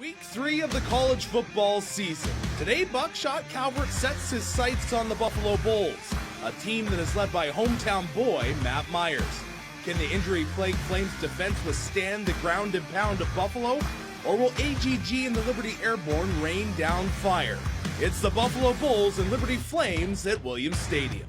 Week 3 of the college football season. Today, Buckshot Calvert sets his sights on the Buffalo Bulls, a team that is led by hometown boy Matt Myers. Can the injury-plagued Flames defense withstand the ground and pound of Buffalo? Or will AGG and the Liberty Airborne rain down fire? It's the Buffalo Bulls and Liberty Flames at Williams Stadium.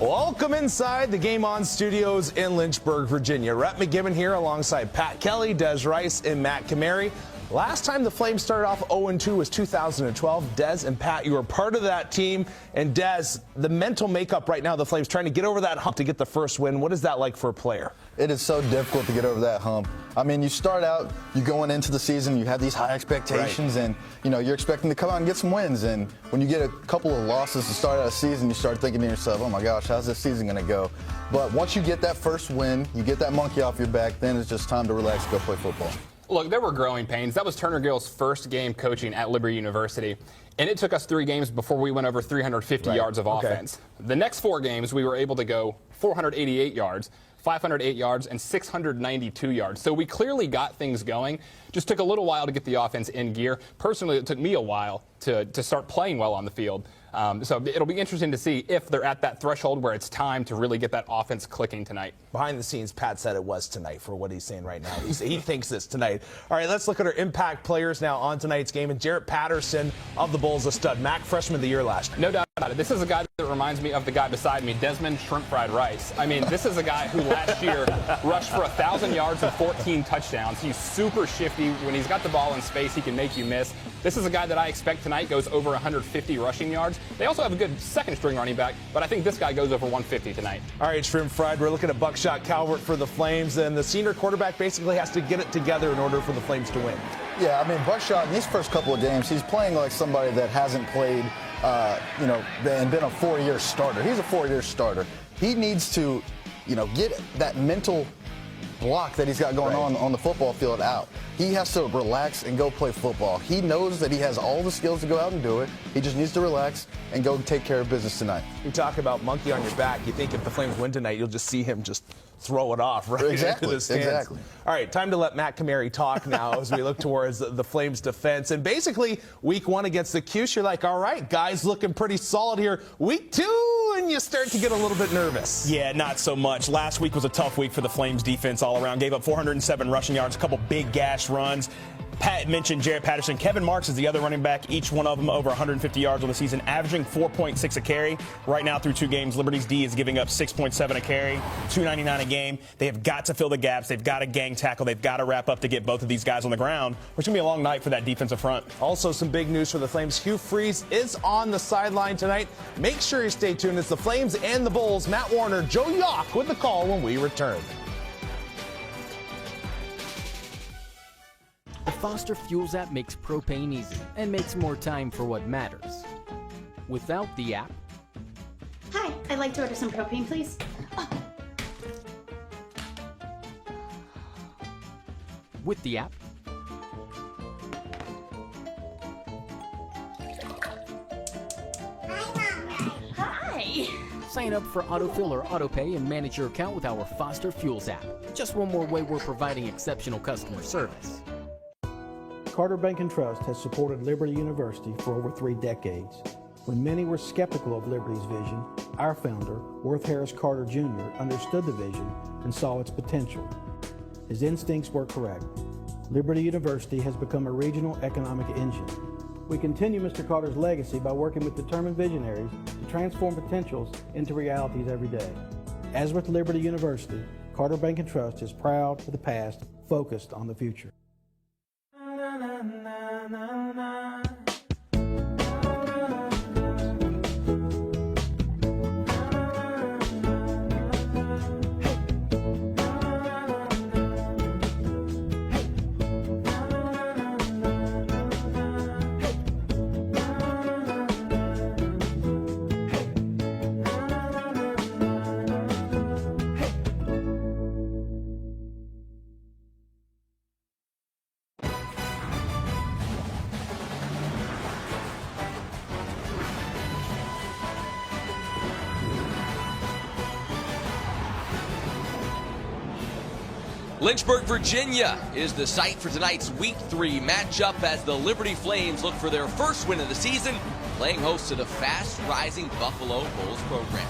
Welcome inside the Game On Studios in Lynchburg, Virginia. Rhett McGibbon here alongside Pat Kelly, Des Rice, and Matt Kamari. Last time the Flames started off 0-2 was 2012. Des and Pat, you were part of that team. And Des, the mental makeup right now, the Flames trying to get over that hump to get the first win. What is that like for a player? It is so difficult to get over that hump. I mean, you start out, you going into the season, you have these high expectations, right, and you're expecting to come out and get some wins. And when you get a couple of losses to start out a season, you start thinking to yourself, oh my gosh, how's this season going to go? But once you get that first win, you get that monkey off your back, then it's just time to relax and go play football. Look, there were growing pains. That was Turner Gill's first game coaching at Liberty University. And it took us 3 games before we went over 350 yards of offense. The next 4 games, we were able to go 488 yards, 508 yards, and 692 yards. So we clearly got things going. Just took a little while to get the offense in gear. Personally, it took me a while to start playing well on the field. So it'll be interesting to see if they're at that threshold where it's time to really get that offense clicking tonight. Behind the scenes, Pat said it was tonight for what he's saying right now. He thinks it's tonight. All right, let's look at our impact players now on tonight's game. And Jarrett Patterson of the Bulls, a stud. MAC freshman of the year last year. No doubt about it. This is a guy that reminds me of the guy beside me, Desmond Shrimp Fried Rice. I mean, this is a guy who last year rushed for 1,000 yards and 14 touchdowns. He's super shifty. When he's got the ball in space, he can make you miss. This is a guy that I expect tonight goes over 150 rushing yards. They also have a good second-string running back, but I think this guy goes over 150 tonight. All right, Shrimp Fried, we're looking at Buckshot Calvert for the Flames, and the senior quarterback basically has to get it together in order for the Flames to win. Yeah, I mean, Buckshot, in these first couple of games, he's playing like somebody that hasn't played, and been a 4-year starter. He's a 4-year starter. He needs to, get that mental block that he's got going on the football field out. He has to relax and go play football. He knows that he has all the skills to go out and do it. He just needs to relax and go take care of business tonight. You talk about monkey on your back. You think if the Flames win tonight, you'll just see him just throw it off right into the stands. Exactly. All right, time to let Matt Kamari talk now as we look towards the Flames defense. And basically, week 1 against the Cuse, you're like, all right, guys looking pretty solid here. Week 2, and you start to get a little bit nervous. Yeah, not so much. Last week was a tough week for the Flames defense all around. Gave up 407 rushing yards, a couple big gash runs. Pat mentioned Jarrett Patterson. Kevin Marks is the other running back. Each one of them over 150 yards on the season, averaging 4.6 a carry. Right now through 2 games, Liberty's D is giving up 6.7 a carry, 299 a game. They have got to fill the gaps. They've got to gang tackle. They've got to wrap up to get both of these guys on the ground. It's going to be a long night for that defensive front. Also, some big news for the Flames. Hugh Freeze is on the sideline tonight. Make sure you stay tuned. It's the Flames and the Bulls. Matt Warner, Joe Yock with the call when we return. The Foster Fuels app makes propane easy and makes more time for what matters. Without the app... Hi, I'd like to order some propane, please. Oh. With the app... Hi! Sign up for autofill or autopay and manage your account with our Foster Fuels app. Just one more way we're providing exceptional customer service. Carter Bank & Trust has supported Liberty University for over 3 decades. When many were skeptical of Liberty's vision, our founder, Worth Harris Carter Jr., understood the vision and saw its potential. His instincts were correct. Liberty University has become a regional economic engine. We continue Mr. Carter's legacy by working with determined visionaries to transform potentials into realities every day. As with Liberty University, Carter Bank & Trust is proud of the past, focused on the future. Lynchburg, Virginia is the site for tonight's Week 3 matchup as the Liberty Flames look for their first win of the season, playing host to the fast-rising Buffalo Bulls program.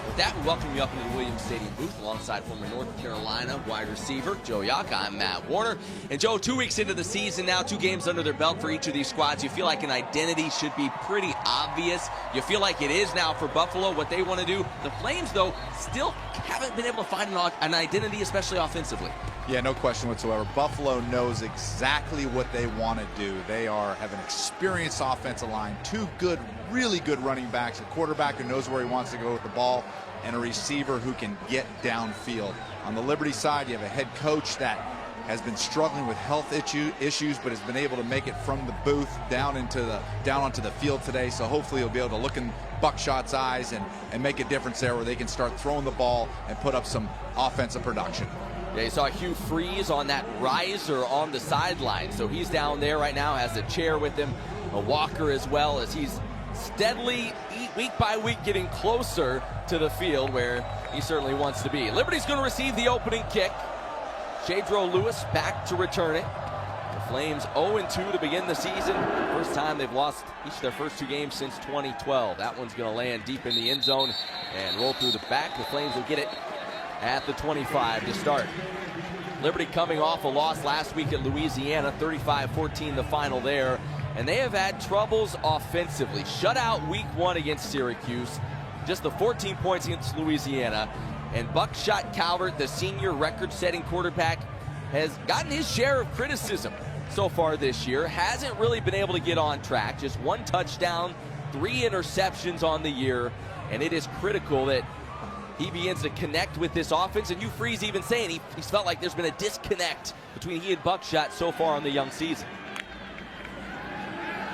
With that, we welcome you up into the Williams Stadium booth alongside former North Carolina wide receiver Joe Yock. I'm Matt Warner. And Joe, 2 weeks into the season now, 2 games under their belt for each of these squads. You feel like an identity should be pretty obvious. You feel like it is now for Buffalo, what they want to do. The Flames, though, still haven't been able to find an identity, especially offensively. Yeah, no question whatsoever. Buffalo knows exactly what they want to do. They have an experienced offensive line, 2 good, really good running backs, a quarterback who knows where he wants to go with the ball, and a receiver who can get downfield. On the Liberty side, you have a head coach that has been struggling with health issues, but has been able to make it from the booth down onto the field today. So hopefully he'll be able to look in Buckshot's eyes and make a difference there where they can start throwing the ball and put up some offensive production. Yeah, you saw Hugh Freeze on that riser on the sideline. So he's down there right now, has a chair with him, a walker as well, as he's steadily, week by week, getting closer to the field where he certainly wants to be. Liberty's going to receive the opening kick. Shadro Lewis back to return it. The Flames 0-2 to begin the season. First time they've lost each of their first 2 games since 2012. That one's going to land deep in the end zone and roll through the back. The Flames will get it at the 25 to start. Liberty coming off a loss last week at Louisiana, 35-14 the final there. And they have had troubles offensively. Shut out week 1 against Syracuse. Just the 14 points against Louisiana. And Buckshot Calvert, the senior record-setting quarterback, has gotten his share of criticism so far this year. Hasn't really been able to get on track. Just 1 touchdown, 3 interceptions on the year. And it is critical that he begins to connect with this offense. And Hugh Freeze even saying he's felt like there's been a disconnect between he and Buckshot so far on the young season.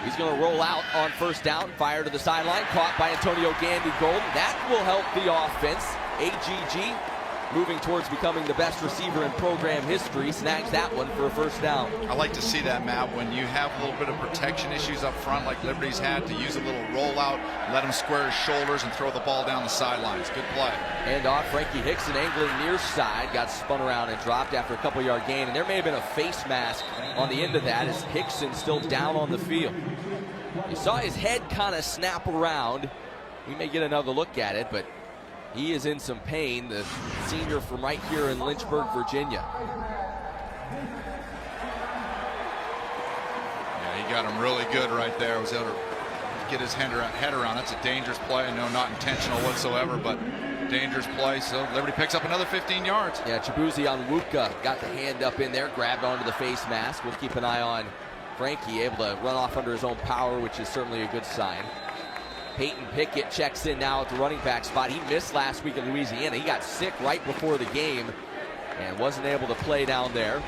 He's going to roll out on first down, fire to the sideline, caught by Antonio Gandy-Golden. That will help the offense. AGG moving towards becoming the best receiver in program history, snags that one for a first down. I like to see that, Matt, when you have a little bit of protection issues up front like Liberty's had, to use a little rollout, let him square his shoulders and throw the ball down the sidelines. Good play. And off, Frankie Hickson angling near side, got spun around and dropped after a couple-yard gain, and there may have been a face mask on the end of that as Hickson still down on the field. You saw his head kind of snap around. We may get another look at it, but he is in some pain, the senior from right here in Lynchburg, Virginia. Yeah, he got him really good right there. Was able to get his head around. That's a dangerous play. No, not intentional whatsoever, but dangerous play. So Liberty picks up another 15 yards. Yeah, Chibuzi Onwuka got the hand up in there, grabbed onto the face mask. We'll keep an eye on Frankie, able to run off under his own power, which is certainly a good sign. Peyton Pickett checks in now at the running back spot. He missed last week in Louisiana. He got sick right before the game and wasn't able to play down there.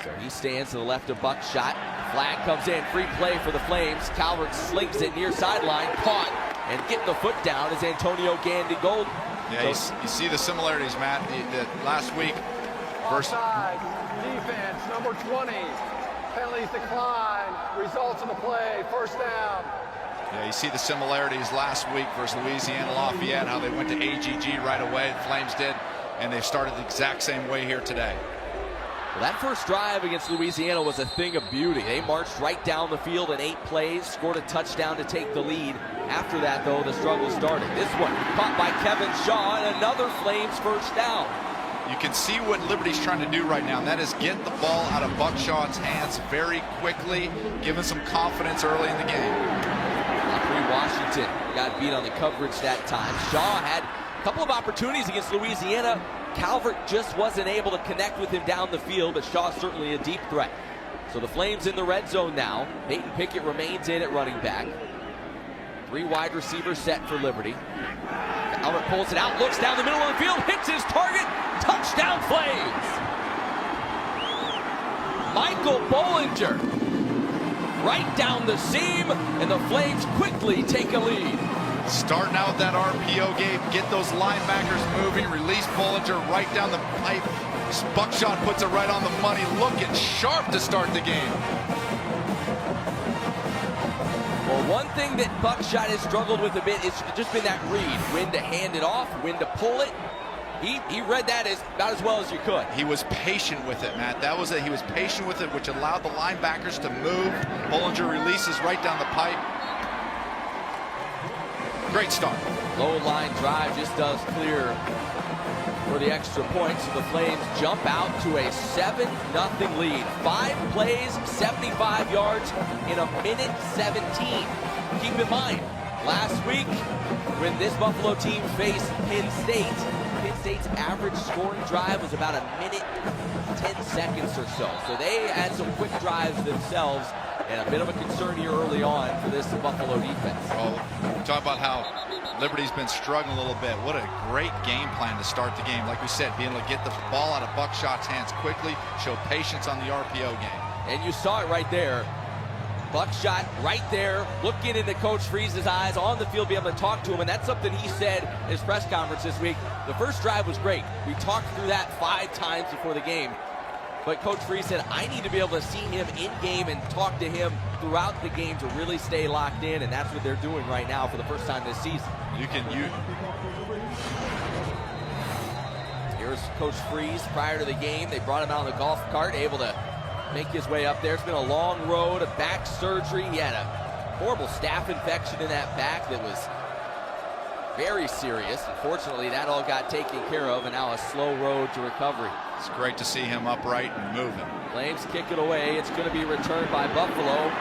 So he stands to the left of Buckshot. Flag comes in, free play for the Flames. Calvert slings it near sideline, caught, and getting the foot down is Antonio Gandy-Golden. Yeah, so you see the similarities, Matt. Last week, offside, defense, number 20. Penalties decline, results of the play, first down. Yeah, you see the similarities last week versus Louisiana Lafayette, how they went to AGG right away, the Flames did, and they started the exact same way here today. Well, that first drive against Louisiana was a thing of beauty. They marched right down the field in 8 plays, scored a touchdown to take the lead. After that, though, the struggle started. This one caught by Kevin Shaw, and another Flames first down. You can see what Liberty's trying to do right now, and that is get the ball out of Buckshot's hands very quickly, give him some confidence early in the game. Washington got beat on the coverage that time. Shaw had a couple of opportunities against Louisiana. Calvert just wasn't able to connect with him down the field, but Shaw certainly a deep threat. So the Flames in the red zone now. Peyton Pickett remains in at running back. 3 wide receivers set for Liberty. Calvert pulls it out, looks down the middle of the field, hits his target, touchdown Flames! Michael Bollinger right down the seam, and the Flames quickly take a lead. Starting out that RPO game, get those linebackers moving, release Bollinger right down the pipe. Buckshot puts it right on the money, looking sharp to start the game. Well, one thing that Buckshot has struggled with a bit is just been that read. When to hand it off, when to pull it. He read that about as well as you could. He was patient with it, Matt. That was it. He was patient with it, which allowed the linebackers to move. Bollinger releases right down the pipe. Great start. Low line drive just does clear for the extra point, so the Flames jump out to a 7-0 lead. 5 plays, 75 yards in 1:17. Keep in mind, last week when this Buffalo team faced Penn State's average scoring drive was about 1:10 or so. So they had some quick drives themselves, and a bit of a concern here early on for this Buffalo defense. Well, talk about how Liberty's been struggling a little bit. What a great game plan to start the game. Like we said, being able to get the ball out of Buckshot's hands quickly, show patience on the RPO game. And you saw it right there. Buckshot right there, looking into Coach Freeze's eyes on the field, be able to talk to him, and that's something he said in his press conference this week. The first drive was great. We talked through that 5 times before the game. But Coach Freeze said, I need to be able to see him in game and talk to him throughout the game to really stay locked in, and that's what they're doing right now for the first time this season. Here's Coach Freeze prior to the game. They brought him out on a golf cart, able to make his way up there. It's been a long road, a back surgery. He had a horrible staph infection in that back that was very serious. Unfortunately, that all got taken care of, and now a slow road to recovery. It's great to see him upright and moving. Flames kick it away. It's going to be returned by Buffalo.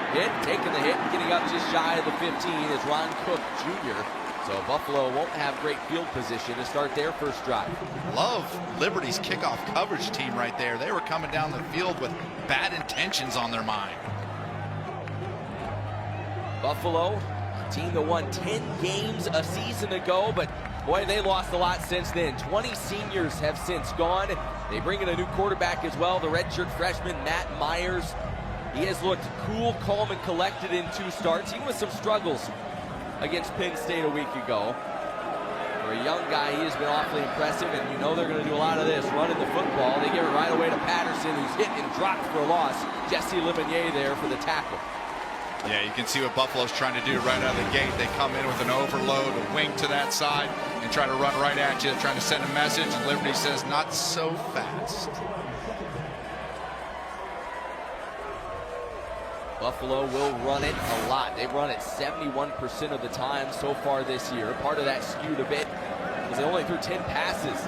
Taking the hit, getting up just shy of the 15 is Ron Cook Jr. So Buffalo won't have great field position to start their first drive. Love Liberty's kickoff coverage team right there. They were coming down the field with bad intentions on their mind. Buffalo, a team that won 10 games a season ago, but boy, they lost a lot since then. 20 seniors have since gone. They bring in a new quarterback as well, the redshirt freshman Matt Myers. He has looked cool, calm, and collected in 2 starts. He was some struggles against Penn State a week ago. For a young guy, he has been awfully impressive, and you know they're going to do a lot of this, running the football. They give it right away to Patterson, who's hit and dropped for a loss. Jesse Lemonnier there for the tackle. Yeah, you can see what Buffalo's trying to do right out of the gate. They come in with an overload, a wing to that side, and try to run right at you, trying to send a message, and Liberty says, not so fast. Buffalo will run it a lot. They've run it 71% of the time so far this year. Part of that skewed a bit because they only threw 10 passes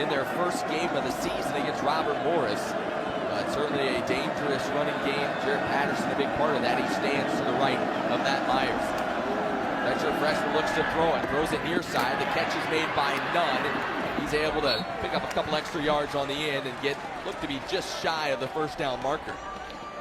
in their first game of the season against Robert Morris. But certainly a dangerous running game. Jared Patterson, a big part of that. He stands to the right of Matt Myers. Redshirt freshman looks to throw it. Throws it near side. The catch is made by Nunn. He's able to pick up a couple extra yards on the end and look to be just shy of the first down marker.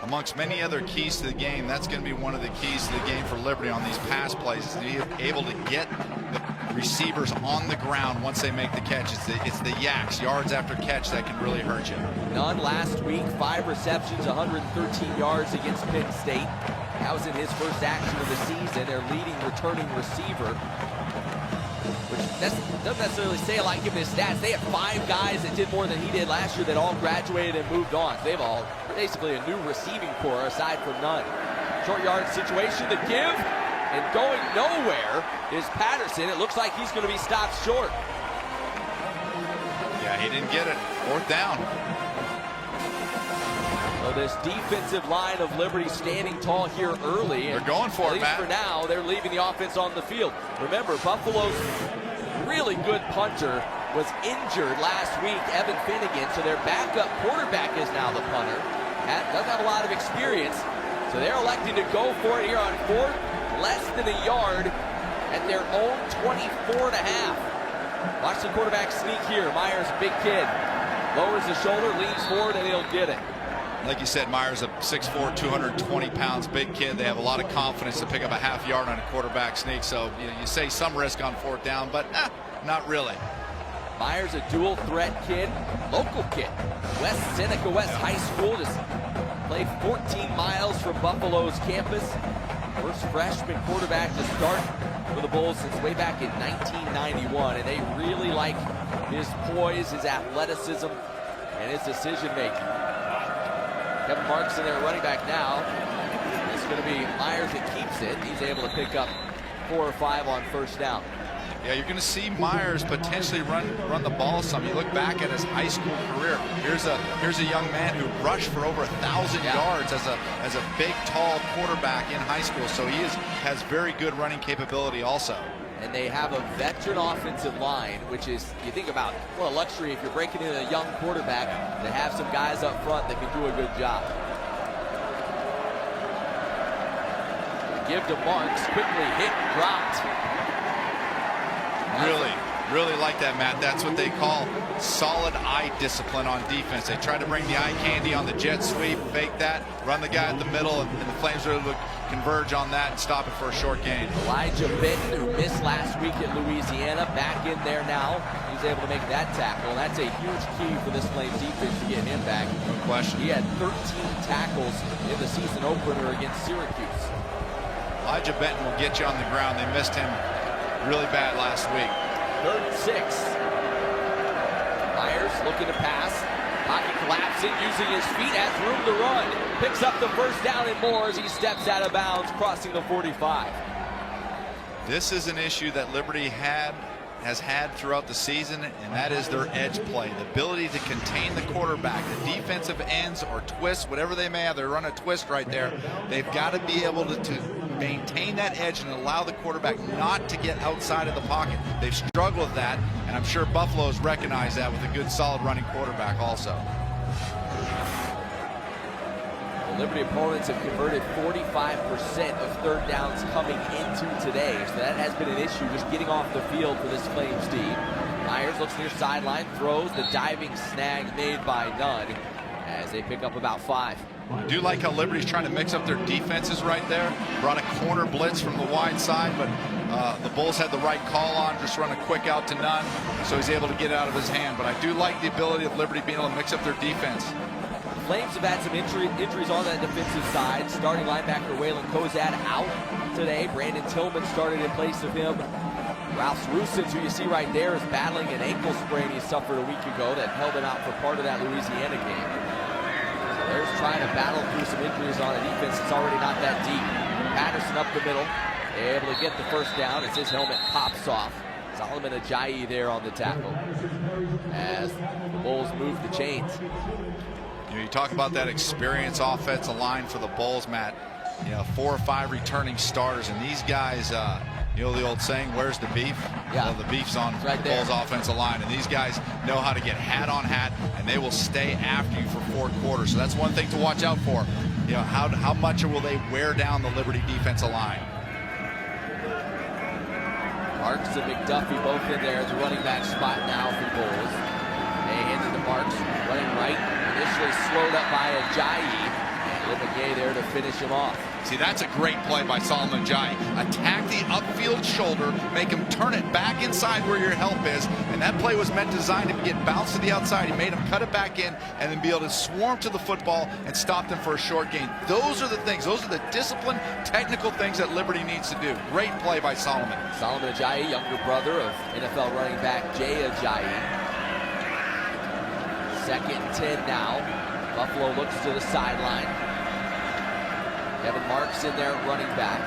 Amongst many other keys to the game, that's going to be one of the keys to the game for Liberty on these pass plays, is to be able to get the receivers on the ground once they make the catch. It's the yaks, yards after catch, that can really hurt you. Nunn last week, 5 receptions, 113 yards against Penn State. That was in his first action of the season, their leading returning receiver, which doesn't necessarily say a lot given his stats. They had 5 guys that did more than he did last year that all graduated and moved on. So they have all basically a new receiving corps aside from Nunn. Short yard situation, the give, and going nowhere is Patterson. It looks like he's going to be stopped short. Yeah, he didn't get it. 4th down. So this defensive line of Liberty standing tall here early. They're going for it, Matt. For now, they're leaving the offense on the field. Remember, Buffalo's really good punter was injured last week, Evan Finnegan, so their backup quarterback is now the punter. Doesn't have a lot of experience, so they're electing to go for it here on 4th, less than a yard at their own 24 and a half. Watch the quarterback sneak here. Myers, big kid, lowers the shoulder, leans forward, and he'll get it. Like you said, Myers, a 6'4", 220 pounds, big kid. They have a lot of confidence to pick up a half yard on a quarterback sneak. So you say some risk on 4th down, but not really. Myers, a dual threat kid, local kid. West Seneca West High School, just played 14 miles from Buffalo's campus. First freshman quarterback to start for the Bulls since way back in 1991. And they really like his poise, his athleticism, and his decision making. Kevin Marks in there running back now. It's going to be Myers that keeps it. He's able to pick up 4 or 5 on 1st down. Yeah, you're going to see Myers potentially run the ball some. You look back at his high school career. Here's a young man who rushed for over 1,000 yards as a big, tall quarterback in high school. So he has very good running capability also. And they have a veteran offensive line, which is, you think about, well, a luxury if you're breaking in a young quarterback to have some guys up front that can do a good job. Give to Marks, quickly hit, dropped. Really like that, Matt. That's what they call solid eye discipline on defense. They try to bring the eye candy on the jet sweep, fake that, run the guy at the middle, and the Flames are able to converge on that and stop it for a short gain. Elijah Benton, who missed last week at Louisiana, back in there now. He's able to make that tackle, and that's a huge key for this Flames defense to get him back. No question. He had 13 tackles in the season opener against Syracuse. Elijah Benton will get you on the ground. They missed him really bad last week. 3rd and 6. Myers looking to pass. Pocket collapsing, using his feet, has room to run. Picks up the first down and more as he steps out of bounds, crossing the 45. This is an issue that Liberty has had throughout the season, and that is their edge play. The ability to contain the quarterback, the defensive ends or twists, whatever they may have. They run a twist right there. They've got to be able to maintain that edge and allow the quarterback not to get outside of the pocket. They've struggled with that, and I'm sure Buffalo's recognized that with a good, solid running quarterback also. The Liberty opponents have converted 45% of third downs coming into today, so that has been an issue, just getting off the field for this Flames team. Myers looks near sideline, throws, the diving snag made by Nunn as they pick up about 5. I do like how Liberty's trying to mix up their defenses right there. Brought a corner blitz from the wide side, but the Bulls had the right call on, just run a quick out to Nunn, so he's able to get it out of his hand. But I do like the ability of Liberty being able to mix up their defense. Flames have had some injuries on that defensive side. Starting linebacker Waylon Kozad out today. Brandon Tillman started in place of him. Ralph Rusins, who you see right there, is battling an ankle sprain he suffered a week ago that held him out for part of that Louisiana game. They're trying to battle through some injuries on a defense that's already not that deep. Patterson up the middle, able to get the first down as his helmet pops off. Solomon Ajayi there on the tackle as the Bulls move the chains. You talk about that experienced offensive line for the Bulls, Matt. 4 or 5 returning starters, and these guys, you know the old saying, where's the beef? Yeah. Well, the beef's on right the Bulls offensive line, and these guys know how to get hat on hat, and they will stay after you for 4 quarters. So that's one thing to watch out for. How much will they wear down the Liberty defensive line? Marks and McDuffie both in there at the running back spot now for the Bulls. They hand it to Marks, running right. Initially slowed up by Ajayi, and Lebegay there to finish him off. See, that's a great play by Solomon Ajayi. Attack the upfield shoulder, make him turn it back inside where your help is, and that play was designed to get bounced to the outside. He made him cut it back in and then be able to swarm to the football and stop them for a short gain. Those are the things, those are the disciplined, technical things that Liberty needs to do. Great play by Solomon. Solomon Ajayi, younger brother of NFL running back Jay Ajayi. 2nd and 10 now. Buffalo looks to the sideline. Kevin Marks in there running back.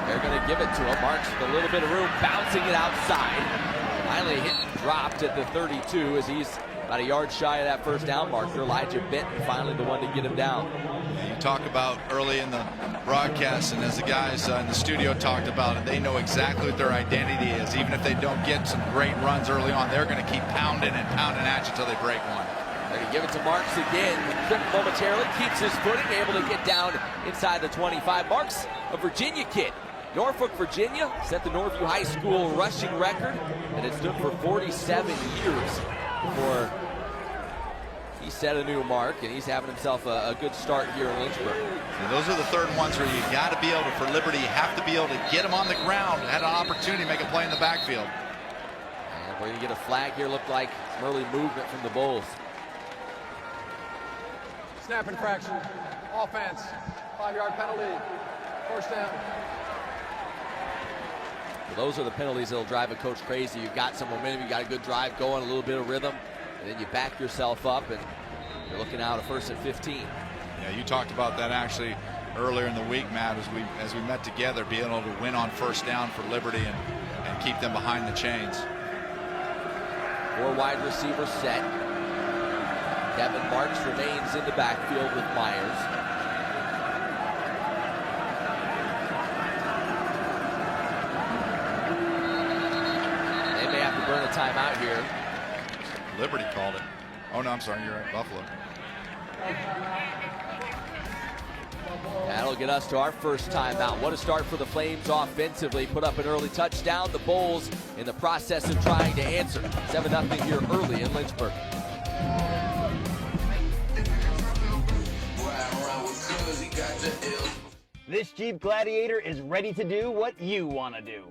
They're going to give it to him. Marks with a little bit of room, bouncing it outside. Finally hit and dropped at the 32 as he's about a yard shy of that first down marker. Elijah Benton finally the one to get him down. You talk about early in the broadcast, and as the guys in the studio talked about it, they know exactly what their identity is. Even if they don't get some great runs early on, they're going to keep pounding at you until they break one. They're going to give it to Marks again. Tripped momentarily, keeps his footing, able to get down inside the 25. Marks, a Virginia kid. Norfolk, Virginia, set the Northview High School rushing record, and it stood for 47 years before he set a new mark, and he's having himself a good start here in Lynchburg. And those are the third ones where you got to be able to, for Liberty, you have to be able to get him on the ground. Had an opportunity to make a play in the backfield. And we're going to get a flag here. Looked like some early movement from the Bulls. Snap infraction. Offense. 5-yard penalty. First down. Well, those are the penalties that'll drive a coach crazy. You've got some momentum, you got a good drive going, a little bit of rhythm, and then you back yourself up, and you're looking out at 1st and 15. Yeah, you talked about that actually earlier in the week, Matt, as we met together, being able to win on first down for Liberty and keep them behind the chains. 4 wide receivers set. Kevin Marks remains in the backfield with Myers. They may have to burn a timeout here. Liberty called it. Oh, no, I'm sorry. You're right. Buffalo. That'll get us to our first timeout. What a start for the Flames offensively. Put up an early touchdown. The Bulls in the process of trying to answer. 7-0 here early in Lynchburg. This Jeep Gladiator is ready to do what you want to do.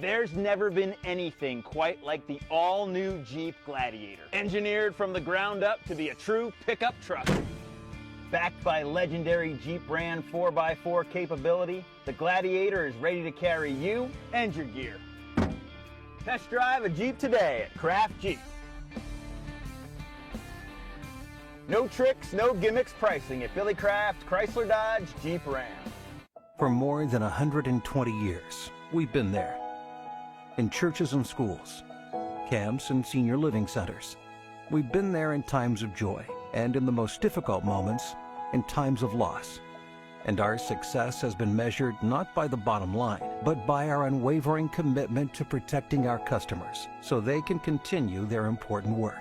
There's never been anything quite like the all-new Jeep Gladiator. Engineered from the ground up to be a true pickup truck. Backed by legendary Jeep brand 4x4 capability, the Gladiator is ready to carry you and your gear. Test drive a Jeep today at Craft Jeep. No tricks, no gimmicks pricing at Billy Craft, Chrysler Dodge, Jeep Ram. For more than 120 years, we've been there. In churches and schools, camps and senior living centers. We've been there in times of joy and in the most difficult moments, in times of loss. And our success has been measured not by the bottom line, but by our unwavering commitment to protecting our customers so they can continue their important work.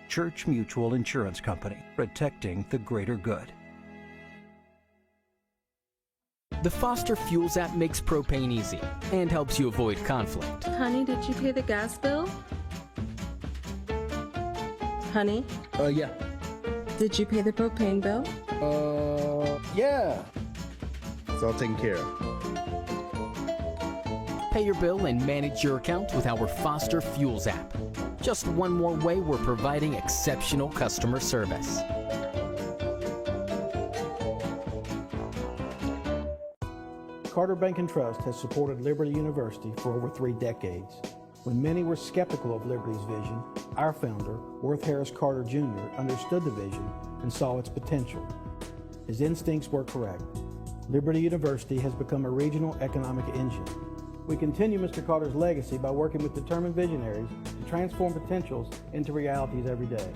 Church Mutual Insurance Company, protecting the greater good. The Foster Fuels app makes propane easy and helps you avoid conflict. Honey, did you pay the gas bill? Honey? Yeah. Did you pay the propane bill? Yeah. It's all taken care of. Pay your bill and manage your account with our Foster Fuels app. Just one more way we're providing exceptional customer service. Carter Bank & Trust has supported Liberty University for over 3 decades. When many were skeptical of Liberty's vision, our founder, Worth Harris Carter Jr., understood the vision and saw its potential. His instincts were correct. Liberty University has become a regional economic engine. We continue Mr. Carter's legacy by working with determined visionaries to transform potentials into realities every day.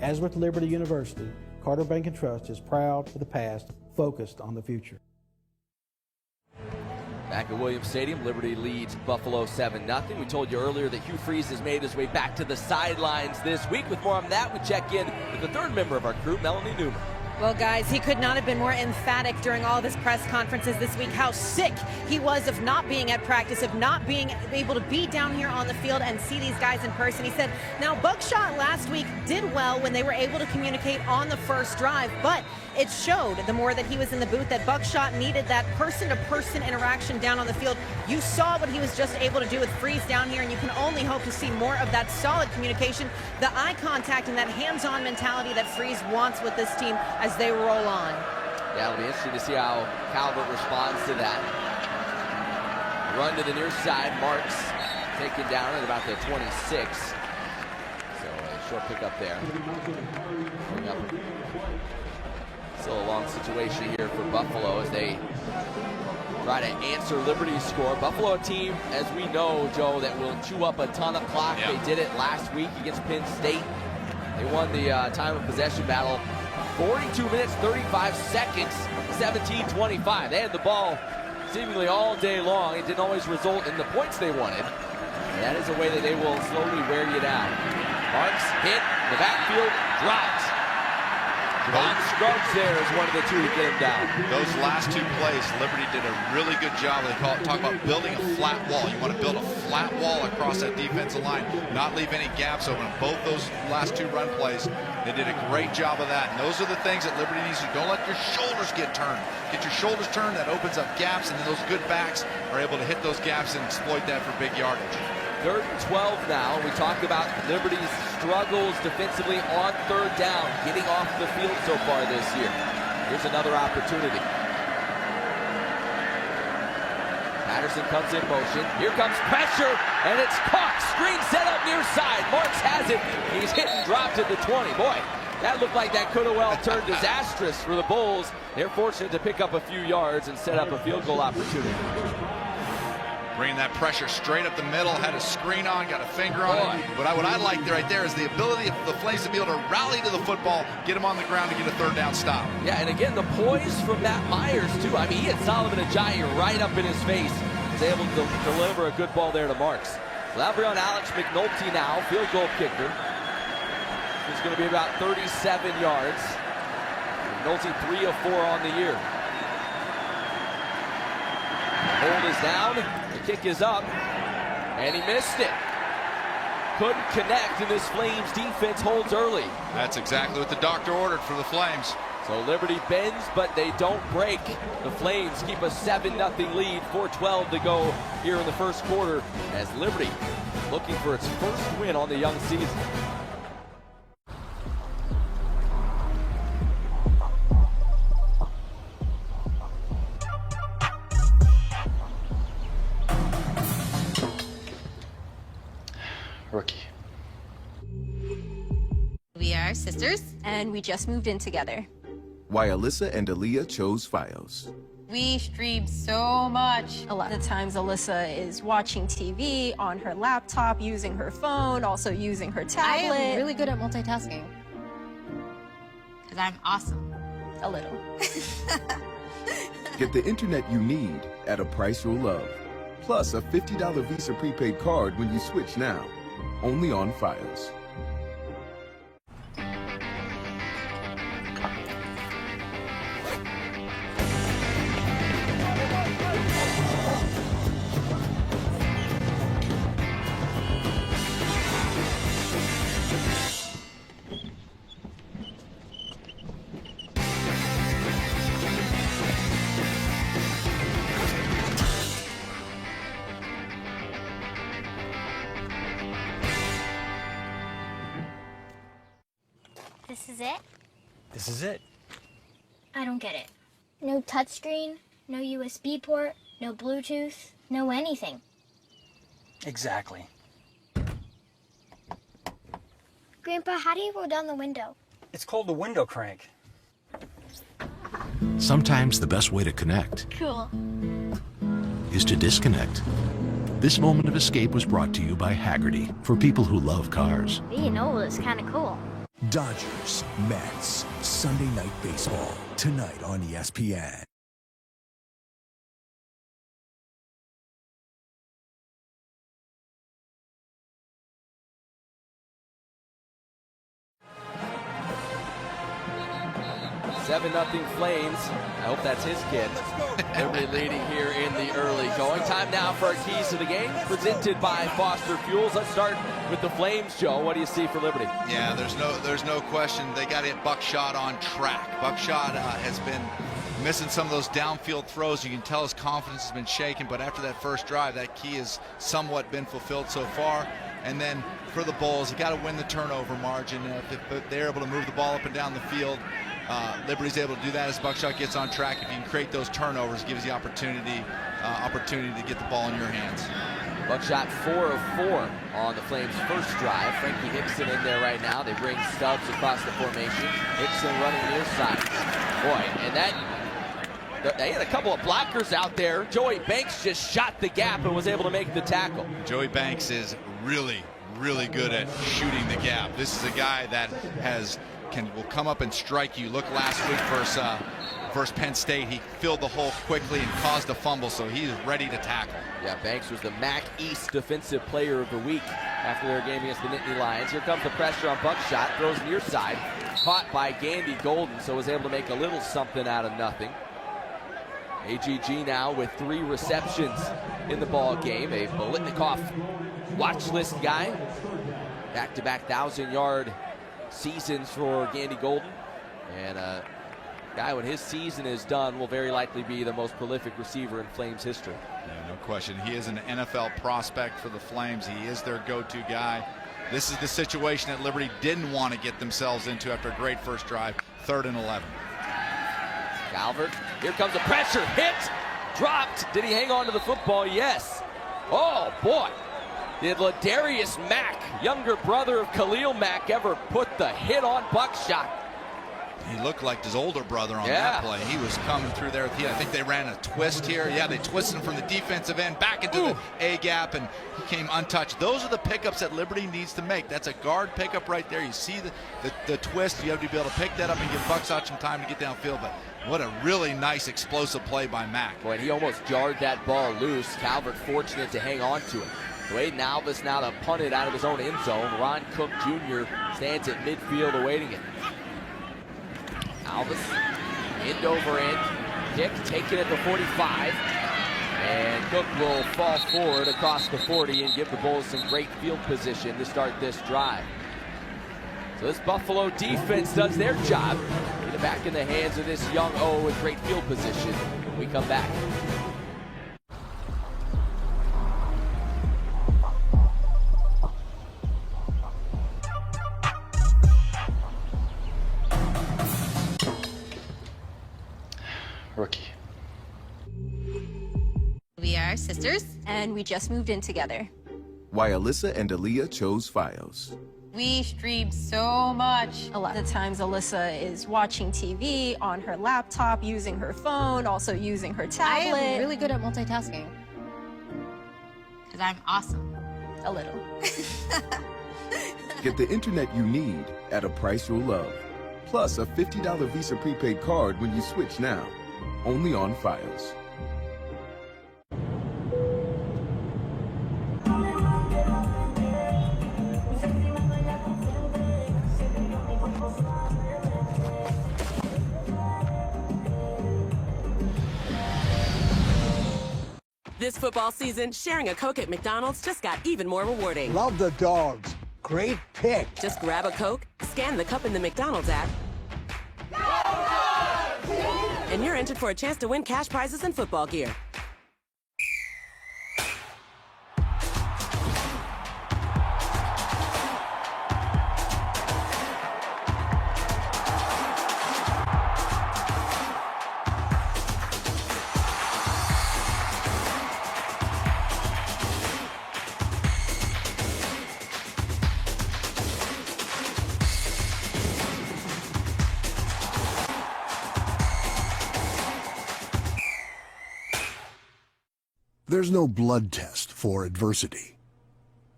As with Liberty University, Carter Bank & Trust is proud of the past, focused on the future. Back at Williams Stadium, Liberty leads Buffalo 7-0. We told you earlier that Hugh Freeze has made his way back to the sidelines this week. With more on that, we check in with the third member of our crew, Melanie Newman. Well, guys, he could not have been more emphatic during all of his press conferences this week how sick he was of not being at practice, of not being able to be down here on the field and see these guys in person. He said, now, Buckshot last week did well when they were able to communicate on the first drive, but it showed the more that he was in the booth that Buckshot needed that person-to-person interaction down on the field. You saw what he was just able to do with Freeze down here, and you can only hope to see more of that solid communication, the eye contact, and that hands-on mentality that Freeze wants with this team as they roll on. Yeah, it'll be interesting to see how Calvert responds to that. Run to the near side. Marks taken down at about the 26. So a short pickup there. Still a long situation here for Buffalo as they try to answer Liberty's score. Buffalo, a team, as we know, Joe, that will chew up a ton of clock. Yeah. They did it last week against Penn State. They won the time of possession battle. 42 minutes, 35 seconds, 17-25. They had the ball seemingly all day long. It didn't always result in the points they wanted. And that is a way that they will slowly wear you down. Marks hit, the backfield drops. Von Scruggs there is one of the two to get him down. Those last 2 plays, Liberty did a really good job. They talk about building a flat wall. You want to build a flat wall across that defensive line, not leave any gaps open. Both those last 2 run plays, they did a great job of that. And those are the things that Liberty needs to do. Don't let your shoulders get turned. Get your shoulders turned, that opens up gaps, and then those good backs are able to hit those gaps and exploit that for big yardage. 3rd and 12 now. We talked about Liberty's struggles defensively on 3rd down, getting off the field so far this year. Here's another opportunity. Patterson comes in motion. Here comes pressure, and it's caught. Screen set up near side. Marks has it. He's hit and dropped at the 20. Boy, That looked like that could have well turned disastrous for the Bulls. They're fortunate to pick up a few yards and set up a field goal opportunity. Bringing that pressure straight up the middle, had a screen on, got a finger on it. But what I like right there is the ability of the Flames to be able to rally to the football, get him on the ground to get a third down stop. Yeah, and again, the poise from Matt Myers, too. I mean, he had Solomon Ajayi right up in his face. He's able to deliver a good ball there to Marks. So that'll be on Alex McNulty now, field goal kicker. It's going to be about 37 yards. McNulty 3 of 4 on the year. Hold is down, the kick is up, and he missed it. Couldn't connect, and this Flames defense holds early. That's exactly what the doctor ordered for the Flames. So Liberty bends, but they don't break. The Flames keep a 7-0 lead, 4:12 to go here in the first quarter, as Liberty looking for its first win on the young season. Rookie. We are sisters, and we just moved in together. Why Alyssa and Aaliyah chose FiOS. We stream so much. A lot of times Alyssa is watching TV on her laptop, using her phone, also using her tablet. I am really good at multitasking. Because I'm awesome. A little. Get the internet you need at a price you'll love. Plus a $50 Visa prepaid card when you switch now. Only on FiOS. This is it? This is it. I don't get it. No touchscreen, no USB port, no Bluetooth, no anything. Exactly. Grandpa, how do you roll down the window? It's called the window crank. Sometimes the best way to connect Cool. is to disconnect. This moment of escape was brought to you by Haggerty, for people who love cars. Being old is kind of cool. Dodgers, Mets, Sunday Night Baseball, tonight on ESPN. Seven 0 Flames. I hope that's his kid. Liberty leading here in the early going. Time now for our keys to the game, presented by Foster Fuels. Let's start with the Flames, Joe. What do you see for Liberty? Yeah, there's no question. They got to get Buckshot on track. Buckshot has been missing some of those downfield throws. You can tell his confidence has been shaken, but after that first drive, that key has somewhat been fulfilled so far. And then for the Bulls, you got to win the turnover margin. If they're able to move the ball up and down the field, Liberty's able to do that as Buckshot gets on track. If you can create those turnovers, it gives you opportunity to get the ball in your hands. Buckshot 4 of 4 on the Flames' first drive. Frankie Hickson in there right now. They bring Stubbs across the formation. Hickson running near side. Boy, and they had a couple of blockers out there. Joey Banks just shot the gap and was able to make the tackle. Joey Banks is really good at shooting the gap. This is a guy that will come up and strike you. Look last week versus Penn State. He filled the hole quickly and caused a fumble, so he's ready to tackle. Yeah, Banks was the MAC East Defensive Player of the Week after their game against the Nittany Lions. Here comes the pressure on Buckshot. Throws near side. Caught by Gandy Golden, so was able to make a little something out of nothing. AGG now with 3 receptions in the ball game. A Bolitnikoff watch list guy. Back-to-back 1,000-yard seasons for Gandy Golden. And a guy, when his season is done, will very likely be the most prolific receiver in Flames history. Yeah, no question. He is an NFL prospect for the Flames. He is their go-to guy. This is the situation that Liberty didn't want to get themselves into after a great first drive. 3rd and 11. Calvert, here comes the pressure, hit, dropped. Did he hang on to the football? Yes. Oh, boy. Did Ladarius Mack, younger brother of Khalil Mack, ever put the hit on Buckshot? He looked like his older brother on that play. He was coming through there. I think they ran a twist here. Yeah, they twisted him from the defensive end back into the A gap, and he came untouched. Those are the pickups that Liberty needs to make. That's a guard pickup right there. You see the twist. You have to be able to pick that up and give Buckshot some time to get downfield. But what a really nice explosive play by Mack. Boy, he almost jarred that ball loose. Calvert fortunate to hang on to it. Wade Alvis now to punt it out of his own end zone. Ron Cook Jr. stands at midfield awaiting it. Alvis, end over end, kick taken at the 45, and Cook will fall forward across the 40 and give the Bulls some great field position to start this drive. So this Buffalo defense does their job. Get it back in the hands of this young O with great field position when we come back. Rookie. We are sisters, and we just moved in together. Why Alyssa and Aaliyah chose Fios. We stream so much. A lot of times Alyssa is watching TV on her laptop, using her phone, also using her tablet. I am really good at multitasking. Because I'm awesome. A little. Get the internet you need at a price you'll love. Plus a $50 Visa prepaid card when you switch now. Only on Fios. This football season, sharing a Coke at McDonald's just got even more rewarding. Love the dogs. Great pick. Just grab a Coke, scan the cup in the McDonald's app, and you're entered for a chance to win cash prizes and football gear. There's no blood test for adversity.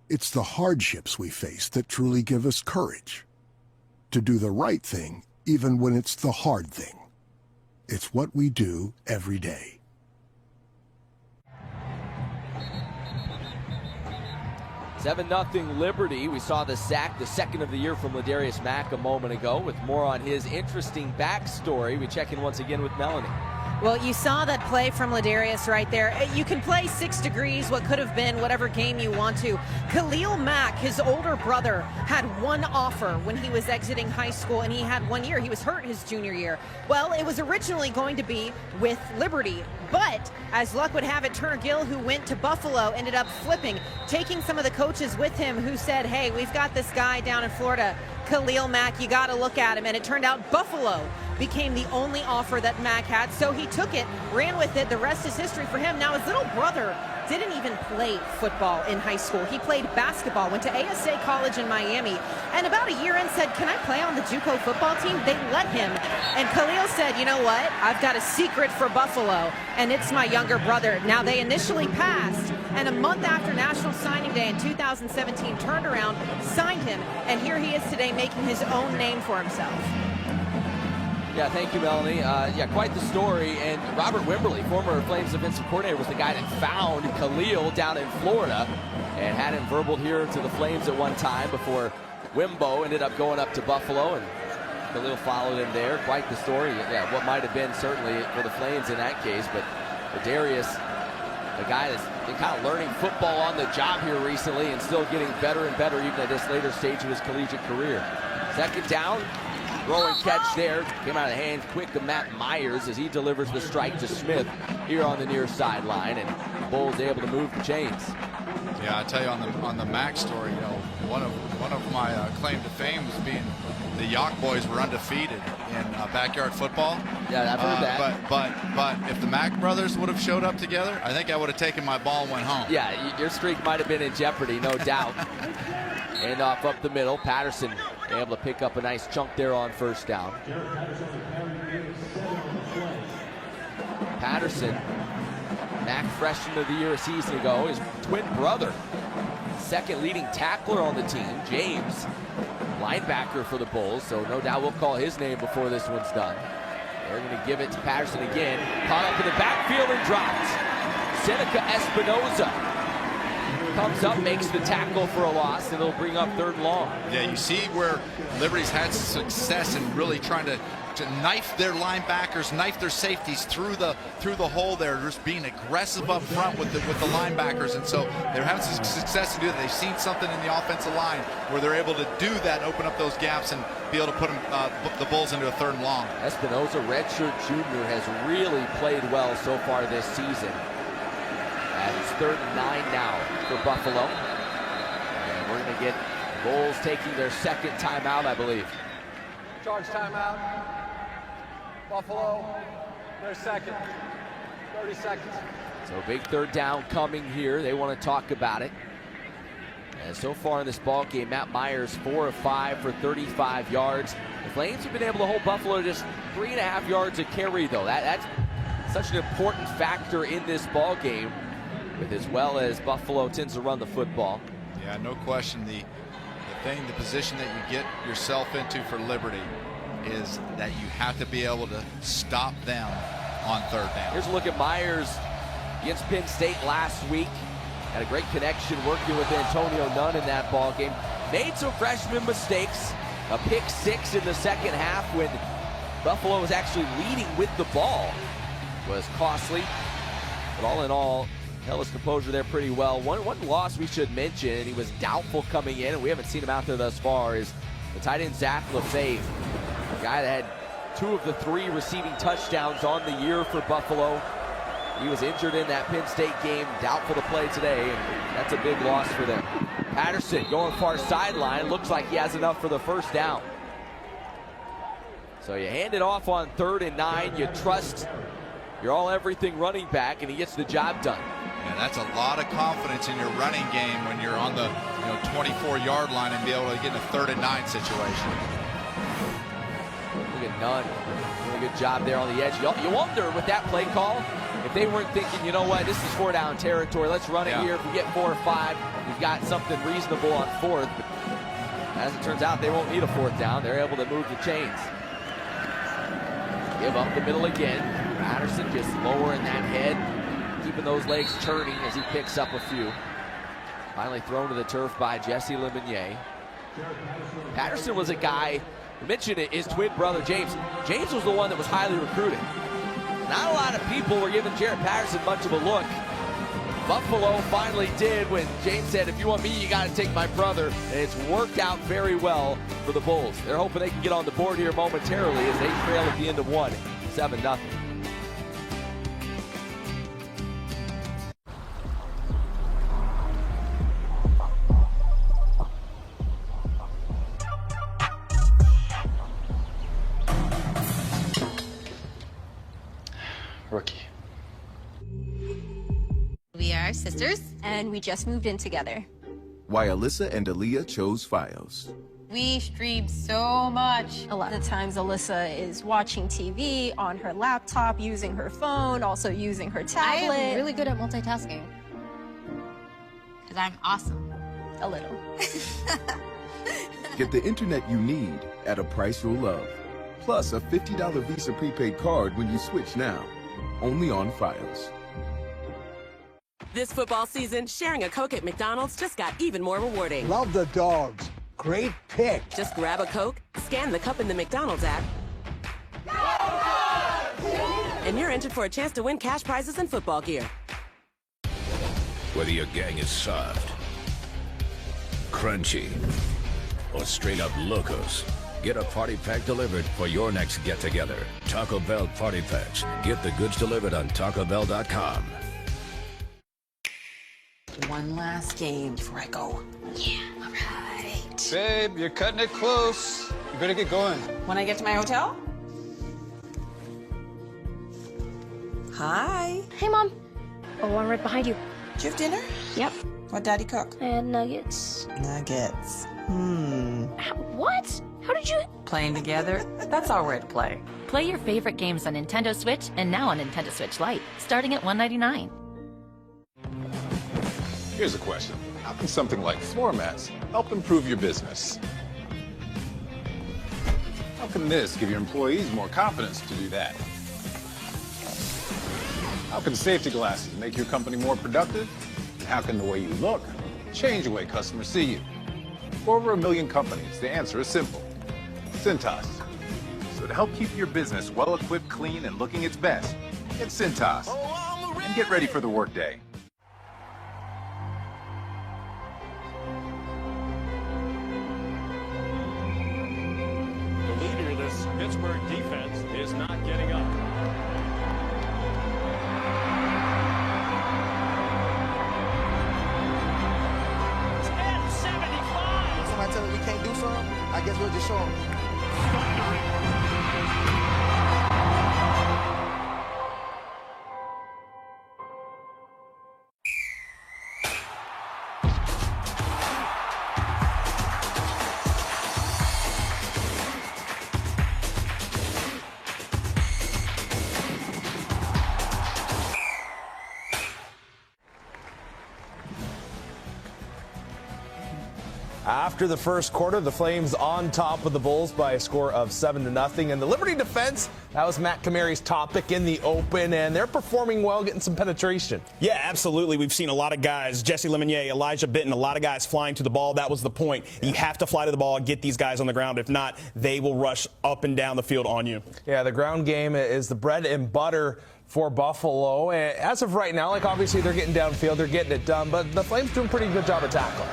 It's the hardships we face that truly give us courage to do the right thing even when it's the hard thing. It's what we do every day. $7-0 Liberty. We saw the sack, the second of the year from Ladarius Mack a moment ago. With more on his interesting backstory, we check in once again with Melanie. Well, you saw that play from Ladarius right there. You can play 6 degrees, what could have been, whatever game you want to. Khalil Mack, his older brother, had one offer when he was exiting high school, and he had 1 year. He was hurt his junior year. Well, it was originally going to be with Liberty, but as luck would have it, Turner Gill, who went to Buffalo, ended up flipping, taking some of the coaches with him who said, hey, we've got this guy down in Florida, Khalil Mack, you got to look at him. And it turned out Buffalo became the only offer that Mack had, so he took it, ran with it. The rest is history for him. Now, his little brother didn't even play football in high school. He played basketball, went to ASA College in Miami, and about a year in said, can I play on the JUCO football team? They let him, and Khalil said, you know what? I've got a secret for Buffalo, and it's my younger brother. Now, they initially passed, and a month after National Signing Day in 2017, turned around, signed him, and here he is today making his own name for himself. Yeah, thank you, Melanie. Yeah, quite the story. And Robert Wimberly, former Flames defensive coordinator, was the guy that found Khalil down in Florida and had him verbaled here to the Flames at one time before Wimbo ended up going up to Buffalo, and Khalil followed him there. Quite the story. Yeah, what might have been certainly for the Flames in that case, but Ladarius, the guy that's been kind of learning football on the job here recently and still getting better and better even at this later stage of his collegiate career. Second down. Throwing catch there, came out of the hands quick to Matt Myers as he delivers the strike to Smith here on the near sideline, and Bulls able to move the chains. Yeah, I tell you, on the Mack story, you know, one of my claim to fame was being the Yock boys were undefeated in backyard football. Yeah, I've heard that. But if the Mack brothers would have showed up together, I think I would have taken my ball and went home. Yeah, your streak might have been in jeopardy, no doubt. And off up the middle, Patterson able to pick up a nice chunk there on first down. Patterson, Mack freshman of the year a season ago, his twin brother, second leading tackler on the team, James, linebacker for the Bulls, so no doubt we'll call his name before this one's done. They're going to give it to Patterson again, caught up in the backfield and dropped. Seneca Espinoza comes up, makes the tackle for a loss, and it'll bring up 3rd and long. Yeah, you see where Liberty's had success in really trying to knife their linebackers, knife their safeties through the hole there, just being aggressive up front with the linebackers, and so they're having some success to do that. They've seen something in the offensive line where they're able to do that, open up those gaps, and be able to put the Bulls into a 3rd and long. Espinoza, redshirt junior, has really played well so far this season. And it's 3rd and 9 now for Buffalo. And we're going to get Bulls taking their 2nd timeout, I believe. Charge timeout. Buffalo, their 2nd. 30 seconds. So big 3rd down coming here. They want to talk about it. And so far in this ball game, Matt Myers 4 of 5 for 35 yards. The Flames have been able to hold Buffalo to just 3.5 yards a carry, though. That's such an important factor in this ball game, with as well as Buffalo tends to run the football. Yeah, no question. The position that you get yourself into for Liberty is that you have to be able to stop them on 3rd down. Here's a look at Myers against Penn State last week. Had a great connection working with Antonio Nunn in that ball game. Made some freshman mistakes. A pick 6 in the 2nd half when Buffalo was actually leading with the ball. Was costly. But all in all, held his composure there pretty well. One loss we should mention, and he was doubtful coming in, and we haven't seen him out there thus far, is the tight end Zach LaFave, a guy that had 2 of the 3 receiving touchdowns on the year for Buffalo. He was injured in that Penn State game, doubtful to play today, and that's a big loss for them. Patterson going far sideline, looks like he has enough for the 1st down. So you hand it off on 3rd and 9, you trust your all-everything running back, and he gets the job done. And that's a lot of confidence in your running game when you're on the 24-yard line and be able to get in a 3rd and 9 situation. Look at Nunn. Really good job there on the edge. You wonder with that play call if they weren't thinking, you know what, this is 4 down territory. Let's run it here. If we get 4 or 5, we've got something reasonable on 4th. But as it turns out, they won't need a 4th down. They're able to move the chains. Give up the middle again. Patterson just lowering that head, keeping those legs churning as he picks up a few. Finally thrown to the turf by Jesse Lemonnier. Patterson was a guy, we mentioned it, his twin brother James. James was the one that was highly recruited. Not a lot of people were giving Jarrett Patterson much of a look. Buffalo finally did when James said, if you want me, you got to take my brother. And it's worked out very well for the Bulls. They're hoping they can get on the board here momentarily as they trail at the end of one, 7-0. Rookie. We are sisters, and we just moved in together. Why Alyssa and Aaliyah chose Fios. We stream so much. A lot of times Alyssa is watching TV on her laptop, using her phone, also using her tablet. I am really good at multitasking. Because I'm awesome. A little. Get the internet you need at a price you'll love. Plus a $50 Visa prepaid card when you switch now. Only on Fios. This football season, sharing a Coke at McDonald's just got even more rewarding. Love the dogs. Great pick. Just grab a Coke, scan the cup in the McDonald's app, and you're entered for a chance to win cash prizes and football gear. Whether your gang is soft, crunchy, or straight up locos, get a party pack delivered for your next get-together. Taco Bell Party Packs. Get the goods delivered on TacoBell.com. One last game before I go. Yeah, all right. Babe, you're cutting it close. You better get going. When I get to my hotel? Hi. Hey, Mom. Oh, I'm right behind you. Did you have dinner? Yep. What Daddy cook? I had nuggets. Nuggets. What? How did you? Playing together? That's our way to play. Play your favorite games on Nintendo Switch and now on Nintendo Switch Lite, starting at $199. Here's a question. How can something like floor mats help improve your business? How can this give your employees more confidence to do that? How can safety glasses make your company more productive? And how can the way you look change the way customers see you? For over 1 million companies, the answer is simple. Cintas. So to help keep your business well-equipped, clean, and looking its best, get Cintas. And get ready for the workday. The leader of this Pittsburgh defense is not getting up. Somebody tell me we can't do something, I guess we'll just show them. After the first quarter, the Flames on top of the Bulls by a score of 7-0. And the Liberty defense, that was Matt Kamari's topic in the open, and they're performing well, getting some penetration. Yeah, absolutely. We've seen a lot of guys, Jesse Lemonnier, Elijah Bitton, a lot of guys flying to the ball. That was the point. Yeah. You have to fly to the ball and get these guys on the ground. If not, they will rush up and down the field on you. Yeah, the ground game is the bread and butter for Buffalo. And as of right now, like obviously they're getting downfield, they're getting it done, but the Flames doing a pretty good job of tackling.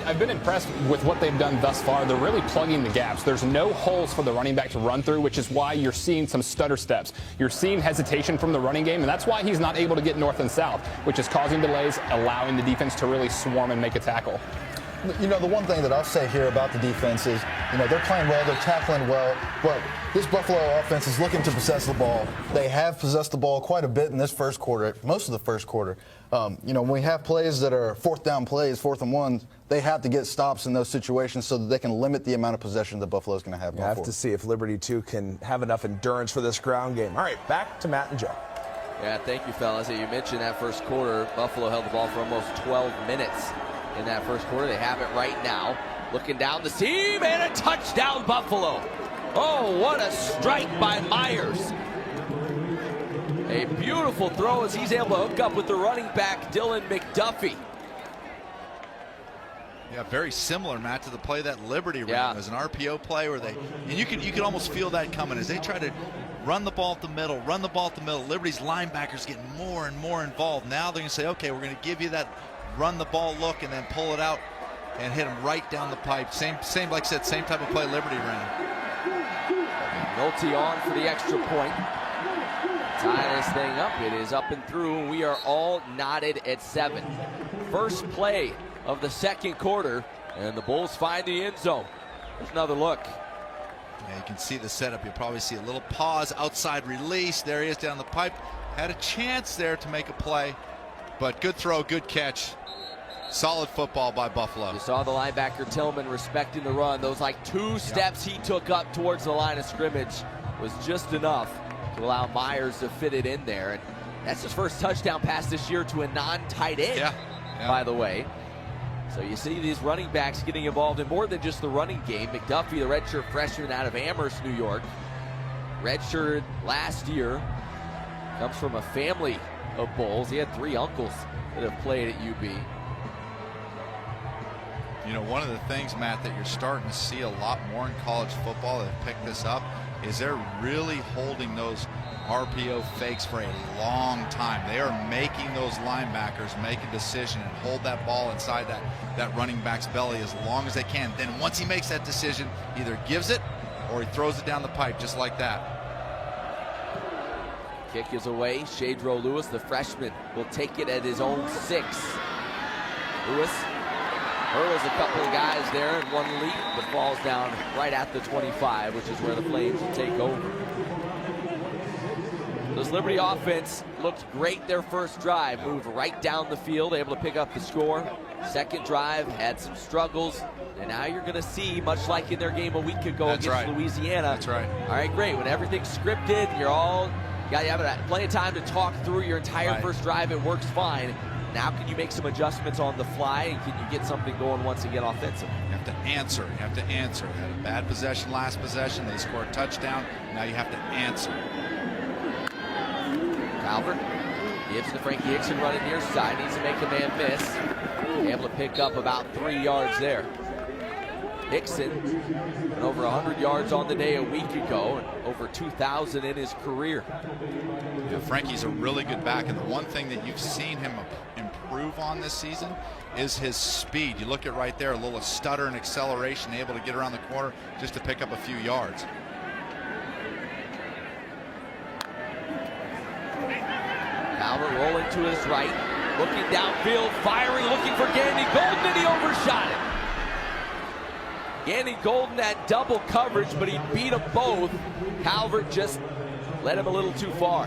I've been impressed with what they've done thus far. They're really plugging the gaps. There's no holes for the running back to run through, which is why you're seeing some stutter steps. You're seeing hesitation from the running game, and that's why he's not able to get north and south, which is causing delays, allowing the defense to really swarm and make a tackle. You know, the one thing that I'll say here about the defense is, you know, they're playing well, they're tackling well, but this Buffalo offense is looking to possess the ball. They have possessed the ball quite a bit in this first quarter, most of the first quarter. You know, when we have plays that are fourth down plays, 4th and 1, they have to get stops in those situations so that they can limit the amount of possession that Buffalo's going to have. You have to see if Liberty, too, can have enough endurance for this ground game. All right, back to Matt and Joe. Yeah, thank you, fellas. You mentioned that first quarter. Buffalo held the ball for almost 12 minutes in that first quarter. They have it right now. Looking down the seam, and a touchdown, Buffalo. Oh, what a strike by Myers. A beautiful throw as he's able to hook up with the running back, Dylan McDuffie. Yeah, very similar, Matt, to the play that Liberty ran. It was an RPO play where they, and you could almost feel that coming as they try to run the ball up the middle, Liberty's linebackers getting more and more involved. Now they're going to say, okay, we're going to give you that run the ball look and then pull it out and hit them right down the pipe. Same, like I said, same type of play Liberty ran. Nolte on for the extra point. Tie this thing up. It is up and through, and we are all knotted at 7. First play of the second quarter, and the Bulls find the end zone. There's another look. Yeah, you can see the setup. You'll probably see a little pause, outside release. There he is down the pipe. Had a chance there to make a play, but good throw, good catch. Solid football by Buffalo. You saw the linebacker Tillman respecting the run. Those like 2 steps he took up towards the line of scrimmage was just enough to allow Myers to fit it in there. And that's his first touchdown pass this year to a non-tight end, by the way. So you see these running backs getting involved in more than just the running game. McDuffie, the redshirt freshman out of Amherst, New York. Redshirted last year. Comes from a family of Bulls. He had 3 uncles that have played at UB. You know, one of the things, Matt, that you're starting to see a lot more in college football that have picked this up is they're really holding those RPO fakes for a long time. They are making those linebackers make a decision and hold that ball inside that running back's belly as long as they can. Then once he makes that decision, either gives it or he throws it down the pipe just like that. Kick is away. Shadro Lewis, the freshman, will take it at his own 6. Lewis Hurdles a couple of guys there and one leap, but falls down right at the 25, which is where the Flames will take over. This Liberty offense looked great their first drive, moved right down the field, able to pick up the score. Second drive had some struggles, and now you're going to see, much like in their game a week ago against Louisiana. That's right. All right, great. When everything's scripted, you have plenty of time to talk through your entire first drive. It works fine. Now can you make some adjustments on the fly, and can you get something going once again offensively? You have to answer. You have to answer. You had a bad possession last possession. They scored a touchdown. Now you have to answer. Calvert gives to Frankie Hickson running near side. Needs to make the man miss. Able to pick up about 3 yards there. Hickson went over 100 yards on the day a week ago and over 2,000 in his career. Yeah, Frankie's a really good back, and the one thing that you've seen him improve on this season is his speed. You look at right there, a little stutter and acceleration, able to get around the corner just to pick up a few yards. Calvert rolling to his right, looking downfield, firing, looking for Gandy Golden, and he overshot it. Gandy Golden had double coverage, but he beat them both. Calvert just led him a little too far.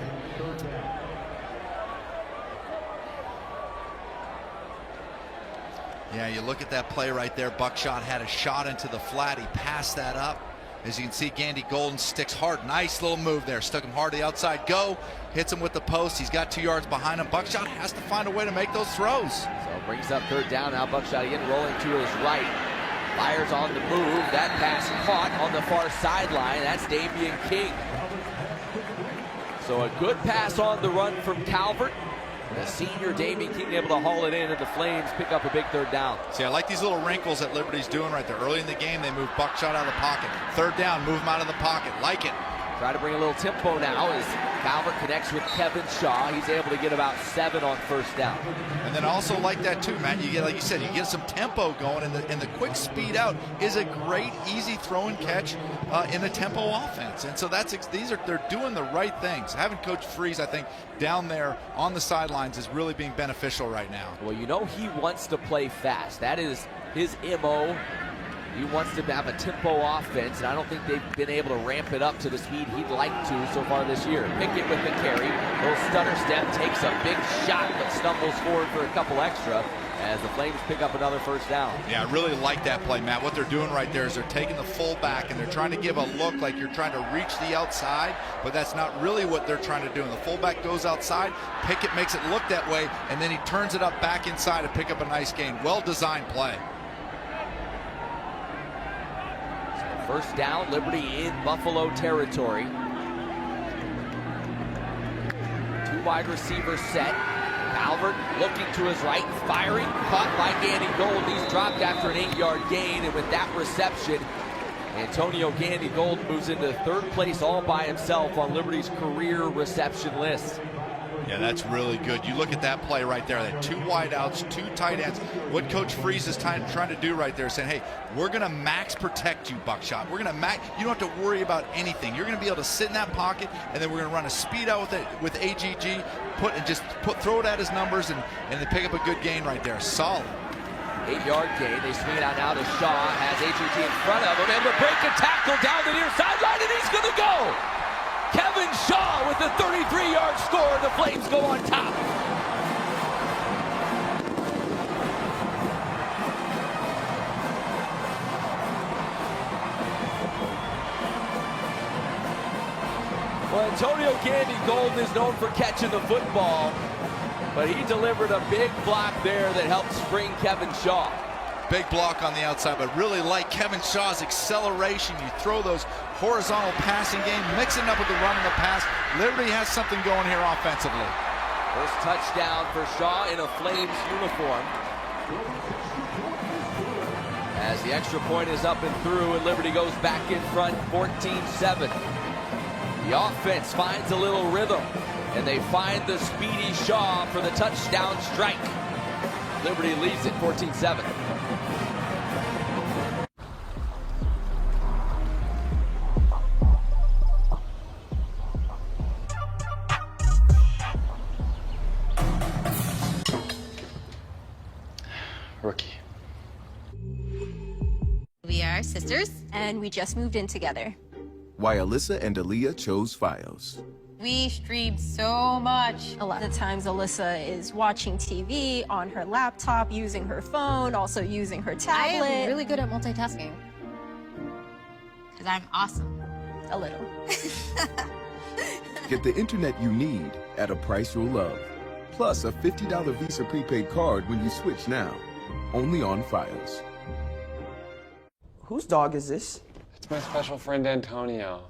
Yeah, you look at that play right there. Buckshot had a shot into the flat. He passed that up. As you can see, Gandy Golden sticks hard. Nice little move there. Stuck him hard to the outside. Go. Hits him with the post. He's got 2 yards behind him. Buckshot has to find a way to make those throws. So brings up third down. Now Buckshot again rolling to his right. Fires on the move. That pass caught on the far sideline. That's Damian King. So a good pass on the run from Calvert. The senior Damian King able to haul it in, and the Flames pick up a big third down. See, I like these little wrinkles that Liberty's doing right there. Early in the game, they move Buckshot out of the pocket. Third down, move him out of the pocket. Like it. Try to bring a little tempo now as Calvert connects with Kevin Shaw. He's able to get about 7 on first down. And then also like that too, Matt. You get, like you said, you get some tempo going, and the quick speed out is a great, easy throw and catch in a tempo offense. And so they're doing the right things. Having Coach Freeze, I think, down there on the sidelines is really being beneficial right now. Well, you know he wants to play fast. That is his MO. He wants to have a tempo offense, and I don't think they've been able to ramp it up to the speed he'd like to so far this year. Pickett with the carry. Little stutter step, takes a big shot, but stumbles forward for a couple extra as the Flames pick up another first down. Yeah, I really like that play, Matt. What they're doing right there is they're taking the fullback, and they're trying to give a look like you're trying to reach the outside, but that's not really what they're trying to do. And the fullback goes outside, Pickett makes it look that way, and then he turns it up back inside to pick up a nice gain. Well-designed play. First down, Liberty in Buffalo territory. 2 wide receiver set. Calvert looking to his right, firing, caught by Gandy Gold. He's dropped after an 8-yard gain, and with that reception, Antonio Gandy Gold moves into third place all by himself on Liberty's career reception list. Yeah, that's really good. You look at that play right there, that 2 wideouts, 2 tight ends. What Coach Freeze is trying to do right there is saying, hey, we're going to max protect you, Buckshot. We're going to max, you don't have to worry about anything. You're going to be able to sit in that pocket, and then we're going to run a speed out with AGG, throw it at his numbers, and then pick up a good gain right there. Solid. 8-yard gain. They swing it out now to Shaw. Has AGG in front of him, able to break a tackle down the near sideline, and he's going to go. Kevin Shaw with a 33-yard score, and the Flames go on top. Well, Antonio Gandy Golden is known for catching the football, but he delivered a big block there that helped spring Kevin Shaw. Big block on the outside, but really like Kevin Shaw's acceleration. You throw those horizontal passing game, mix it up with the run and the pass. Liberty has something going here offensively. First touchdown for Shaw in a Flames uniform. As the extra point is up and through, and Liberty goes back in front, 14-7. The offense finds a little rhythm, and they find the speedy Shaw for the touchdown strike. Liberty leads it 14-7. Rookie. sisters, and we just moved in together. Why Alyssa and Aaliyah chose Fios. We stream so much. A lot of times Alyssa is watching TV on her laptop, using her phone, also using her tablet. I am really good at multitasking. Because I'm awesome. A little. Get the internet you need at a price you'll love. Plus a $50 Visa prepaid card when you switch now. Only on Fios. Whose dog is this? It's my special friend Antonio.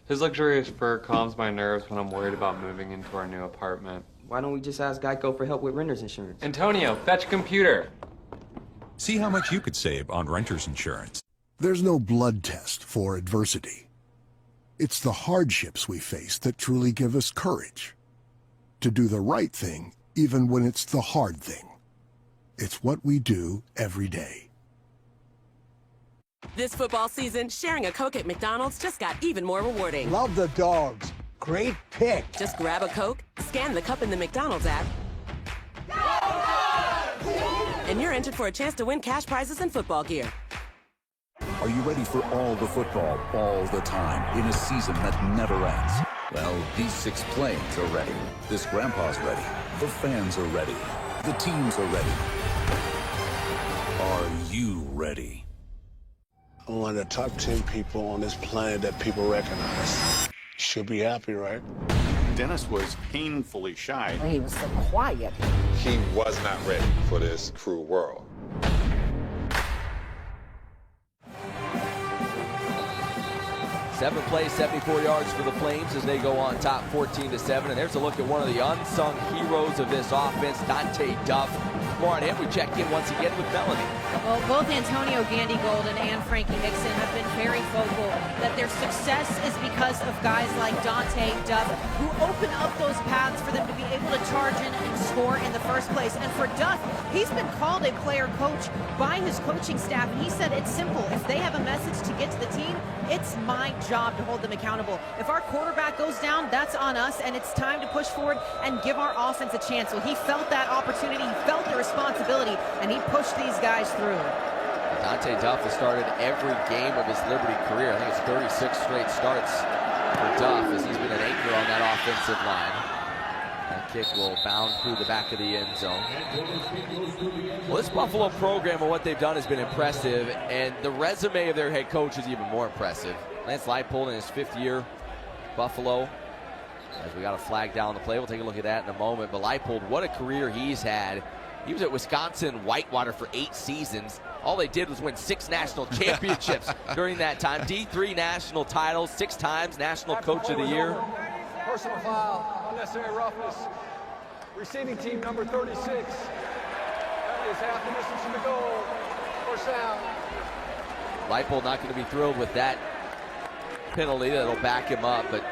His luxurious fur calms my nerves when I'm worried about moving into our new apartment. Why don't we just ask Geico for help with renter's insurance? Antonio, fetch computer. See how much you could save on renter's insurance. There's no blood test for adversity. It's the hardships we face that truly give us courage. To do the right thing, even when it's the hard thing. It's what we do every day. This football season, sharing a Coke at McDonald's just got even more rewarding. Love the dogs. Great pick. Just grab a Coke, scan the cup in the McDonald's app, and you're entered for a chance to win cash prizes and football gear. Are you ready for all the football, all the time, in a season that never ends? Well, these 6 planes are ready. This grandpa's ready. The fans are ready. The teams are ready. Are you ready? I'm one of the top 10 people on this planet that people recognize. Should be happy, right? Dennis was painfully shy. He was so quiet. He was not ready for this cruel world. Seven plays, 74 yards for the Flames as they go on top 14-7. And there's a look at one of the unsung heroes of this offense, Dante Duff. More on him. We check in once again with Melanie. Well, both Antonio Gandy-Golden and Frankie Nixon have been very vocal that their success is because of guys like Dante Duff, who open up those paths for them to be able to charge in and score in the first place. And for Duff, he's been called a player coach by his coaching staff, and he said it's simple. If they have a message to get to the team, it's my job to hold them accountable. If our quarterback goes down, that's on us, and it's time to push forward and give our offense a chance. So he felt that opportunity, he felt the responsibility, and he pushed these guys through. Dante Duff has started every game of his Liberty career. I think it's 36 straight starts for Duff as he's been an anchor on that offensive line. That kick will bound through the back of the end zone. Well, this Buffalo program and what they've done has been impressive, and the resume of their head coach is even more impressive. Lance Leipold in his 5th year, Buffalo. As we got a flag down the play, we'll take a look at that in a moment. But Leipold, what a career he's had. He was at Wisconsin Whitewater for 8 seasons. All they did was win 6 national championships during that time. D3 national titles, 6 times National Coach of the Year. Personal foul, unnecessary roughness. Receiving team number 36. That is half the distance from the goal. First down. Leipold not going to be thrilled with that penalty. That'll back him up. But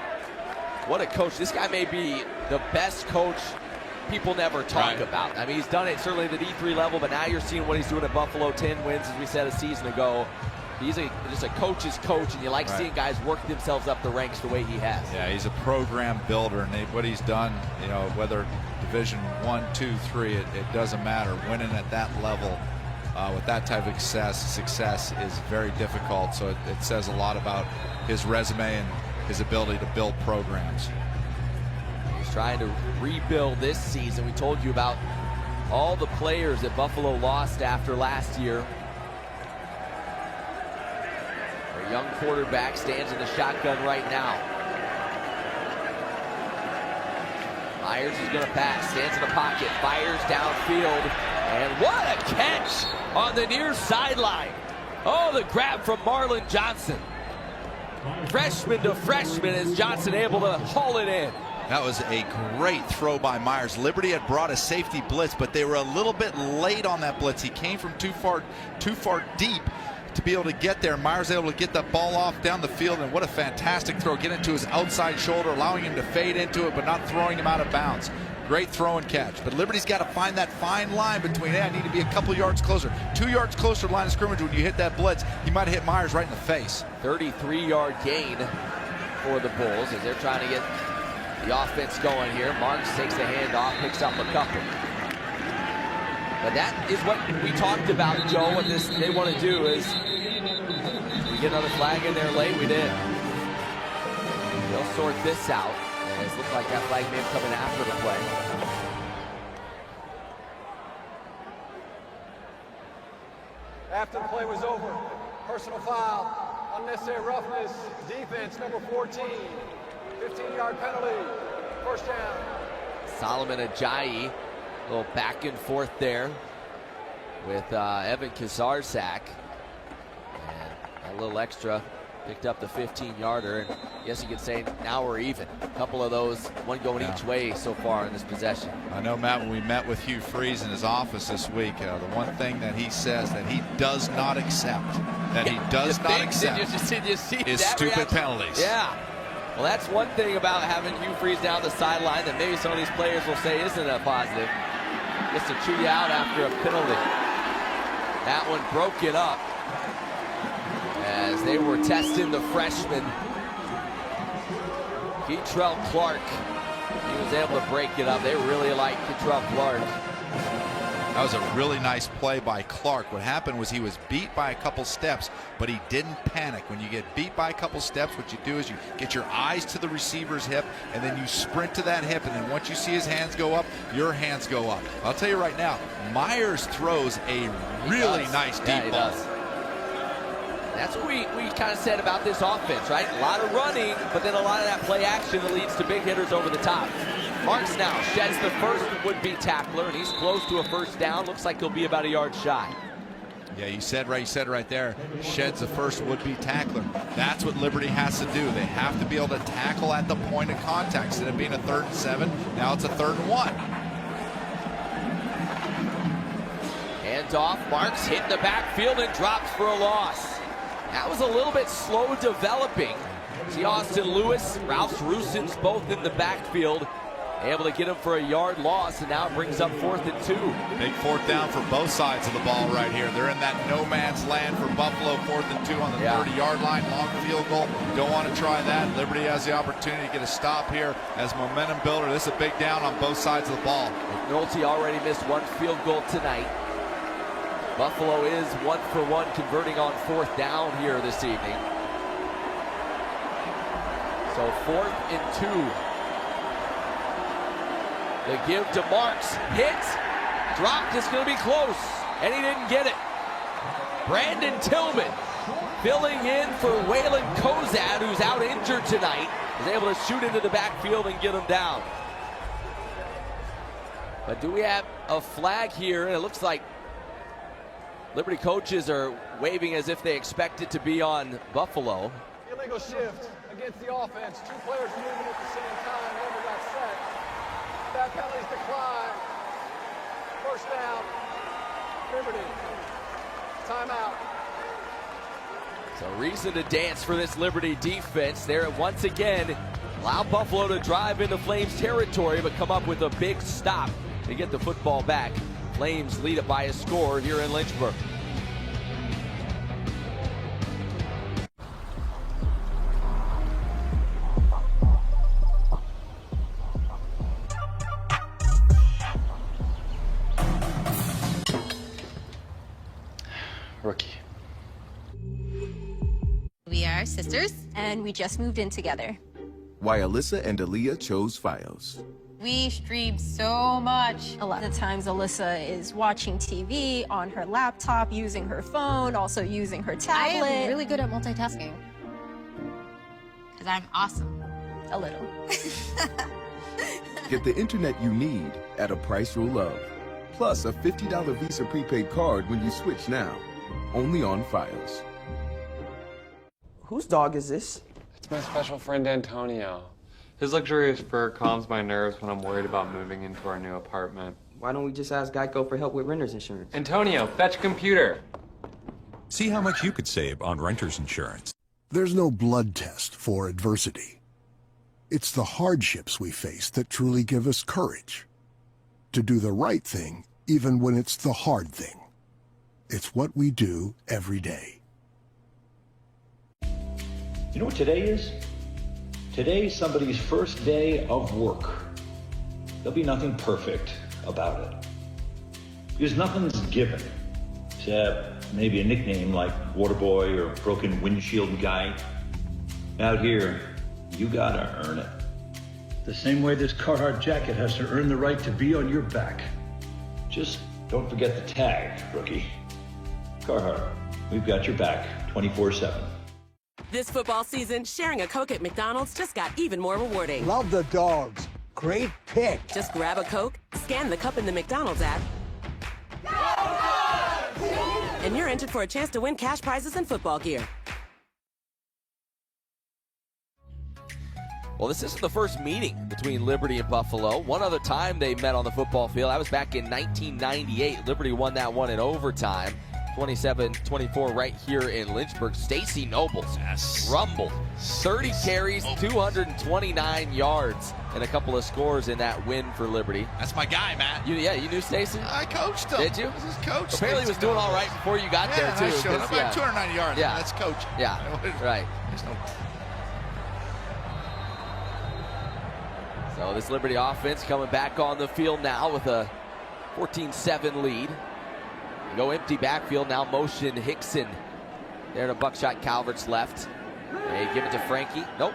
what a coach. This guy may be the best coach people never talk about. I mean, he's done it certainly at the D3 level, but now you're seeing what he's doing at Buffalo. 10 wins, as we said a season ago. He's just a coach's coach, and you like seeing guys work themselves up the ranks the way he has. Yeah, he's a program builder, and what he's done, you know, whether Division 1, 2, 3, it doesn't matter. Winning at that level with that type of success is very difficult. So it says a lot about his resume and his ability to build programs. He's trying to rebuild this season. We told you about all the players that Buffalo lost after last year. Their young quarterback stands in the shotgun right now. Myers is going to pass, stands in the pocket, fires downfield, and what a catch on the near sideline. Oh, the grab from Marlon Johnson. Freshman to freshman is Johnson able to haul it in. That was a great throw by Myers. Liberty had brought a safety blitz, but they were a little bit late on that blitz. He came from too far deep to be able to get there. Myers able to get that ball off down the field, and what a fantastic throw. Get into his outside shoulder, allowing him to fade into it, but not throwing him out of bounds. Great throw and catch. But Liberty's got to find that fine line between, hey, I need to be a couple yards closer. 2 yards closer to the line of scrimmage. When you hit that blitz, you might have hit Myers right in the face. 33-yard gain for the Bulls as they're trying to get the offense going here. Marks takes the handoff, picks up a couple. But that is what we talked about, Joe, what they want to do is we get another flag in there late? We did. They'll sort this out. And it looks like that flag may have come in after the play. After the play was over, personal foul, unnecessary roughness, defense number 14, 15-yard penalty, first down. Solomon Ajayi, a little back and forth there with Evan Kazarzak. And a little extra, picked up the 15-yarder. And I guess you could say now we're even. A couple of those, one going each way so far in this possession. I know, Matt, when we met with Hugh Freeze in his office this week, the one thing that he says that he does not accept, Did you see is that stupid reaction? penalties. Yeah. Well, that's one thing about having Hugh Freeze down the sideline that maybe some of these players will say isn't a positive. Just to chew you out after a penalty. That one broken up as they were testing the freshman, Keitrell Clark. He was able to break it up. They really like Keitrell Clark. That was a really nice play by Clark. What happened was he was beat by a couple steps, but he didn't panic. When you get beat by a couple steps, what you do is you get your eyes to the receiver's hip, and then you sprint to that hip, and then once you see his hands go up, your hands go up. I'll tell you right now, Myers throws a really nice deep ball. That's what we kind of said about this offense, right? A lot of running, but then a lot of that play action that leads to big hitters over the top. Marks now sheds the first would-be tackler, and he's close to a first down. Looks like he'll be about a yard shy. Yeah, you said right there. Sheds the first would-be tackler. That's what Liberty has to do. They have to be able to tackle at the point of contact. Instead of being a 3rd and 7, now it's a 3rd and 1. Hands off. Marks hit the backfield and drops for a loss. That was a little bit slow developing. See Austin Lewis, Ralph Rusins both in the backfield. Able to get him for a yard loss, and now it brings up 4th and 2. Big 4th down for both sides of the ball right here. They're in that no man's land for Buffalo. 4th and 2 on the 30-yard line. Long field goal. Don't want to try that. Liberty has the opportunity to get a stop here as momentum builder. This is a big down on both sides of the ball. McNulty already missed one field goal tonight. Buffalo is 1 for 1 converting on 4th down here this evening. So 4th and 2. The give to Marks, hit, dropped, it's going to be close, and he didn't get it. Brandon Tillman filling in for Waylon Kozad, who's out injured tonight, is able to shoot into the backfield and get him down. But do we have a flag here? And it looks like Liberty coaches are waving as if they expect it to be on Buffalo. Illegal shift against the offense. 2 players moving at the same time. Never got set. That penalties decline. First down. Liberty. Timeout. So reason to dance for this Liberty defense. There once again, allow Buffalo to drive into Flames territory, but come up with a big stop to get the football back. Flames lead it by a score here in Lynchburg. Rookie. We are sisters, and we just moved in together. Why Alyssa and Aaliyah chose Fios. We stream so much. A lot of times Alyssa is watching TV on her laptop, using her phone, also using her tablet. I am really good at multitasking. Because I'm awesome. A little. Get the internet you need at a price you'll love. Plus a $50 Visa prepaid card when you switch now. Only on Fios. Whose dog is this? It's my special friend Antonio. His luxurious fur calms my nerves when I'm worried about moving into our new apartment. Why don't we just ask Geico for help with renter's insurance? Antonio, fetch a computer. See how much you could save on renter's insurance. There's no blood test for adversity. It's the hardships we face that truly give us courage to do the right thing, even when it's the hard thing. It's what we do every day. You know what today is? Today's somebody's first day of work. There'll be nothing perfect about it. Because nothing's given except maybe a nickname like Waterboy or Broken Windshield Guy. Out here, you gotta earn it. The same way this Carhartt jacket has to earn the right to be on your back. Just don't forget the tag, rookie. Carhartt, we've got your back 24/7. This football season, sharing a Coke at McDonald's just got even more rewarding. Love the dogs. Great pick. Just grab a Coke, scan the cup in the McDonald's app, and you're entered for a chance to win cash prizes and football gear. Well, this isn't the first meeting between Liberty and Buffalo. One other time they met on the football field, that was back in 1998. Liberty won that one in overtime, 27-24 right here in Lynchburg. Stacey Nobles rumbled. 30 carries, 229 yards, and a couple of scores in that win for Liberty. That's my guy, Matt. You knew Stacey? I coached him. Did you? This is Coach. Apparently he was doing all right before you got there, too. I showed him. About 290 yards. Yeah. That's Coach. Yeah, right. So this Liberty offense coming back on the field now with a 14-7 lead. Go empty backfield now. Motion Hickson there to Buckshot Calvert's left. They give it to Frankie. Nope.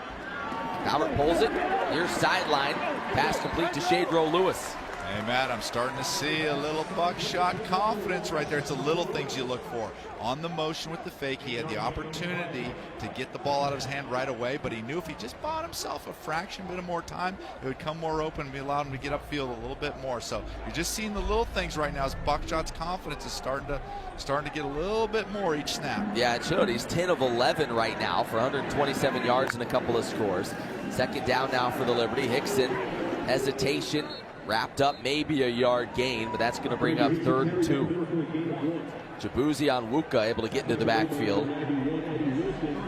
Calvert pulls it. Near sideline. Pass complete to Shadro Lewis. Hey, Matt, I'm starting to see a little Buckshot confidence right there. It's the little things you look for. On the motion with the fake, he had the opportunity to get the ball out of his hand right away, but he knew if he just bought himself a fraction bit of more time, it would come more open and be allowed him to get upfield a little bit more. So you're just seeing the little things right now as Buckshot's confidence is starting to get a little bit more each snap. Yeah, it showed. He's 10 of 11 right now for 127 yards and a couple of scores. Second down now for the Liberty. Hickson, hesitation. Wrapped up, maybe a yard gain, but that's going to bring up 3rd and 2. Chibuzi Onwuka able to get into the backfield.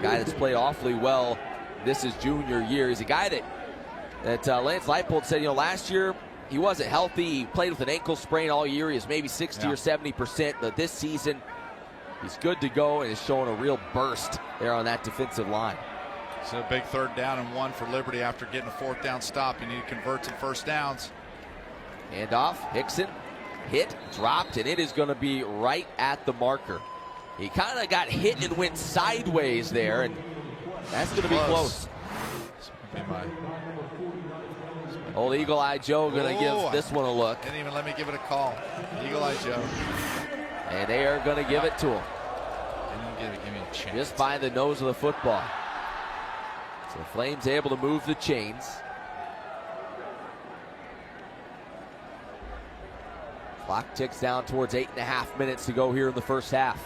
Guy that's played awfully well this is junior year. He's a guy that Lance Leipold said, last year he wasn't healthy. He played with an ankle sprain all year. He was maybe 60 or 70%, but this season he's good to go and is showing a real burst there on that defensive line. So a big 3rd down and 1 for Liberty after getting a 4th down stop. You need to convert some first downs. Hand off, Hickson, hit, dropped, and it is going to be right at the marker. He kind of got hit and went sideways there, and that's going to be close. Old Eagle Eye Joe going to give this one a look. Didn't even let me give it a call. Eagle Eye Joe. And they are going to give it to him. Didn't give me a chance. Just by the nose of the football. So Flames able to move the chains. Clock ticks down towards 8.5 minutes to go here in the first half.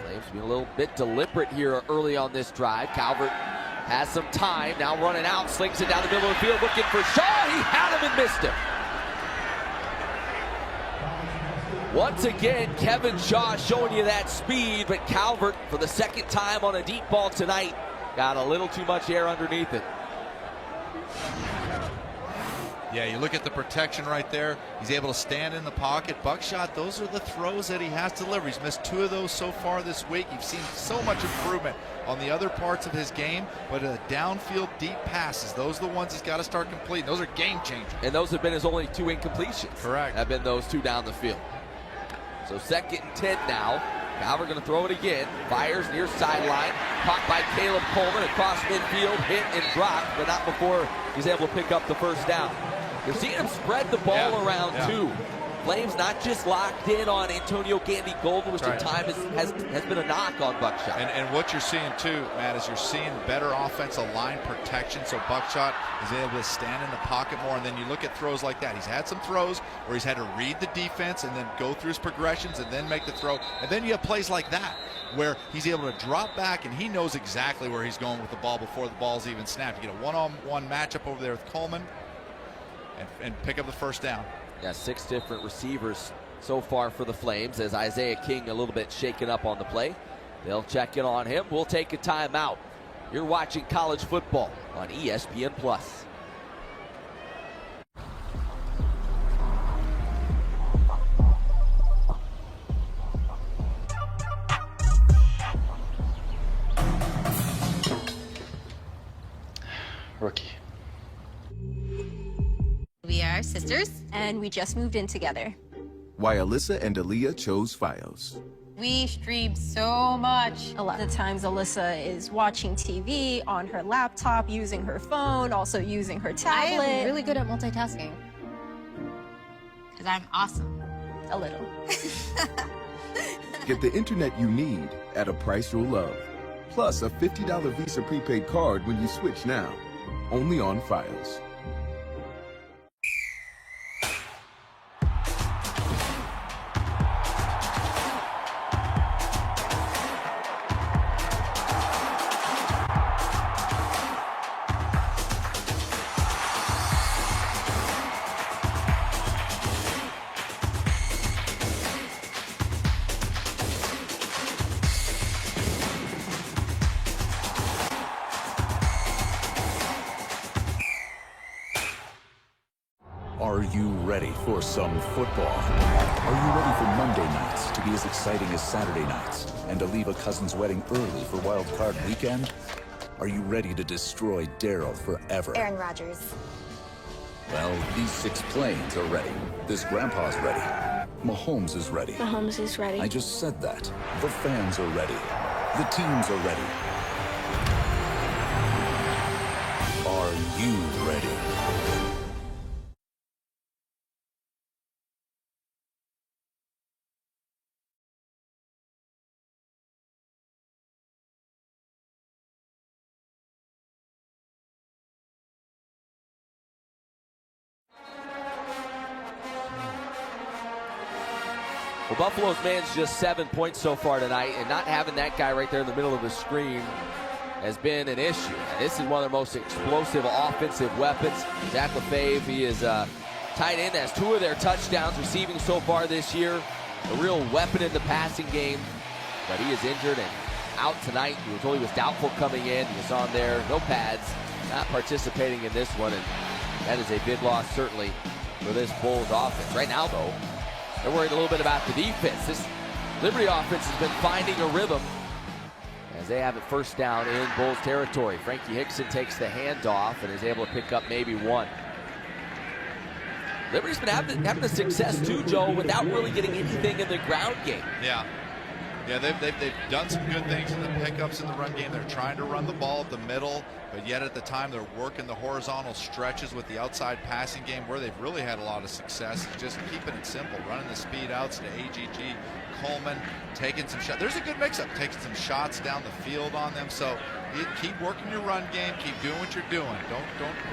Flames being a little bit deliberate here early on this drive. Calvert has some time, now running out, slings it down the middle of the field, looking for Shaw. He had him and missed him. Once again, Kevin Shaw showing you that speed, but Calvert, for the second time on a deep ball tonight, got a little too much air underneath it. Yeah, you look at the protection right there. He's able to stand in the pocket. Buckshot, those are the throws that he has to deliver. He's missed 2 of those so far this week. You've seen so much improvement on the other parts of his game, but downfield deep passes, those are the ones he's got to start completing. Those are game changers. And those have been his only 2 incompletions. Correct. Have been those 2 down the field. So 2nd and 10 now. Calvert going to throw it again. Fires near sideline. Caught by Caleb Coleman across midfield. Hit and dropped, but not before he's able to pick up the first down. You're seeing him spread the ball around, too. Flames not just locked in on Antonio Gandy Golden, which at times has been a knock on Buckshot. And what you're seeing, too, Matt, is you're seeing better offensive line protection, so Buckshot is able to stand in the pocket more. And then you look at throws like that. He's had some throws where he's had to read the defense and then go through his progressions and then make the throw. And then you have plays like that where he's able to drop back and he knows exactly where he's going with the ball before the ball's even snapped. You get a one-on-one matchup over there with Coleman and pick up the first down. Yeah, 6 different receivers so far for the Flames as Isaiah King a little bit shaken up on the play. They'll check in on him. We'll take a timeout. You're watching college football on ESPN+. Rookie. We are sisters, and we just moved in together. Why Alyssa and Aaliyah chose Fios. We stream so much. A lot of times Alyssa is watching TV on her laptop, using her phone, also using her tablet. I am really good at multitasking. Because I'm awesome. A little. Get the internet you need at a price you'll love. Plus a $50 Visa prepaid card when you switch now. Only on Fios. Are you ready for some football? Are you ready for Monday nights to be as exciting as Saturday nights and to leave a cousin's wedding early for Wild Card Weekend? Are you ready to destroy Daryl forever? Aaron Rodgers. Well, these 6 planes are ready. This grandpa's ready. Mahomes is ready. Mahomes is ready. I just said that. The fans are ready. The teams are ready. Are you ready? Well, Buffalo's man's just 7 points so far tonight, and not having that guy right there in the middle of the screen has been an issue. And this is one of their most explosive offensive weapons. Zach LaFave, he is tight end, has 2 of their touchdowns receiving so far this year. A real weapon in the passing game, but he is injured and out tonight. He was told he was doubtful coming in. He was on there, no pads, not participating in this one, and that is a big loss certainly for this Bulls offense. Right now, though, they're worried a little bit about the defense. This Liberty offense has been finding a rhythm as they have it first down in Bulls territory. Frankie Hickson takes the handoff and is able to pick up maybe 1. Liberty's been having a success too, Joe, without really getting anything in the ground game. Yeah, they've done some good things in the pickups in the run game. They're trying to run the ball at the middle, but yet at the time they're working the horizontal stretches with the outside passing game where they've really had a lot of success. Just keeping it simple, running the speed outs to AGG, Coleman, taking some shots. There's a good mix-up, taking some shots down the field on them. So keep working your run game, keep doing what you're doing.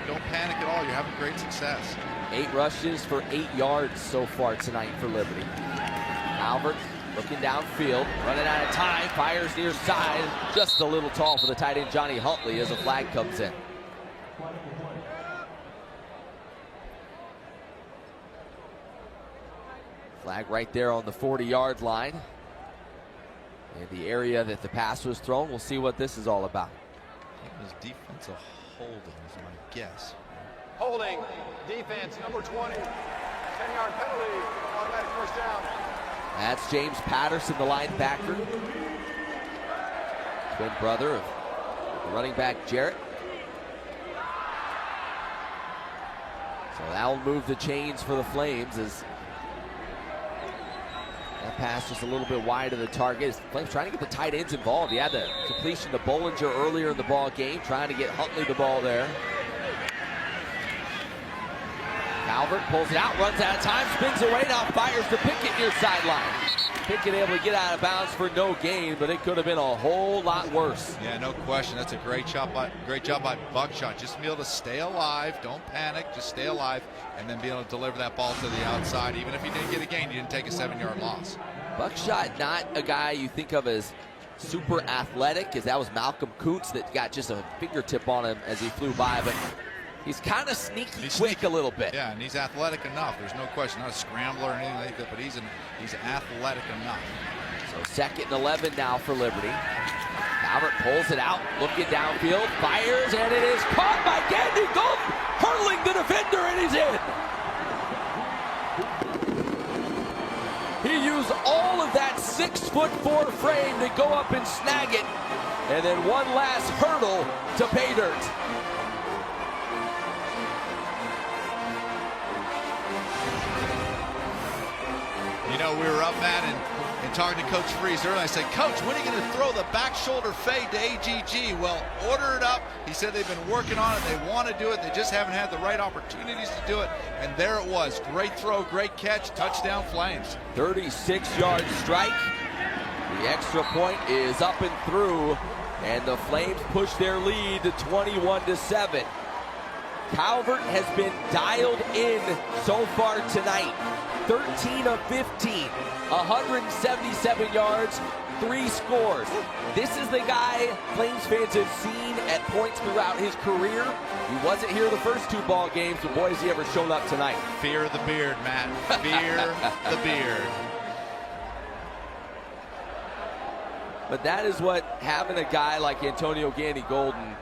Don't panic at all. You're having great success. 8 rushes for 8 yards so far tonight for Liberty. Albert looking downfield, running out of time, fires near side, just a little tall for the tight end Johnny Huntley as a flag comes in. Flag right there on the 40-yard line. In the area that the pass was thrown, we'll see what this is all about. It was defensive holding is my guess. Holding, defense, number 20, 10-yard penalty, automatic first down. That's James Patterson, the linebacker. Twin brother of the running back, Jarrett. So that will move the chains for the Flames as that pass just a little bit wide of the target. Flames trying to get the tight ends involved. He had the completion to Bollinger earlier in the ball game, trying to get Huntley the ball there. Calvert pulls it out, runs out of time, spins away, now fires to Pickett near sideline. Pickett able to get out of bounds for no gain, but it could have been a whole lot worse. Yeah, no question. That's a great job by Buckshot. Just be able to stay alive, don't panic, just stay alive, and then be able to deliver that ball to the outside. Even if you didn't get a gain, you didn't take a 7-yard loss. Buckshot, not a guy you think of as super athletic, as that was Malcolm Kuntz that got just a fingertip on him as he flew by, but he's kind of quick a little bit. Yeah, and he's athletic enough. There's no question. Not a scrambler or anything like that, but he's athletic enough. So 2nd and 11 now for Liberty. Albert pulls it out, looking downfield, fires, and it is caught by Gandy Golden, hurling the defender, and he's in. He used all of that 6'4" frame to go up and snag it, and then one last hurdle to pay dirt. know, we were up, Matt, and talking to Coach Freeze earlier. I said, Coach, when are you going to throw the back shoulder fade to AGG? Well, order it up. He said they've been working on it. They want to do it. They just haven't had the right opportunities to do it. And there it was. Great throw, great catch, touchdown Flames. 36-yard strike. The extra point is up and through, and the Flames push their lead to 21-7. Calvert has been dialed in so far tonight. 13 of 15, 177 yards, 3 scores. This is the guy Flames fans have seen at points throughout his career. He wasn't here the first 2 ball games, but boy, has he ever shown up tonight. Fear the beard, Matt. Fear the beard. But that is what having a guy like Antonio Gandy-Golden,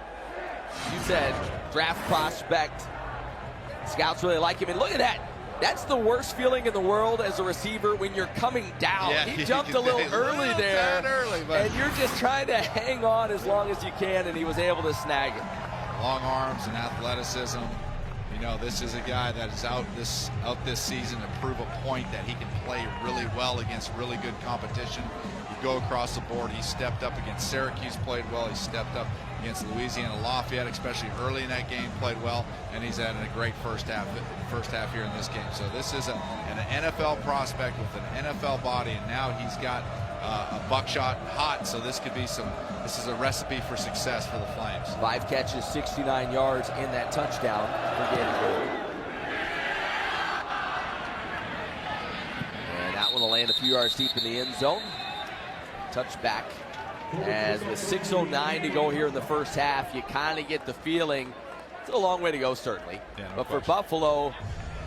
you said, draft prospect, scouts really like him. And look at that. That's the worst feeling in the world as a receiver when you're coming down. Yeah, he jumped a little early there, and you're just trying to hang on as long as you can, and he was able to snag it. Long arms and athleticism. You know, this is a guy that is out this season to prove a point that he can play really well against really good competition. You go across the board. He stepped up against Syracuse, played well. He stepped up against Louisiana Lafayette, especially early in that game, played well, and he's had a great first half here in this game. So this is an NFL prospect with an NFL body, and now he's got a buckshot hot. So this is a recipe for success for the Flames. 5 catches, 69 yards, and that touchdown for Gandy-Golden. And that one will land a few yards deep in the end zone. Touchback. As with 6:09 to go here in the first half, you kind of get the feeling it's a long way to go, certainly. Yeah, no but question. for Buffalo,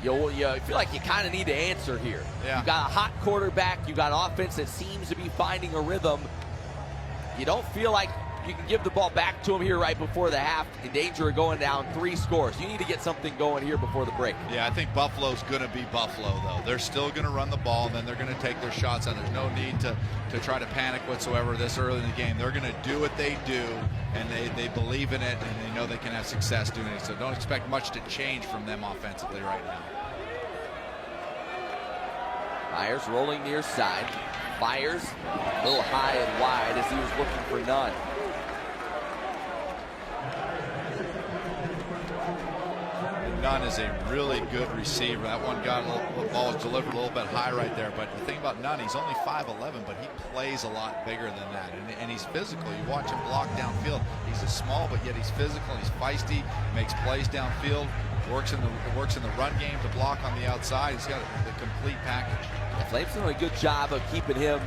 you feel like you kind of need to answer here. Yeah. You got a hot quarterback. You got offense that seems to be finding a rhythm. You don't feel like you can give the ball back to him here right before the half in danger of going down 3 scores. You need to get something going here before the break. Yeah, I think Buffalo's going to be Buffalo, though. They're still going to run the ball, and then they're going to take their shots, and there's no need to try to panic whatsoever this early in the game. They're going to do what they do, and they believe in it, and they know they can have success doing it. So don't expect much to change from them offensively right now. Myers rolling near side. Fires a little high and wide as he was looking for none. Nunn is a really good receiver. That one the ball was delivered a little bit high right there. But the thing about Nunn, he's only 5'11", but he plays a lot bigger than that. And he's physical. You watch him block downfield. He's a small, but yet he's physical. He's feisty. Makes plays downfield. Works in the run game to block on the outside. He's got the complete package. The Flames doing a good job of keeping him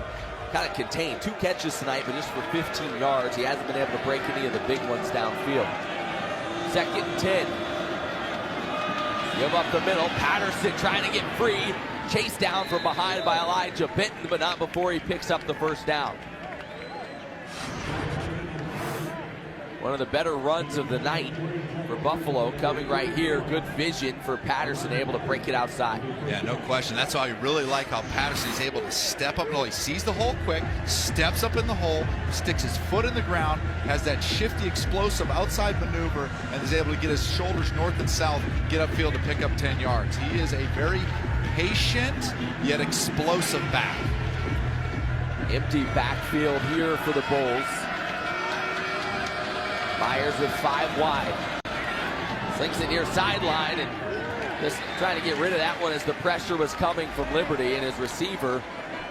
kind of contained. 2 catches tonight, but just for 15 yards. He hasn't been able to break any of the big ones downfield. 2nd and 10. Give up the middle. Patterson trying to get free. Chased down from behind by Elijah Benton, but not before he picks up the first down. One of the better runs of the night for Buffalo coming right here. Good vision for Patterson, able to break it outside. Yeah, no question. That's why I really like how Patterson is able to step up. He sees the hole quick, steps up in the hole, sticks his foot in the ground, has that shifty, explosive outside maneuver, and is able to get his shoulders north and south, get upfield to pick up 10 yards. He is a very patient yet explosive back. Empty backfield here for the Bulls. Myers with 5 wide. Slings it near sideline and just trying to get rid of that one as the pressure was coming from Liberty, and his receiver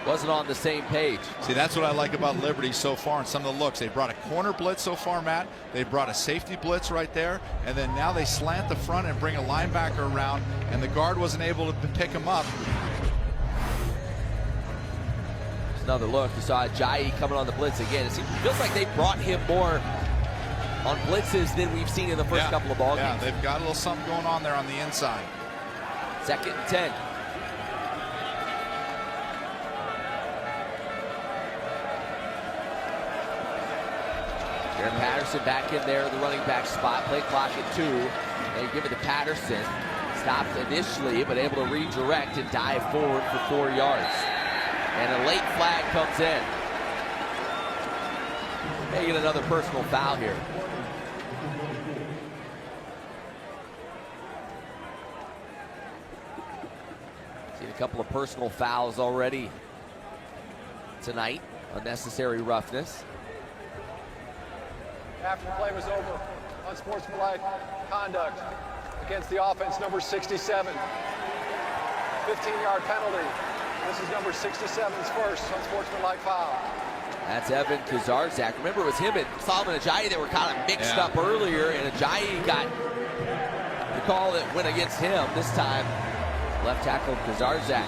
wasn't on the same page. See, that's what I like about Liberty so far in some of the looks. They brought a corner blitz so far, Matt. They brought a safety blitz right there, and then now they slant the front and bring a linebacker around, and the guard wasn't able to pick him up. There's another look. You saw Ajayi coming on the blitz again. It feels like they brought him more on blitzes than we've seen in the first couple of ball games. Yeah, they've got a little something going on there on the inside. 2nd and 10. Jaron Patterson back in there, the running back spot. Play clock at 2. They give it to Patterson. Stopped initially, but able to redirect and dive forward for 4 yards. And a late flag comes in. They get another personal foul here. couple of personal fouls already tonight. Unnecessary roughness. After the play was over, unsportsmanlike conduct against the offense, number 67. 15-yard penalty. This is number 67's first unsportsmanlike foul. That's Evan Kazarzak. Remember, it was him and Solomon Ajayi that were kind of mixed up earlier, and Ajayi got the call that went against him. This time, left tackle Kazarzak,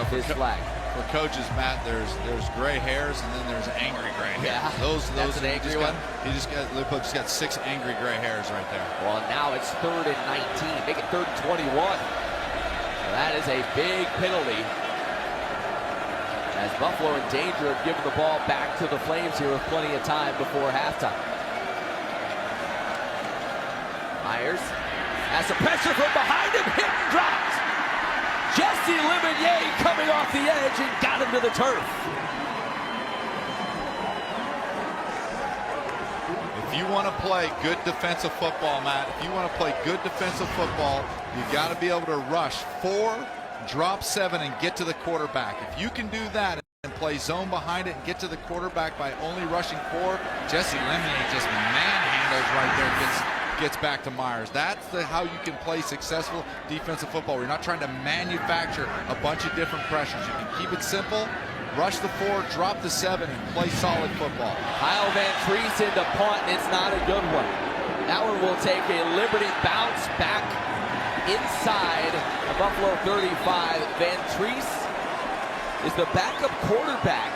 his flag. For coaches, Matt, there's gray hairs and then there's angry gray hairs. Yeah, those that's an angry one. Liverpool just got 6 angry gray hairs right there. Well, now it's 3rd and 19. Make it 3rd and 21. So that is a big penalty. As Buffalo in danger of giving the ball back to the Flames here with plenty of time before halftime. Myers has some pressure from behind him, hit and dropped. Jesse Lemonnier coming off the edge and got him to the turf. If you want to play good defensive football, Matt, if you want to play good defensive football, you got to be able to rush 4, drop 7, and get to the quarterback. If you can do that and play zone behind it and get to the quarterback by only rushing 4, Jesse Lemonnier just manhandles right there, gets back to Myers. That's how you can play successful defensive football. You're not trying to manufacture a bunch of different pressures. You can keep it simple, rush the 4, drop the 7, and play solid football. Kyle Van Treese into punt, and it's not a good one. That one will take a liberty, bounce back inside the Buffalo 35. Van Treese is the backup quarterback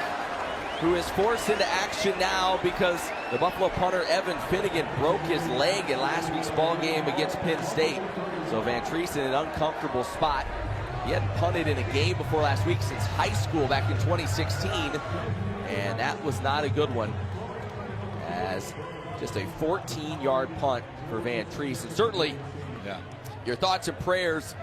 who is forced into action now because the Buffalo punter Evan Finnegan broke his leg in last week's ball game against Penn State. So Van Treese in an uncomfortable spot. He hadn't punted in a game before last week since high school back in 2016, and that was not a good one. As just a 14-yard punt for Van Treese. And certainly, your thoughts and prayers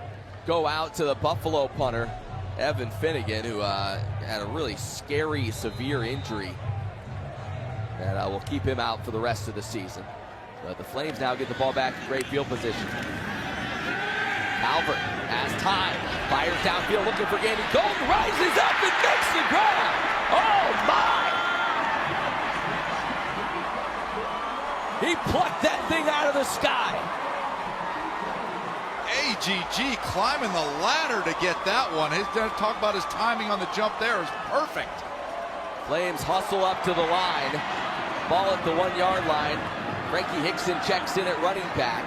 go out to the Buffalo punter, Evan Finnegan, who had a really scary, severe injury that will keep him out for the rest of the season. But the Flames now get the ball back in great field position. Albert has time, fires downfield looking for Gandy Golden, rises up and makes the grab. Oh my! He plucked that thing out of the sky. AGG climbing the ladder to get that one. Talk about his timing on the jump there is perfect. Flames hustle up to the line. Ball at the 1-yard line. Frankie Hickson checks in at running back.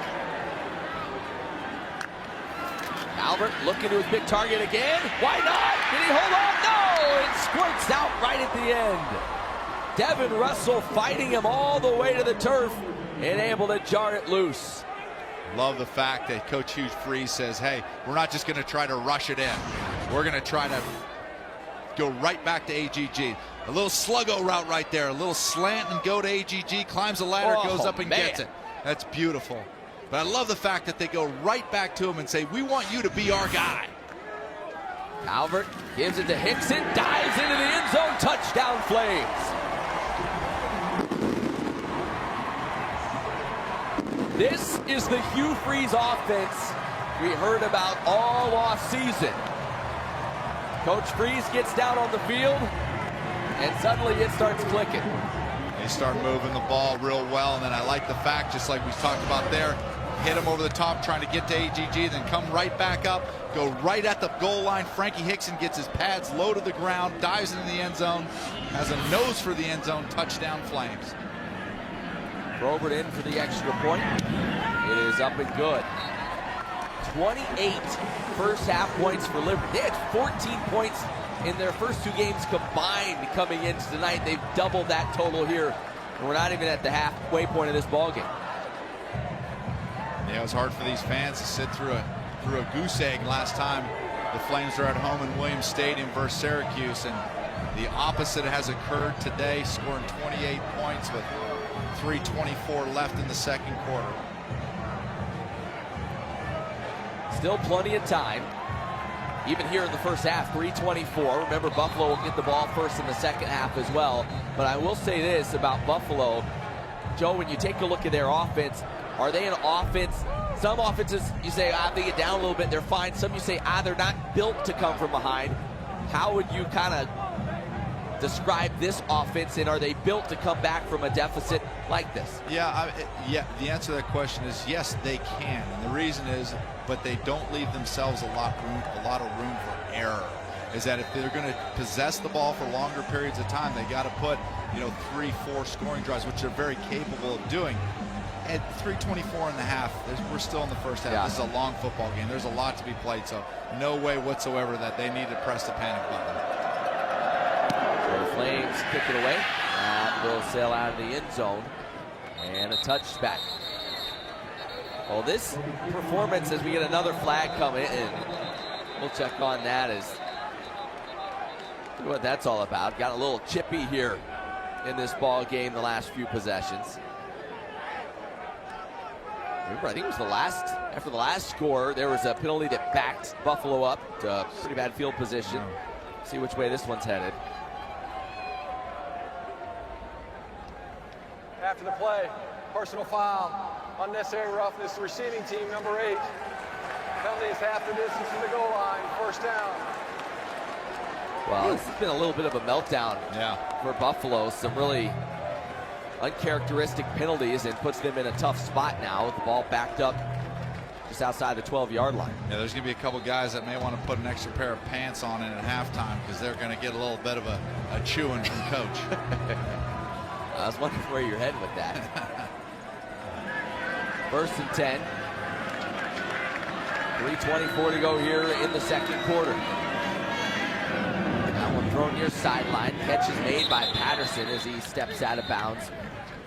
Albert looking to his big target again. Why not? Did he hold on? No! It squirts out right at the end. Devin Russell fighting him all the way to the turf and able to jar it loose. Love the fact that Coach Hugh Freeze says, hey, we're not just going to try to rush it in. We're going to try to go right back to AGG. A little sluggo route right there, a little slant and go to AGG, climbs the ladder, goes up and gets it. That's beautiful. But I love the fact that they go right back to him and say, we want you to be our guy. Albert gives it to Hickson, dives into the end zone, touchdown Flames. This is the Hugh Freeze offense we heard about all off season. Coach Freeze gets down on the field, and suddenly it starts clicking. They start moving the ball real well, and then I like the fact, just like we talked about there, hit him over the top trying to get to AGG, then come right back up, go right at the goal line. Frankie Hickson gets his pads low to the ground, dives into the end zone, has a nose for the end zone, touchdown Flames. Probert in for the extra point. It is up and good. 28 first half points for Liberty. They had 14 points in their first 2 games combined coming into tonight. They've doubled that total here, and we're not even at the halfway point of this ball game. Yeah, it was hard for these fans to sit through a goose egg last time the Flames were at home in Williams Stadium versus Syracuse, and the opposite has occurred today, scoring 28 points with 3:24 left in the second quarter. Still plenty of time. Even here in the first half, 3:24. Remember, Buffalo will get the ball first in the second half as well. But I will say this about Buffalo. Joe, when you take a look at their offense, Are they an offense? Some offenses, you say, they get down a little bit, they're fine. Some you say, they're not built to come from behind. How would you kind of describe this offense, and are they built to come back from a deficit like this? Yeah, the answer to that question is yes, they can. And the reason is, but they don't leave themselves a lot of room for error. Is that if they're going to possess the ball for longer periods of time, they got to put 3-4 scoring drives, which they're very capable of doing. At 3:24 and a half, we're still in the first half. Yeah. This is a long football game. There's a lot to be played, so no way whatsoever that they need to press the panic button. So the Flames kick it away. That will sail out of the end zone. And a touchback. Well, this performance, as we get another flag coming in, we'll check on that as what that's all about. Got a little chippy here in this ball game the last few possessions. Remember, I think it was after the last score, there was a penalty that backed Buffalo up to a pretty bad field position. See which way this one's headed. After the play, personal foul, unnecessary roughness, receiving team number 8. Penalty is half the distance from the goal line, first down. Well, this has been a little bit of a meltdown for Buffalo. Some really uncharacteristic penalties, and puts them in a tough spot now with the ball backed up just outside the 12-yard line. Yeah, there's going to be a couple guys that may want to put an extra pair of pants on in at halftime because they're going to get a little bit of a chewing from Coach. I was wondering where you're heading with that. First and 10. 3:24 to go here in the second quarter. That one thrown near sideline. Catch is made by Patterson as he steps out of bounds.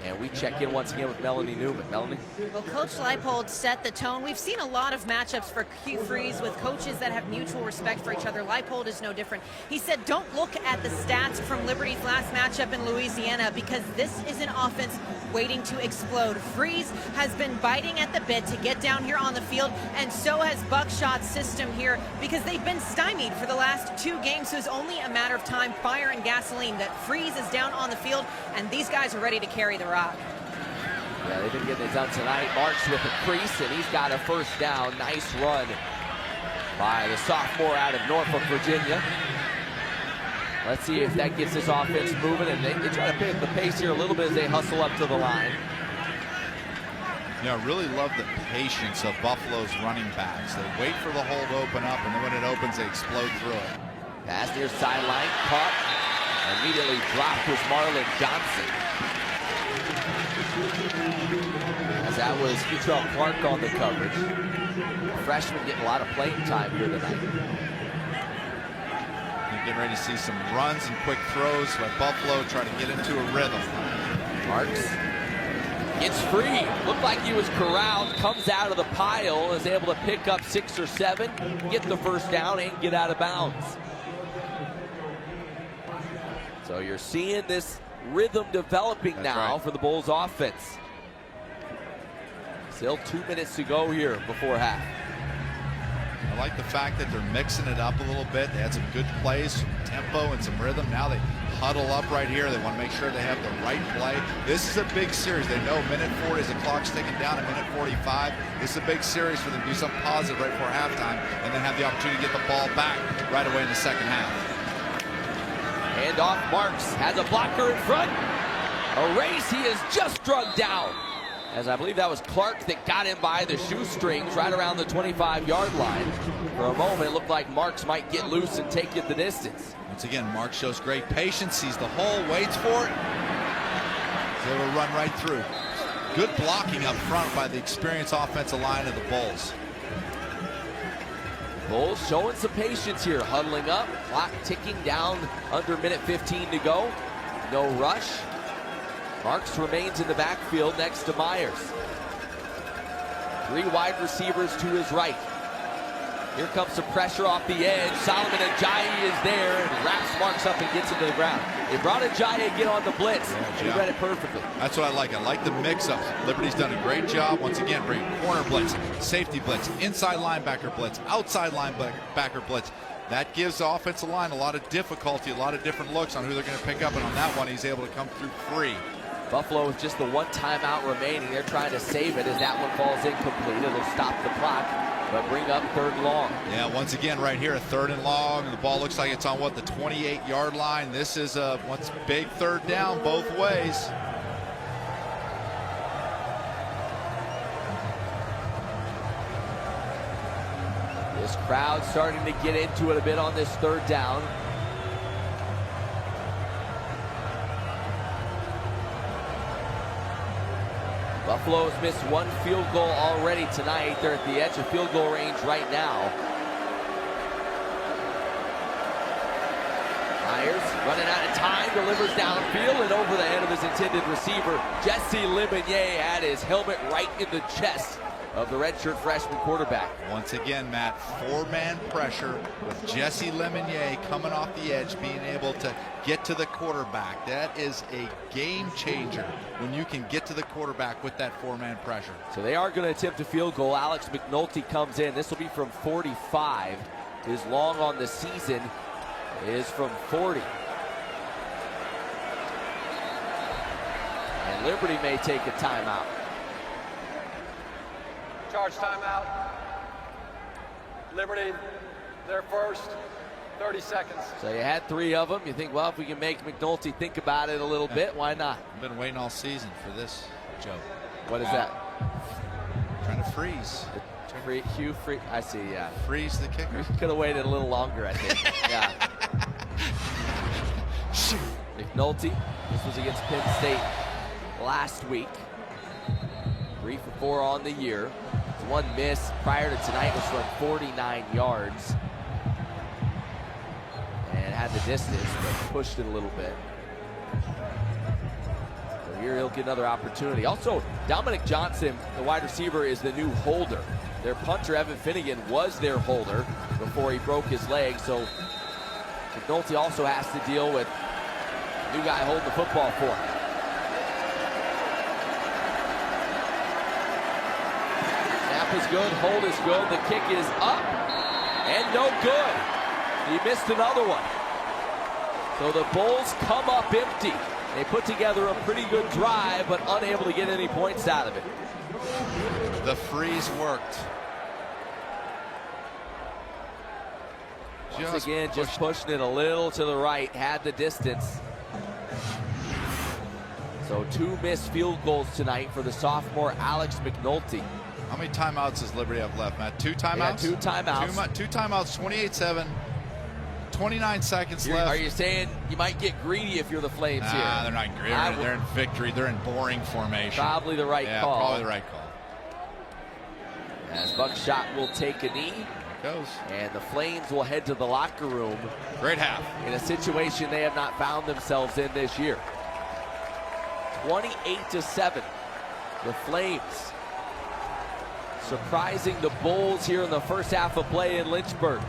And we check in once again with Melanie Newman. Melanie? Well, Coach Leipold set the tone. We've seen a lot of matchups for Hugh Freeze with coaches that have mutual respect for each other. Leipold is no different. He said, don't look at the stats from Liberty's last matchup in Louisiana because this is an offense waiting to explode. Freeze has been biting at the bit to get down here on the field, and so has Buckshot's system here because they've been stymied for the last 2 games, so it's only a matter of time, fire and gasoline, that Freeze is down on the field, and these guys are ready to carry the rock. Yeah, they've been getting it done tonight. Marks with a crease, and he's got a first down. Nice run by the sophomore out of Norfolk, Virginia. Let's see if that gets this offense moving, and they try to pick up the pace here a little bit as they hustle up to the line. I really love the patience of Buffalo's running backs. They wait for the hole to open up, and then when it opens, they explode through it. Pass near sideline, caught, immediately dropped was Marlon Johnson. As that was Ketrell Clark on the coverage. The freshman getting a lot of playing time here tonight. Getting ready to see some runs and quick throws by Buffalo, trying to get into a rhythm. Marks gets free. Looked like he was corralled. Comes out of the pile. Is able to pick up 6 or 7. Get the first down and get out of bounds. So you're seeing this rhythm developing now for the Bulls offense. Still 2 minutes to go here before half. I like the fact that they're mixing it up a little bit. They had some good plays, some tempo and some rhythm. Now they huddle up right here. They want to make sure they have the right play. This is a big series. They know minute 40 as the clock's ticking down at minute 45. This is a big series for them to do something positive right before halftime and then have the opportunity to get the ball back right away in the second half. Hand off, Marks has a blocker in front. A race, he is just drugged down. As I believe that was Clark that got him by the shoestrings right around the 25-yard line. For a moment, it looked like Marks might get loose and take it the distance. Once again, Marks shows great patience, sees the hole, waits for it. He's able to run right through. Good blocking up front by the experienced offensive line of the Bulls. Bulls showing some patience here, huddling up, clock ticking down under minute 15 to go. No rush. Marks remains in the backfield next to Myers. 3 wide receivers to his right. Here comes some pressure off the edge. Solomon Ajayi is there and wraps Marks up and gets him to the ground. They brought Ajayi again on the blitz. He read it perfectly. That's what I like. I like the mix-ups. Liberty's done a great job once again bringing corner blitz, safety blitz, inside linebacker blitz, outside linebacker blitz. That gives the offensive line a lot of difficulty, a lot of different looks on who they're going to pick up. And on that one, he's able to come through free. Buffalo with just the one timeout remaining. They're trying to save it as that one falls incomplete. It'll stop the clock, but bring up 3rd and long. Yeah, once again right here, a 3rd and long. The ball looks like it's on, what, the 28-yard line. This is a big 3rd down both ways. This crowd starting to get into it a bit on this 3rd down. Buffalo has missed 1 field goal already tonight. They're at the edge of field goal range right now. Myers running out of time, delivers downfield and over the head of his intended receiver. Jesse Lemonnier had his helmet right in the chest of the redshirt freshman quarterback. Once again, Matt, 4-man pressure with Jesse Lemonnier coming off the edge, being able to get to the quarterback. That is a game changer when you can get to the quarterback with that 4-man pressure. So they are going to attempt a field goal. Alex McNulty comes in. This will be from 45. His long on the season is from 40. And Liberty may take a timeout. Charge timeout. Liberty, their first. 30 seconds. So you had 3 of them. You think, well, if we can make McNulty think about it a little bit, why not? I've been waiting all season for this, Joe. What is that? Trying to freeze. Hugh Freeze. I see, yeah. Freeze the kicker. Could have waited a little longer, I think. Yeah. McNulty. This was against Penn State last week. 3 for 4 on the year. The 1 miss prior to tonight was from 49 yards. And had the distance, but pushed it a little bit. So here he'll get another opportunity. Also, Dominic Johnson, the wide receiver, is the new holder. Their punter, Evan Finnegan, was their holder before he broke his leg. So McNulty also has to deal with the new guy holding the football for him. Snap is good, hold is good. The kick is up and no good. He missed another one. So the Bulls come up empty. They put together a pretty good drive, but unable to get any points out of it. The freeze worked. Once again, just pushing it a little to the right, had the distance. So 2 missed field goals tonight for the sophomore Alex McNulty. How many timeouts does Liberty have left, Matt? 2 timeouts? Yeah, 2 timeouts. 2 timeouts, 28-7. 29 seconds left. Are you saying you might get greedy if you're the Flames here? They're not greedy. They're in victory. They're in boring formation. Probably the right call. Probably the right call. As Buckshot will take a knee. There it goes. And the Flames will head to the locker room. Great half. In a situation they have not found themselves in this year. 28-7. The Flames surprising the Bulls here in the first half of play in Lynchburg.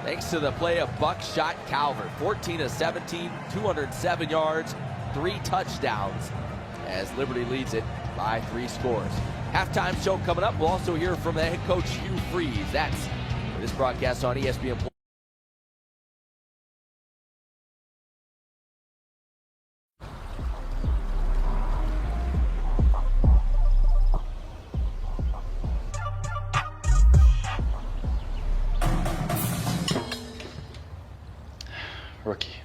Thanks to the play of Buckshot Calvert. 14-17, 207 yards, 3 touchdowns as Liberty leads it by 3 scores. Halftime show coming up. We'll also hear from the head coach Hugh Freeze. That's this broadcast on ESPN. Rookie.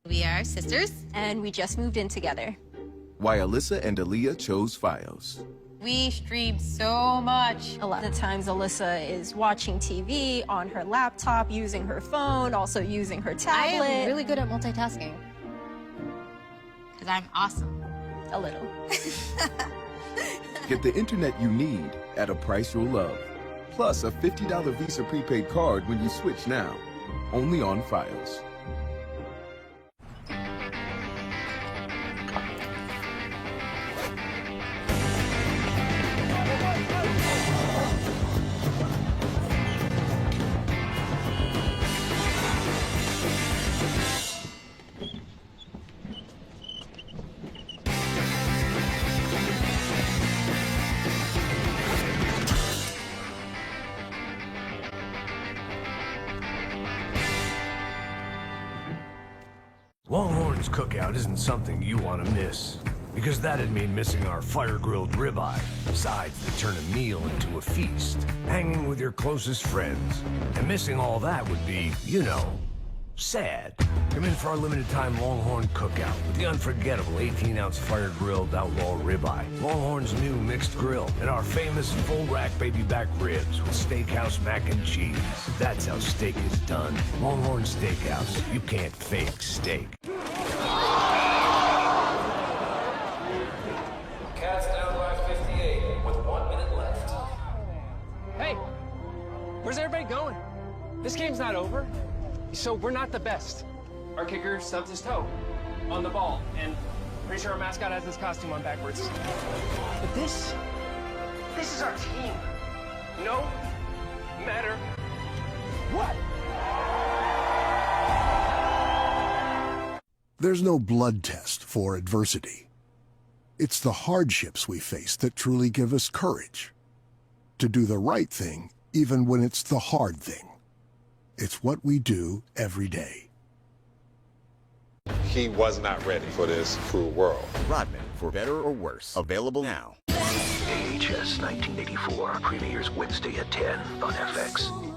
We are sisters, and we just moved in together. Why Alyssa and Aaliyah chose Fios. We stream so much. A lot of times Alyssa is watching TV on her laptop, using her phone, also using her tablet. I am really good at multitasking. Because I'm awesome. A little. Get the internet you need at a price you'll love. Plus a $50 Visa prepaid card when you switch now. Only on Fios. Longhorns cookout isn't something you want to miss. Because that'd mean missing our fire-grilled ribeye, sides that turn a meal into a feast, hanging with your closest friends. And missing all that would be, you know, sad. Come in for our limited-time Longhorn cookout with the unforgettable 18-ounce fire-grilled outlaw ribeye, Longhorn's new mixed grill, and our famous full-rack baby back ribs with steakhouse mac and cheese. That's how steak is done. Longhorn Steakhouse. You can't fake steak. Cats down by 58 with 1 minute left. Hey, where's everybody going? This game's not over. So we're not the best. Our kicker stubbed his toe on the ball, and pretty sure our mascot has his costume on backwards. But this is our team. No matter what. There's no blood test for adversity. It's the hardships we face that truly give us courage to do the right thing, even when it's the hard thing. It's what we do every day. He was not ready for this cruel world. Rodman, for better or worse. Available now. AHS 1984 premieres Wednesday at 10 on FX.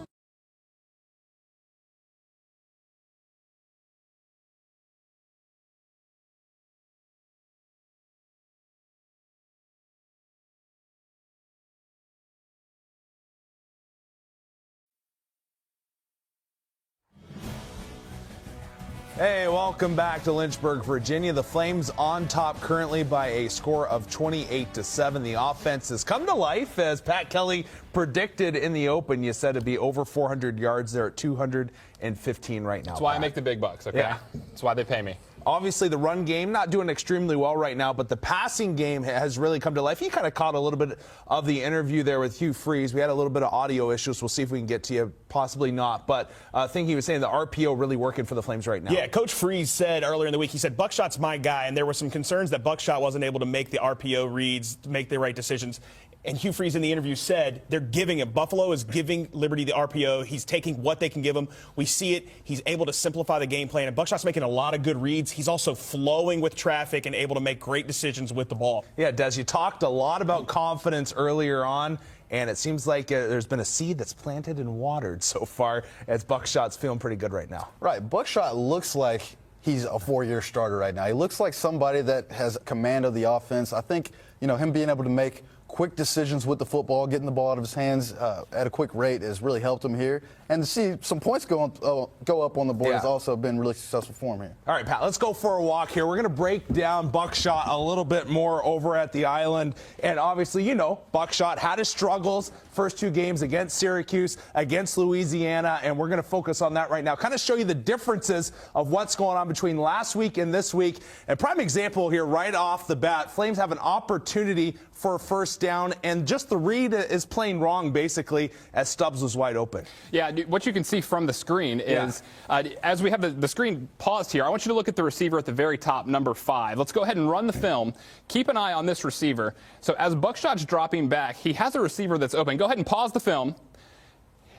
Hey, welcome back to Lynchburg, Virginia. The Flames on top currently by a score of 28-7. The offense has come to life as Pat Kelly predicted in the open. You said it'd be over 400 yards. They're at 215 right now. That's why I make the big bucks, okay? Yeah. That's why they pay me. Obviously, the run game not doing extremely well right now, but the passing game has really come to life. You kind of caught a little bit of the interview there with Hugh Freeze. We had a little bit of audio issues. We'll see if we can get to you. Possibly not. But I think he was saying the RPO really working for the Flames right now. Yeah, Coach Freeze said earlier in the week, he said, Buckshot's my guy, and there were some concerns that Buckshot wasn't able to make the RPO reads, make the right decisions. And Hugh Freeze in the interview said they're giving him. Buffalo is giving Liberty the RPO. He's taking what they can give him. We see it. He's able to simplify the game plan. And Buckshot's making a lot of good reads. He's also flowing with traffic and able to make great decisions with the ball. Yeah, Des, you talked a lot about confidence earlier on, and it seems like there's been a seed that's planted and watered so far as Buckshot's feeling pretty good right now. Right. Buckshot looks like he's a four-year starter right now. He looks like somebody that has command of the offense. I think, him being able to make quick decisions with the football, getting the ball out of his hands at a quick rate has really helped him here. And to see some points go up on the board has also been really successful for him here. All right, Pat, let's go for a walk here. We're going to break down Buckshot a little bit more over at the Island. And obviously, Buckshot had his struggles first two games against Syracuse, against Louisiana, and we're going to focus on that right now. Kind of show you the differences of what's going on between last week and this week. And prime example here right off the bat, Flames have an opportunity for a first down, and just the read is playing wrong, basically, as Stubbs was wide open. Yeah, what you can see from the screen is, as we have the screen paused here, I want you to look at the receiver at the very top, number 5. Let's go ahead and run the film. Keep an eye on this receiver. So as Buckshot's dropping back, he has a receiver that's open. Go ahead and pause the film.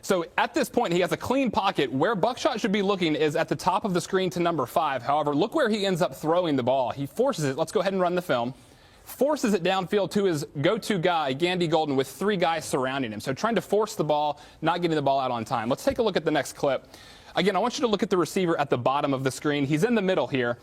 So at this point, he has a clean pocket. Where Buckshot should be looking is at the top of the screen to number 5. However, look where he ends up throwing the ball. He forces it. Let's go ahead and run the film. Forces it downfield to his go-to guy, Gandy Golden, with 3 guys surrounding him. So trying to force the ball, not getting the ball out on time. Let's take a look at the next clip. Again, I want you to look at the receiver at the bottom of the screen. He's in the middle here.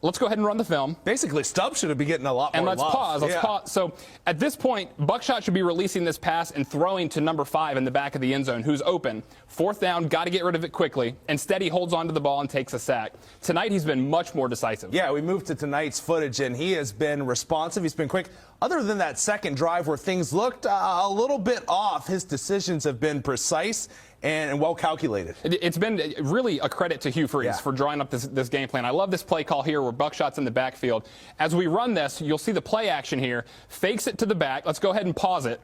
Let's go ahead and run the film. Basically, Stubbs should be getting a lot more And let's love. pause. Let's pause. So at this point, Buckshot should be releasing this pass and throwing to number 5 in the back of the end zone, who's open. 4th down, got to get rid of it quickly. Instead, he holds on to the ball and takes a sack. Tonight, he's been much more decisive. Yeah, we moved to tonight's footage, and he has been responsive. He's been quick. Other than that second drive where things looked a little bit off, his decisions have been precise and well calculated. It's been really a credit to Hugh Freeze for drawing up this game plan. I love this play call here where Buckshot's in the backfield. As we run this, you'll see the play action here. Fakes it to the back. Let's go ahead and pause it.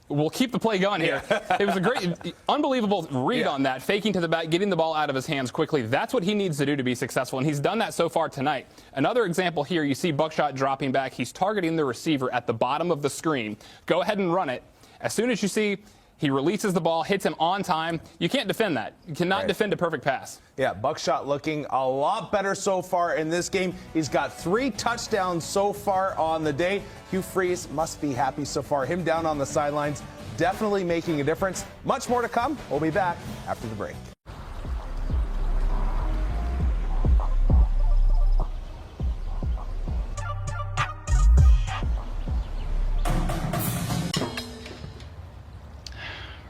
We'll keep the play going here. It was a great, unbelievable read on that, faking to the back, getting the ball out of his hands quickly. That's what he needs to do to be successful, and he's done that so far tonight. Another example here, you see Buckshot dropping back. He's targeting the receiver at the bottom of the screen. Go ahead and run it. As soon as you see He releases the ball, hits him on time. You can't defend that. You cannot defend a perfect pass. Yeah, Buckshot looking a lot better so far in this game. He's got 3 touchdowns so far on the day. Hugh Freeze must be happy so far. Him down on the sidelines, definitely making a difference. Much more to come. We'll be back after the break.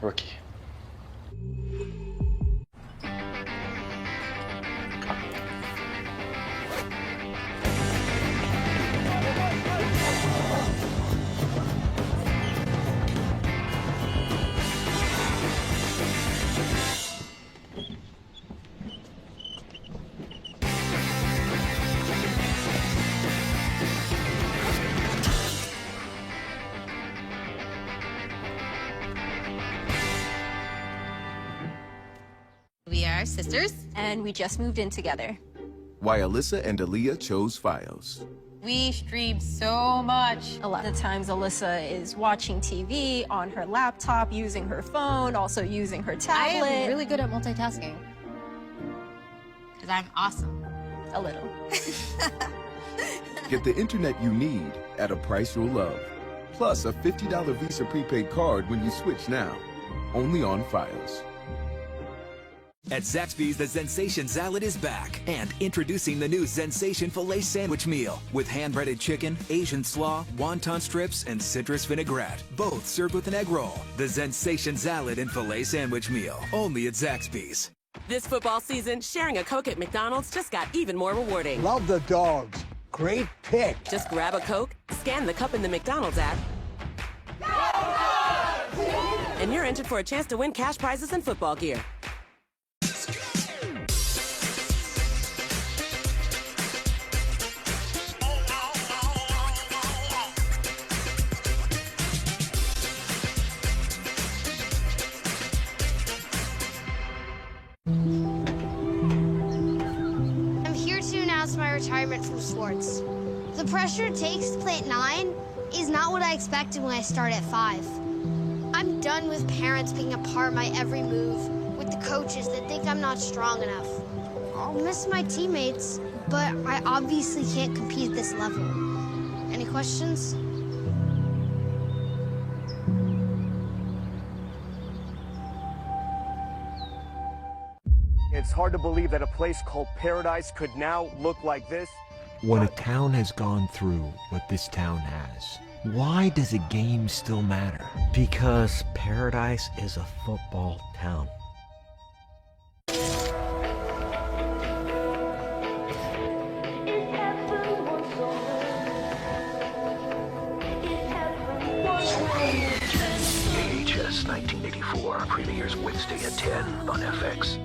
Rookie. We are sisters, and we just moved in together. Why Alyssa and Aaliyah chose Fios. We stream so much. A lot of times Alyssa is watching TV on her laptop, using her phone, also using her tablet. I am really good at multitasking. Because I'm awesome. A little. Get the internet you need at a price you'll love. Plus a $50 Visa prepaid card when you switch now. Only on Fios. At Zaxby's, the Zensation Salad is back. And introducing the new Zensation Filet Sandwich Meal with hand-breaded chicken, Asian slaw, wonton strips, and citrus vinaigrette. Both served with an egg roll. The Zensation Salad and Filet Sandwich Meal. Only at Zaxby's. This football season, sharing a Coke at McDonald's just got even more rewarding. Love the dogs. Great pick. Just grab a Coke, scan the cup in the McDonald's app, and you're entered for a chance to win cash prizes and football gear. I'm here to announce my retirement from sports. The pressure it takes to play at 9 is not what I expected when I started at 5. I'm done with parents picking apart my every move, with the coaches that think I'm not strong enough. I'll miss my teammates, but I obviously can't compete at this level. Any questions? It's hard to believe that a place called Paradise could now look like this. When a town has gone through what this town has, why does a game still matter? Because Paradise is a football town. AHS 1984 premieres Wednesday at 10 on FX.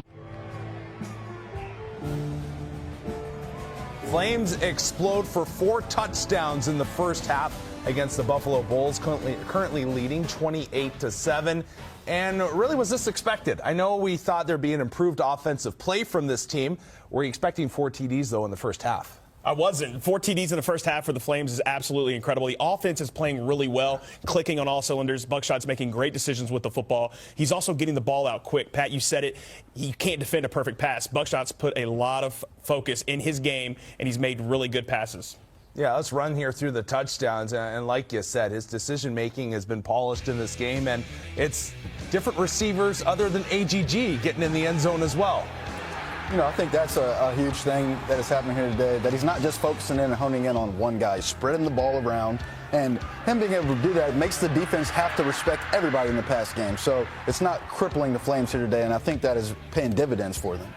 Flames explode for 4 touchdowns in the first half against the Buffalo Bulls, currently leading 28-7. And really, was this expected? I know we thought there'd be an improved offensive play from this team. Were you expecting 4 TDs, though, in the first half? I wasn't. 4 TDs in the first half for the Flames is absolutely incredible. The offense is playing really well, clicking on all cylinders. Buckshot's making great decisions with the football. He's also getting the ball out quick. Pat, you said it. He can't defend a perfect pass. Buckshot's put a lot of focus in his game, and he's made really good passes. Yeah, let's run here through the touchdowns. And like you said, his decision-making has been polished in this game, and it's different receivers other than AGG getting in the end zone as well. You know, I think that's a huge thing that is happening here today, that he's not just focusing in and honing in on one guy, spreading the ball around, and him being able to do that makes the defense have to respect everybody in the pass game. So it's not crippling the Flames here today, and I think that is paying dividends for them.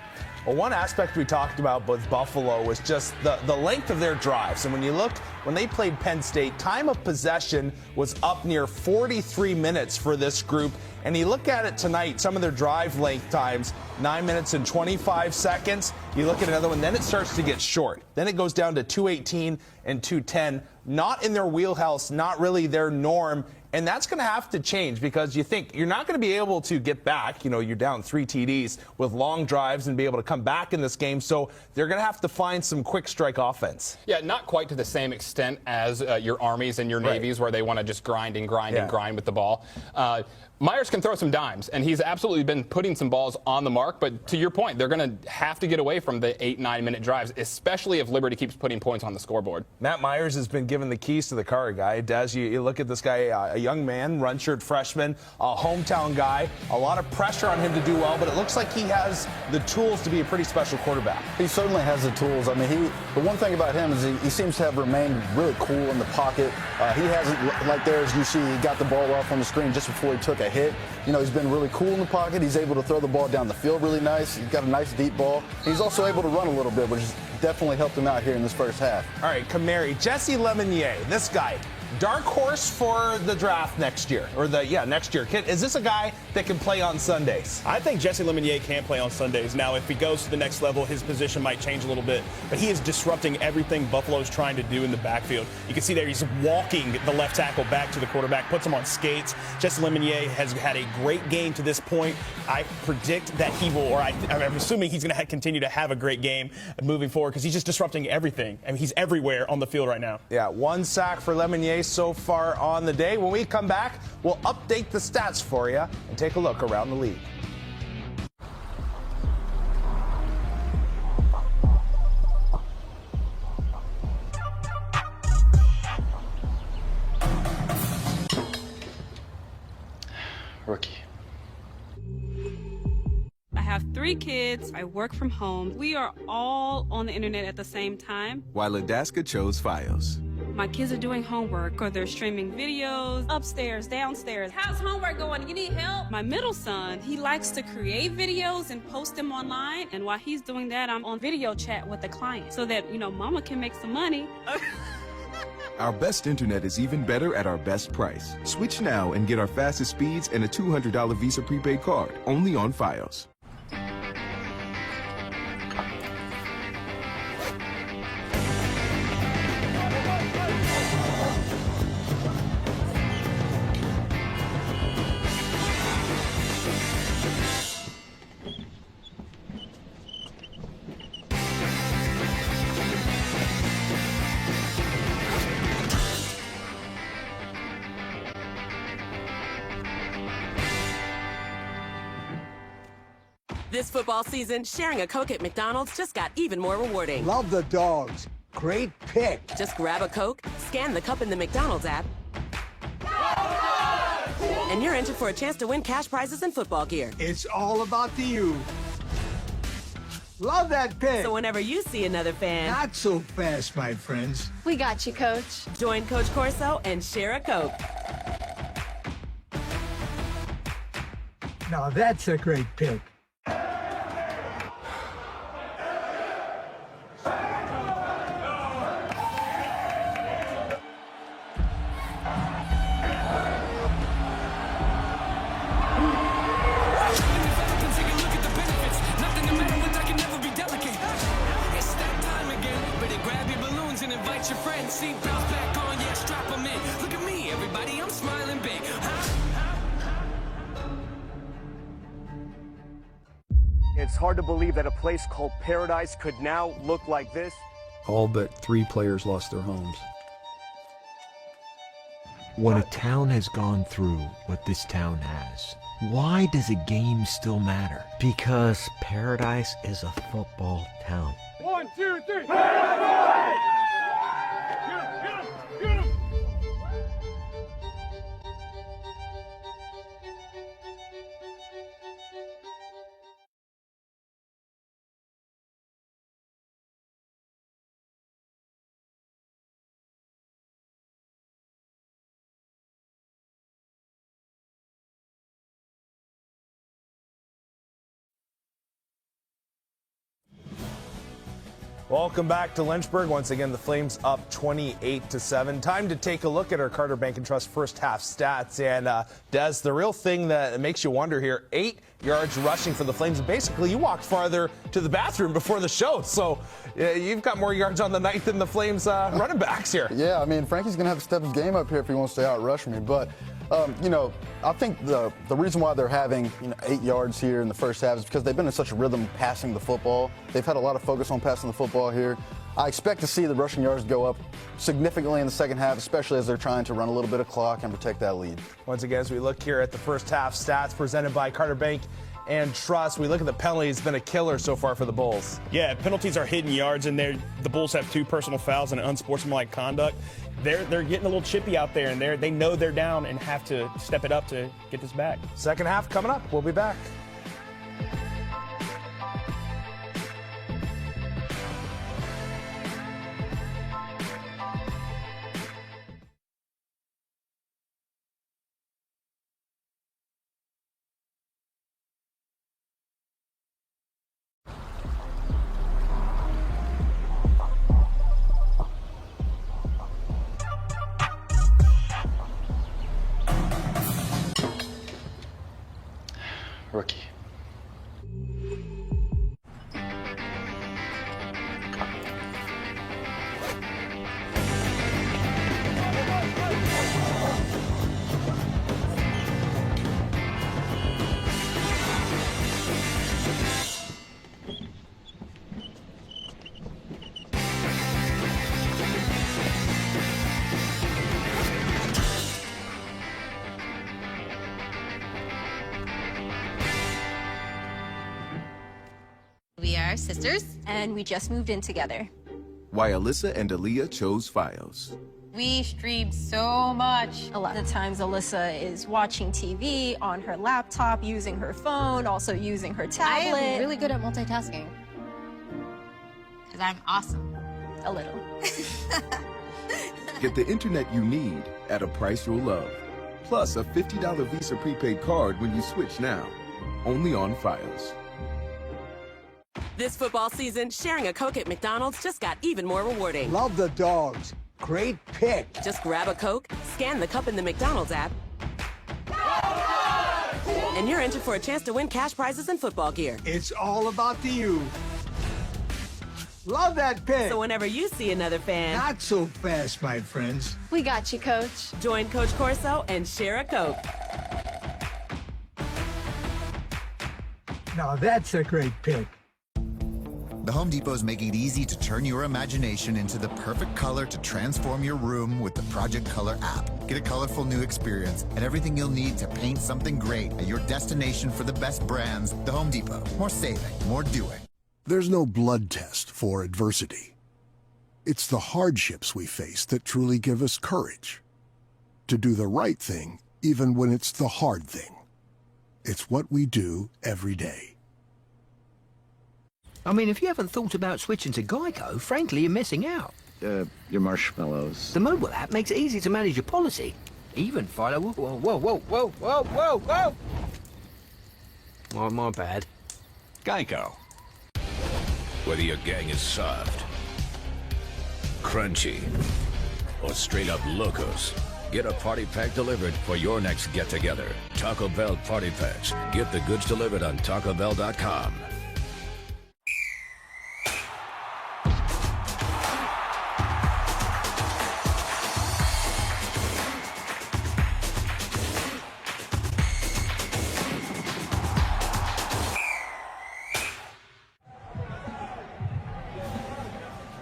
Well, one aspect we talked about with Buffalo was just the length of their drives. And when you look, when they played Penn State, time of possession was up near 43 minutes for this group. And you look at it tonight, some of their drive length times, 9 minutes and 25 seconds. You look at another one, then it starts to get short. Then it goes down to 2:18 and 2:10. Not in their wheelhouse, not really their norm. And that's going to have to change because you think you're not going to be able to get back. You know, you're down 3 TDs with long drives and be able to come back in this game. So they're going to have to find some quick strike offense. Yeah, not quite to the same extent as your Armies and your Navies where they want to just grind and grind and grind with the ball. Myers can throw some dimes, and he's absolutely been putting some balls on the mark. But to your point, they're going to have to get away from the 8-9-minute drives, especially if Liberty keeps putting points on the scoreboard. Matt Myers has been given the keys to the car, guy. Des, you look at this guy, a young man, run-shirt freshman, a hometown guy, a lot of pressure on him to do well, but it looks like he has the tools to be a pretty special quarterback. He certainly has the tools. I mean, the one thing about him is he seems to have remained really cool in the pocket. He hasn't, like there as you see, he got the ball off on the screen just before he took a hit. You know, he's been really cool in the pocket. He's able to throw the ball down the field really nice. He's got a nice deep ball. He's also able to run a little bit, which has definitely helped him out here in this first half. All right, Kamari, Jesse Lemonnier, this guy, dark horse for the draft next year, or next year. Is this a guy that can play on Sundays? I think Jesse Lemonnier can play on Sundays. Now, if he goes to the next level, his position might change a little bit, but he is disrupting everything Buffalo's trying to do in the backfield. You can see there he's walking the left tackle back to the quarterback, puts him on skates. Jesse Lemonnier has had a great game to this point. I predict that he will, or I'm assuming he's going to continue to have a great game moving forward because he's just disrupting everything. I mean, he's everywhere on the field right now. Yeah, 1 sack for Lemonnier so far on the day. When we come back, we'll update the stats for you and take a look around the league. Rookie. I have 3 kids. I work from home. We are all on the internet at the same time. While Adaska chose Fios. My kids are doing homework or they're streaming videos upstairs, downstairs. How's homework going? You need help? My middle son, he likes to create videos and post them online. And while he's doing that, I'm on video chat with the client so that, mama can make some money. Our best internet is even better at our best price. Switch now and get our fastest speeds and a $200 Visa prepaid card only on Fios. This football season, sharing a Coke at McDonald's just got even more rewarding. Love the dogs. Great pick. Just grab a Coke, scan the cup in the McDonald's app, and you're entered for a chance to win cash prizes and football gear. It's all about the youth. Love that pick. So whenever you see another fan... Not so fast, my friends. We got you, Coach. Join Coach Corso and share a Coke. Now that's a great pick. Your friends, see bounce back on, yeah, strap them in. Look at me, everybody, I'm smiling big. It's hard to believe that a place called Paradise could now look like this. All but 3 players lost their homes. When a town has gone through what this town has, why does a game still matter? Because Paradise is a football town. 1, 2, 3. Welcome back to Lynchburg. Once again, the Flames up 28-7. Time to take a look at our Carter Bank & Trust first half stats. And Des, the real thing that makes you wonder here, 8 yards rushing for the Flames. Basically, you walked farther to the bathroom before the show. So you've got more yards on the night than the Flames running backs here. Yeah, I mean, Frankie's going to have to step his game up here if he wants to outrush me. But I think the reason why they're having 8 yards here in the first half is because they've been in such a rhythm passing the football. They've had a lot of focus on passing the football here. I expect to see the rushing yards go up significantly in the second half, especially as they're trying to run a little bit of clock and protect that lead. Once again, as we look here at the first half stats presented by Carter Bank and Trust, we look at the penalties. It's been a killer so far for the Bulls. Yeah, penalties are hidden yards in there. The Bulls have 2 personal fouls and unsportsmanlike conduct. They're getting a little chippy out there, and they know they're down and have to step it up to get this back. Second half coming up. We'll be back. Rookie. We are sisters. And we just moved in together. Why Alyssa and Aaliyah chose Fios. We stream so much. A lot of times Alyssa is watching TV on her laptop, using her phone, also using her tablet. I am really good at multitasking. Because I'm awesome. A little. Get the internet you need at a price you'll love. Plus a $50 Visa prepaid card when you switch now. Only on Fios. This football season, sharing a Coke at McDonald's just got even more rewarding. Love the dogs. Great pick. Just grab a Coke, scan the cup in the McDonald's app, and you're entered for a chance to win cash prizes and football gear. It's all about the you. Love that pick. So whenever you see another fan... Not so fast, my friends. We got you, Coach. Join Coach Corso and share a Coke. Now that's a great pick. The Home Depot is making it easy to turn your imagination into the perfect color to transform your room with the Project Color app. Get a colorful new experience and everything you'll need to paint something great at your destination for the best brands, the Home Depot. More saving, more doing. There's no blood test for adversity. It's the hardships we face that truly give us courage to do the right thing, even when it's the hard thing. It's what we do every day. I mean, if you haven't thought about switching to Geico, frankly, you're missing out. Your marshmallows. The mobile app makes it easy to manage your policy. Even follow... Whoa, whoa, whoa, whoa, whoa, whoa, whoa! My bad. Geico. Whether your gang is soft, crunchy, or straight up locos, get a party pack delivered for your next get-together. Taco Bell Party Packs. Get the goods delivered on TacoBell.com.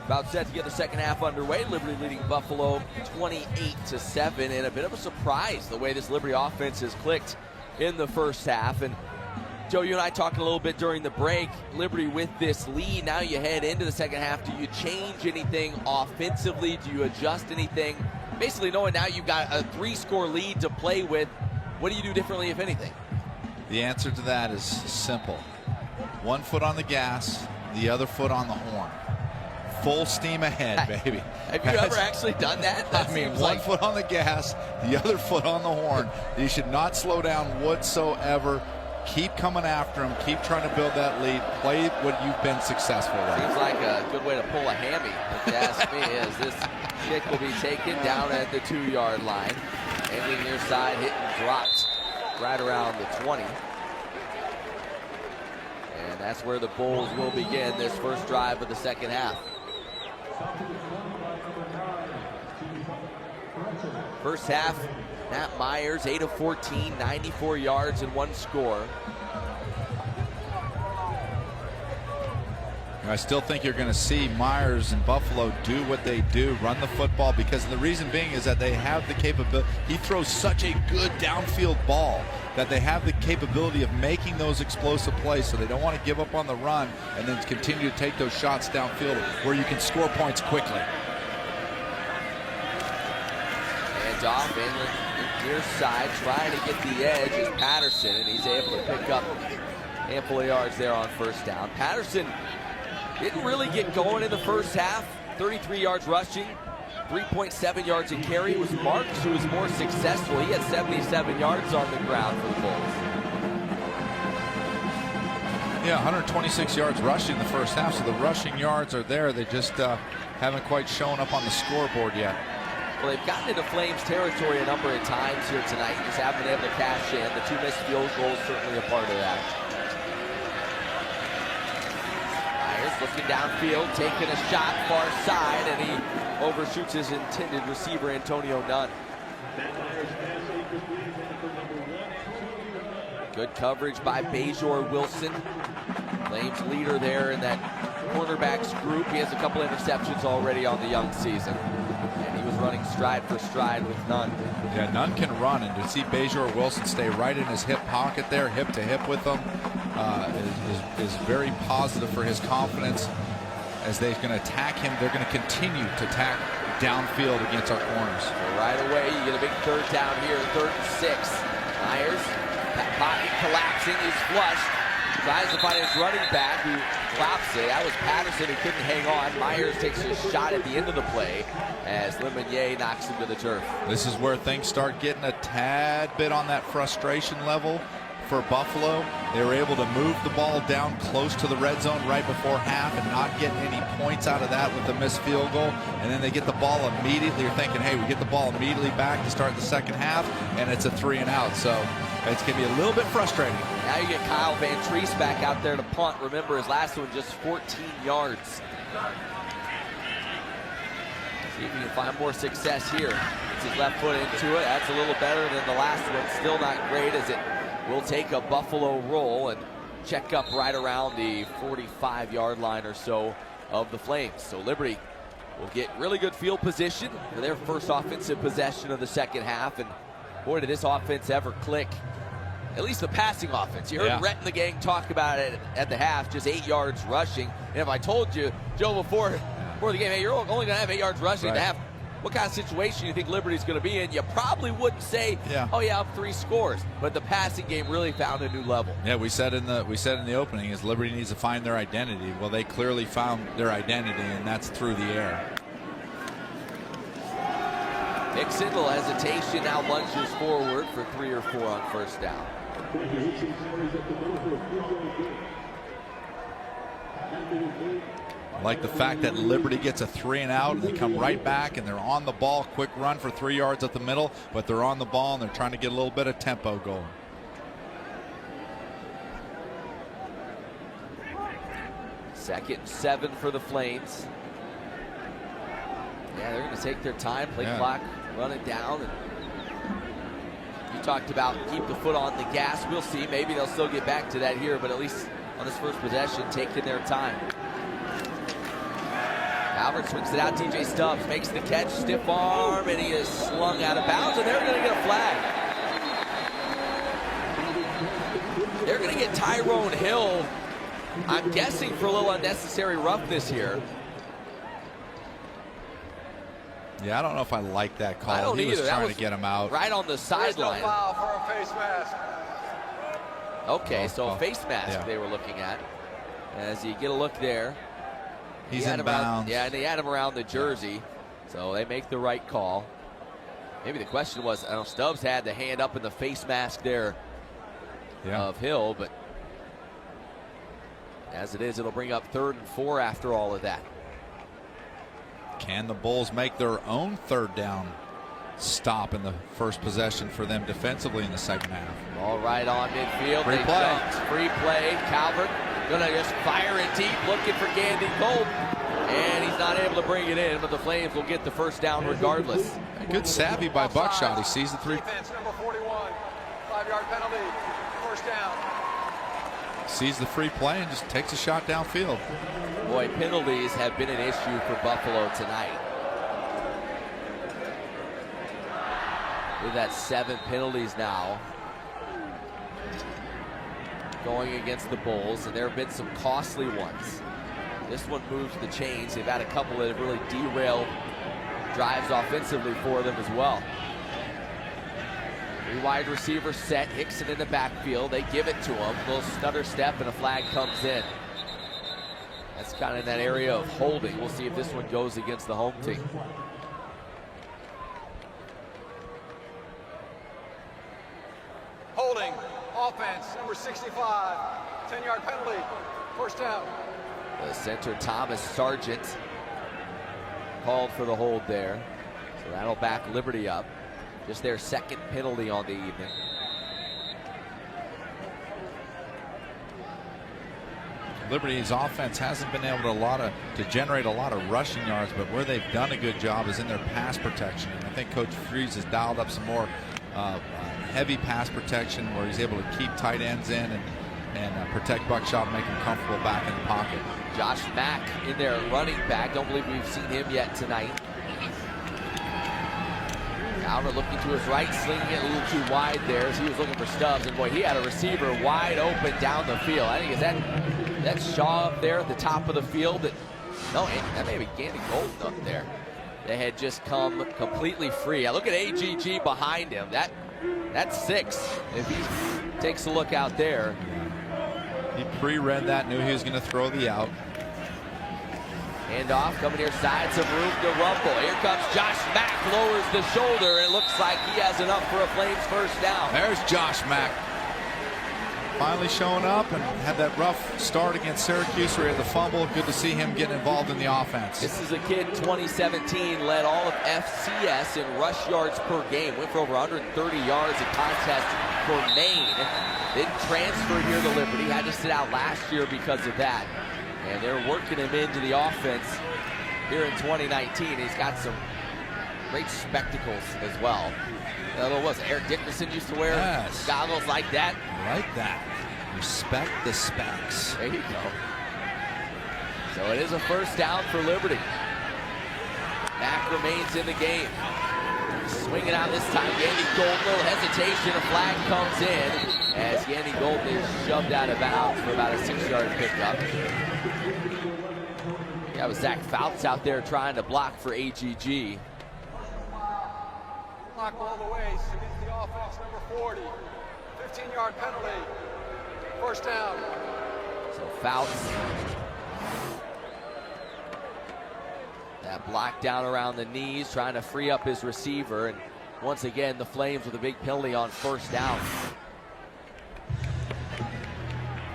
About set to get the second half underway. Liberty leading Buffalo 28-7, and a bit of a surprise the way this Liberty offense has clicked in the first half. And Joe, you and I talked a little bit during the break. Liberty with this lead. Now you head into the second half. Do you change anything offensively? Do you adjust anything? Basically knowing now you've got a 3-score lead to play with, what do you do differently, if anything? The answer to that is simple. One foot on the gas, the other foot on the horn. Full steam ahead, baby. Have you ever actually done that? I mean, one foot on the gas, the other foot on the horn. You should not slow down whatsoever. Keep coming after him. Keep trying to build that lead. Play what you've been successful with. Seems like a good way to pull a hammy, if you ask me, as this kick will be taken down at the 2-yard line. Ending near side, hit and dropped right around the 20. And that's where the Bulls will begin this first drive of the second half. First half, Matt Myers, 8 of 14, 94 yards and 1 score. I still think you're going to see Myers and Buffalo do what they do, run the football, because the reason being is that they have the capability. He throws such a good downfield ball that they have the capability of making those explosive plays, so they don't want to give up on the run and then continue to take those shots downfield where you can score points quickly. And off in near side, trying to get the edge is Patterson, and he's able to pick up a handful of yards there on first down. Patterson didn't really get going in the first half. 33 yards rushing, 3.7 yards a carry. It was Marks who was more successful. He had 77 yards on the ground for the Bulls. Yeah, 126 yards rushing the first half, so the rushing yards are there. They just haven't quite shown up on the scoreboard yet. Well, they've gotten into Flames territory a number of times here tonight. Just haven't been able to cash in. The 2 missed field goals certainly a part of that. Looking downfield, taking a shot far side, and he overshoots his intended receiver, Antonio Nunn. Good coverage by Bajor Wilson. Flames leader there in that cornerbacks group. He has a couple interceptions already on the young season. And he was running stride for stride with Nunn. Yeah, Nunn can run, and to see Bajor Wilson stay right in his hip pocket there, hip to hip with him, is very positive for his confidence. As they're going to attack him, they're going to continue to attack downfield against our corners. So right away, you get a big third down here, 3rd and 6. Myers, that pocket collapsing, he's flushed. Tries to find his running back, who drops it. That was Patterson, who couldn't hang on. Myers takes a shot at the end of the play as Lemonnier knocks him to the turf. This is where things start getting a tad bit on that frustration level for Buffalo. They were able to move the ball down close to the red zone right before half and not get any points out of that with the missed field goal. And then they get the ball immediately. You're thinking, hey, we get the ball immediately back to start the second half, and it's a 3 and out. So it's going to be a little bit frustrating. Now you get Kyle Van Treese back out there to punt. Remember, his last one just 14 yards. See if he can find more success here. Gets his left foot into it. That's a little better than the last one. Still not great, as it will take a Buffalo roll and check up right around the 45-yard line or so of the Flames. So Liberty will get really good field position for their first offensive possession of the second half. And boy, did this offense ever click. At least the passing offense. You heard Rhett and the gang talk about it at the half, just 8 yards rushing. And if I told you, Joe, before the game, hey, you're only going to have 8 yards rushing to have, what kind of situation you think Liberty's going to be in, you probably wouldn't say, oh yeah, I'm 3 scores. But the passing game really found a new level. Yeah, we said in the opening is Liberty needs to find their identity. Well, they clearly found their identity, and that's through the air. Mixon, little hesitation, now lunges forward for 3 or 4 on first down. I like the fact that Liberty gets a 3 and out, and they come right back and they're on the ball. Quick run for 3 yards up the middle, but they're on the ball and they're trying to get a little bit of tempo going. Second and 7 for the Flames. Yeah, they're going to take their time, play clock, run it down. And you talked about keep the foot on the gas. We'll see. Maybe they'll still get back to that here, but at least on this first possession, taking their time. Albert swings it out. TJ Stubbs makes the catch, stiff arm, and he is slung out of bounds, and they're going to get a flag. They're going to get Tyrone Hill, I'm guessing, for a little unnecessary roughness here. Yeah, I don't know if I like that call. I don't he either. was trying to get him out. Right on the sideline. No foul for a face mask. Okay, so a face mask they were looking at. As you get a look there. He's in bounds. Yeah, and they had him around the jersey. So they make the right call. Maybe the question was, I know Stubbs had the hand up in the face mask there of Hill, but as it is, it'll bring up 3rd and 4 after all of that. Can the Bulls make their own 3rd down stop in the first possession for them defensively in the second half? All right on midfield. Free play. Free play. Calvert gonna just fire it deep, looking for Gandy Gold. And he's not able to bring it in, but the Flames will get the first down regardless. Good savvy by Buckshot. He sees the three. Defense number 41. 5-yard penalty. First down. Sees the free play and just takes a shot downfield. Boy, penalties have been an issue for Buffalo tonight. We've had 7 penalties now going against the Bulls, and there have been some costly ones. This one moves the chains. They've had a couple that have really derailed drives offensively for them as well. 3 wide receivers set. Hickson in the backfield. They give it to him. A little stutter step and a flag comes in. That's kind of in that area of holding. We'll see if this one goes against the home team. Holding. Offense number 65. 10-yard penalty. First down. The center, Thomas Sargent, called for the hold there. So that'll back Liberty up. Just their second penalty on the evening. Liberty's offense hasn't been able to generate a lot of rushing yards, but where they've done a good job is in their pass protection. And I think Coach Freeze has dialed up some more heavy pass protection where he's able to keep tight ends in and protect Buckshot, make him comfortable back in the pocket. Josh Mack in there running back. Don't believe we've seen him yet tonight. Calvert looking to his right, slinging it a little too wide there as he was looking for Stubbs. And boy, he had a receiver wide open down the field. I think is that Shaw up there at the top of the field. That may be Gandy Golden up there. They had just come completely free. Now look at AGG behind him. That's 6. If he takes a look out there. He pre-read that, knew he was going to throw the out. Hand off, coming near side, some room to rumble. Here comes Josh Mack, lowers the shoulder, and it looks like he has enough for a Flames first down. There's Josh Mack. Finally showing up and had that rough start against Syracuse where he had the fumble. Good to see him getting involved in the offense. This is a kid, 2017, led all of FCS in rush yards per game. Went for over 130 yards in contest for Maine. Didn't transfer here to Liberty. Had to sit out last year because of that. And they're working him into the offense here in 2019. He's got some great spectacles as well. What was it? Eric Dickerson used to wear goggles like that. Like that. Respect the specs. There you go. So it is a first down for Liberty. Mack remains in the game. Swinging out this time, Yandy Golden, little hesitation, a flag comes in as Yandy Golden is shoved out of bounds for about a 6-yard pickup. Yeah, with Zach Fouts out there trying to block for AGG. Block all the way against the offense, number 40. 15-yard penalty. First down. So Fouts. That block down around the knees, trying to free up his receiver. And once again, the Flames with a big penalty on first down.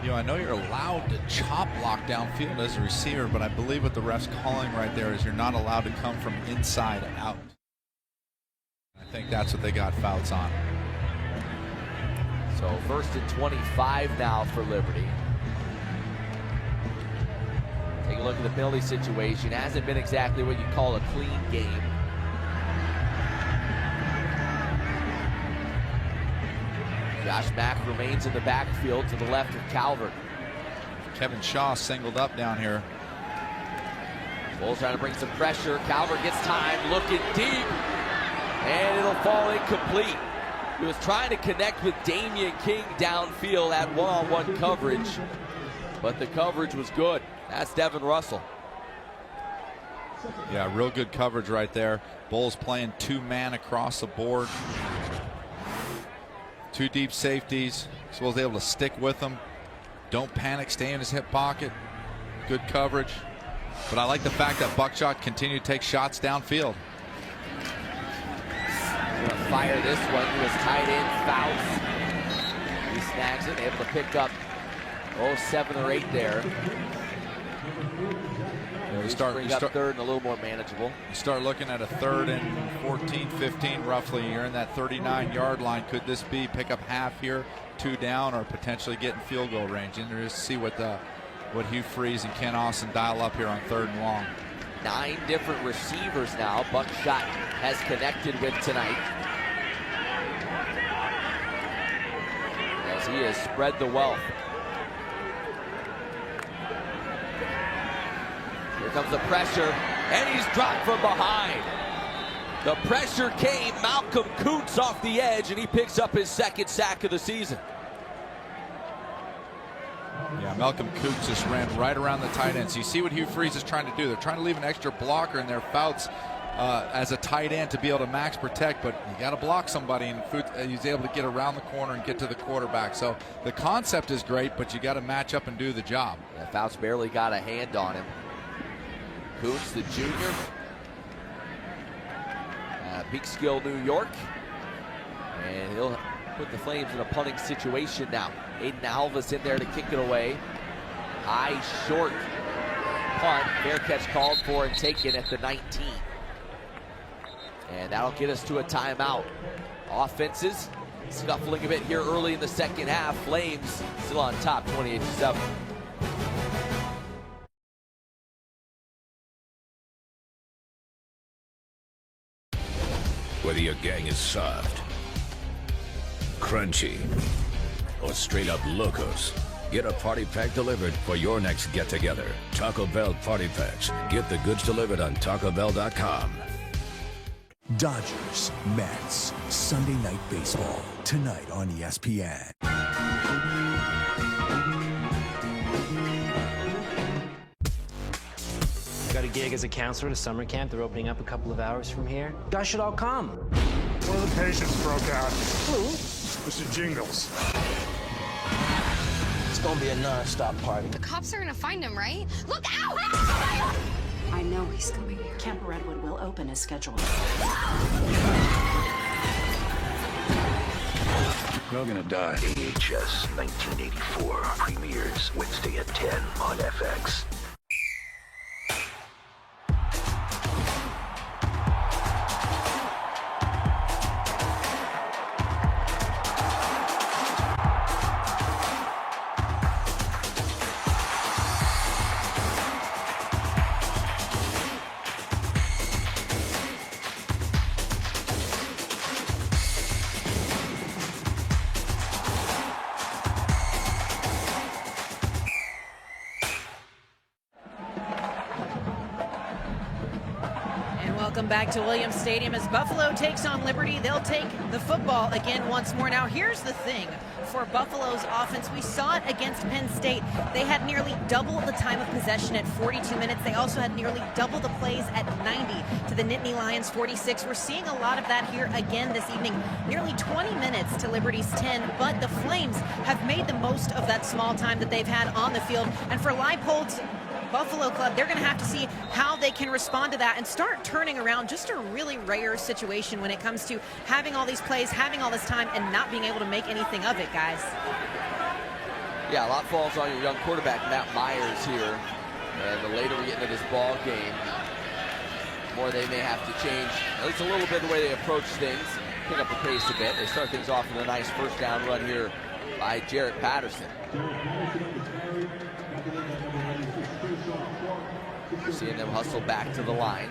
You know, I know you're allowed to chop block downfield as a receiver, but I believe what the ref's calling right there is you're not allowed to come from inside out. I think that's what they got Fouts on. So first and 25 now for Liberty. Take a look at the penalty situation. Hasn't been exactly what you call a clean game. Josh Mack remains in the backfield to the left of Calvert. Kevin Shaw singled up down here. Bulls trying to bring some pressure. Calvert gets time, looking deep, and it'll fall incomplete. He was trying to connect with Damian King downfield at one-on-one coverage, but the coverage was good. That's Devin Russell. Yeah, real good coverage right there. Bulls playing 2-man across the board. 2 deep safeties. So was able to stick with them. Don't panic, stay in his hip pocket. Good coverage. But I like the fact that Buckshot continued to take shots downfield. Gonna fire this one to his tight end, Fouts. He snags it, able to pick up 7 or 8 there. You bring up third and a little more manageable. You start looking at a 3rd and 14, 15 roughly. You're in that 39-yard line. Could this be pick up half here, 2 down, or potentially get in field goal range? And just see what Hugh Freeze and Ken Austin dial up here on 3rd and long. 9 different receivers now Buckshot has connected with tonight, as he has spread the wealth. Here comes the pressure, and he's dropped from behind. The pressure came. Malcolm Koonce off the edge, and he picks up his 2nd sack of the season. Yeah, Malcolm Koonce just ran right around the tight ends. You see what Hugh Freeze is trying to do. They're trying to leave an extra blocker in their Fouts as a tight end to be able to max protect, but you got to block somebody, and he's able to get around the corner and get to the quarterback. So the concept is great, but you got to match up and do the job. Yeah, Fouts barely got a hand on him. Koonce, the junior, Peekskill, New York, and he'll put the Flames in a punting situation now. Aiden Alvis in there to kick it away. High, short punt. Fair catch called for and taken at the 19. And that'll get us to a timeout. Offenses scuffling a bit here early in the 2nd half. Flames still on top, 28-7. Whether your gang is soft, crunchy, or straight up locos, get a party pack delivered for your next get-together. Taco Bell Party Packs. Get the goods delivered on TacoBell.com. Dodgers, Mets, Sunday Night Baseball, tonight on ESPN. Got a gig as a counselor at a summer camp. They're opening up a couple of hours from here. You guys should all come. One of the patients broke out. Who? Mr. Jingles. It's gonna be a non-stop party. The cops are gonna find him, right? Look out! I know he's coming here. Camp Redwood will open as scheduled. We're all gonna die. AHS 1984 premieres Wednesday at 10 on FX. Welcome back to Williams Stadium as Buffalo takes on Liberty. They'll take the football again once more. Now, here's the thing for Buffalo's offense. We saw it against Penn State. They had nearly double the time of possession at 42 minutes. They also had nearly double the plays at 90 to the Nittany Lions 46. We're seeing a lot of that here again this evening. Nearly 20 minutes to Liberty's 10, but the Flames have made the most of that small time that they've had on the field. And for Leipold's Buffalo club, they're going to have to see how they can respond to that and start turning around just a really rare situation when it comes to having all these plays, having all this time, and not being able to make anything of it, guys. Yeah, a lot falls on your young quarterback, Matt Myers here. And the later we get into this ball game, the more they may have to change at least a little bit the way they approach things, pick up the pace a bit. They start things off with a nice first down run here by Jarrett Patterson. Seeing them hustle back to the line.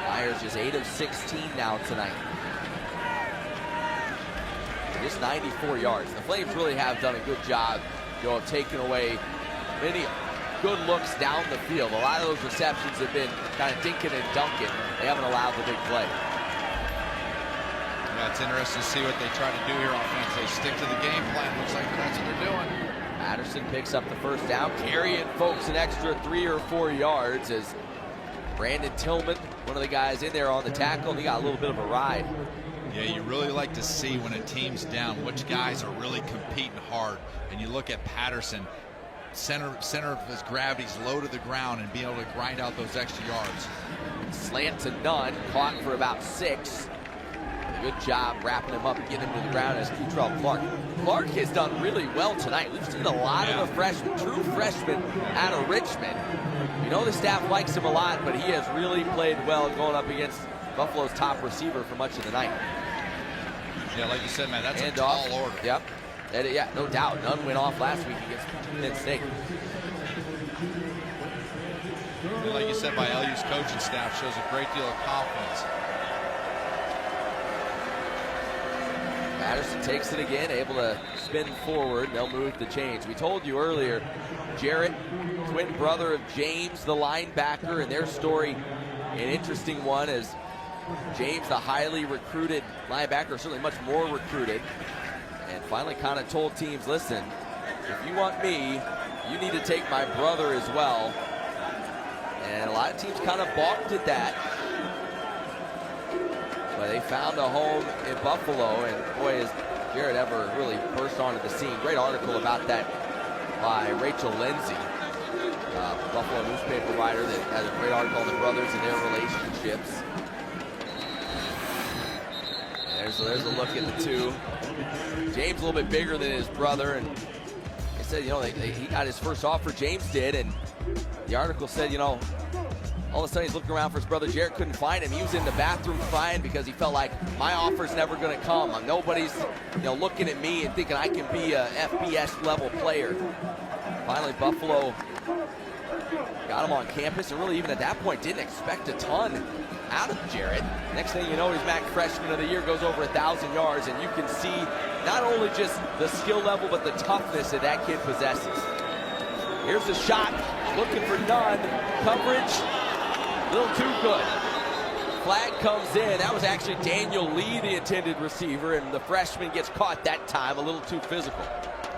Myers is 8 of 16 now tonight. Just 94 yards. The Flames really have done a good job, Joe, of taking away many good looks down the field. A lot of those receptions have been kind of dinking and dunking. They haven't allowed the big play. Yeah, it's interesting to see what they try to do here on offense. They stick to the game plan. Looks like that's what they're doing. Patterson picks up the first down, carrying folks an extra 3 or 4 yards as Brandon Tillman, one of the guys in there on the tackle, he got a little bit of a ride. Yeah, you really like to see when a team's down which guys are really competing hard. And you look at Patterson, center of his gravity's low to the ground and being able to grind out those extra yards. Slant to none, caught for about 6. Good job wrapping him up and getting him to the ground as Keitrell Clark. Clark has done really well tonight. We've seen a lot of the freshmen, true freshmen out of Richmond. You know the staff likes him a lot, but he has really played well going up against Buffalo's top receiver for much of the night. Yeah, like you said, man, that's a tall order. Yep. Yeah, no doubt. None went off last week against Penn State. like you said, by LU's coaching staff, shows a great deal of confidence. Patterson takes it again, able to spin forward. They'll move the chains. We told you earlier, Jarrett, twin brother of James, the linebacker, and their story, an interesting one, as James, the highly recruited linebacker, certainly much more recruited, and finally kind of told teams, listen, if you want me, you need to take my brother as well. And a lot of teams kind of balked at that. But they found a home in Buffalo, and boy, has Jarrett ever really burst onto the scene. Great article about that by Rachel Lindsay, Buffalo newspaper writer, that has a great article on the brothers and their relationships. And there's a look at the two. James a little bit bigger than his brother, and they said, you know, he got his first offer, James did, and the article said, you know, all of a sudden he's looking around for his brother. Jarrett couldn't find him. He was in the bathroom crying because he felt like my offer's never going to come. Nobody's, you know, looking at me and thinking I can be a FBS level player. Finally, Buffalo got him on campus, and really even at that point didn't expect a ton out of Jarrett. Next thing you know, he's MAC Freshman of the Year, goes over 1,000 yards, and you can see not only just the skill level but the toughness that kid possesses. Here's the shot, looking for none. Coverage, a little too good. Flag comes in. That was actually Daniel Lee, the intended receiver, and the freshman gets caught that time, a little too physical.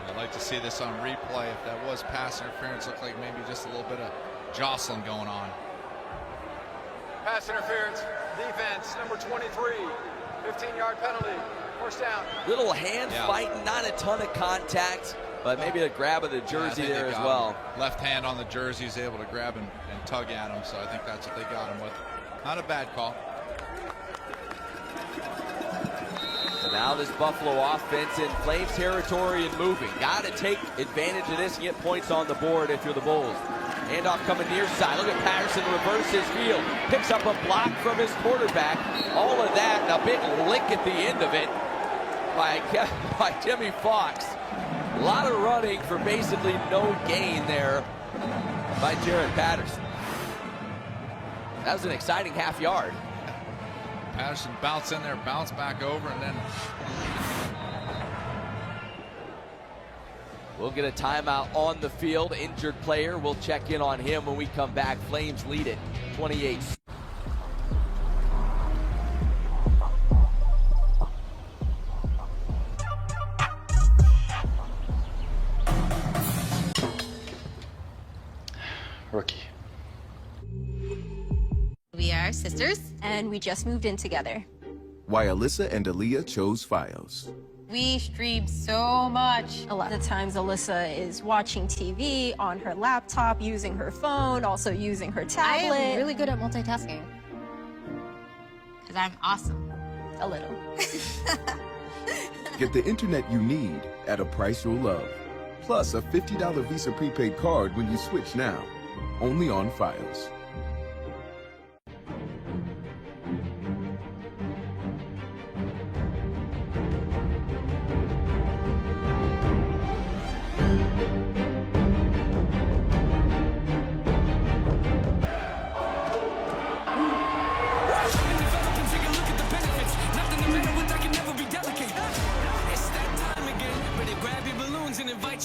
I'd like to see this on replay. If that was pass interference, looked like maybe just a little bit of jostling going on. Pass interference, defense, number 23, 15-yard penalty, first down. Little hand fighting, not a ton of contact, but maybe a grab of the jersey there as well. Him. Left hand on the jersey, he's able to grab and tug at him, so I think that's what they got him with. Not a bad call. So now this Buffalo offense in Flames territory and moving. Got to take advantage of this and get points on the board if you're the Bulls. Handoff coming near side. Look at Patterson reverse his field. Picks up a block from his quarterback. All of that, and a big lick at the end of it by Timmy Fox. A lot of running for basically no gain there by Jarrett Patterson. That was an exciting half yard. Patterson bounced in there, bounced back over, and then we'll get a timeout on the field. Injured player. We'll check in on him when we come back. Flames lead it 28. Rookie. We are sisters, and we just moved in together. Why Alyssa and Aaliyah chose Fios. we stream so much. A lot of times Alyssa is watching TV on her laptop, using her phone, also using her tablet. I am really good at multitasking. Because I'm awesome. A little. Get the internet you need at a price you'll love. Plus a $50 Visa prepaid card when you switch now. Only on Fios.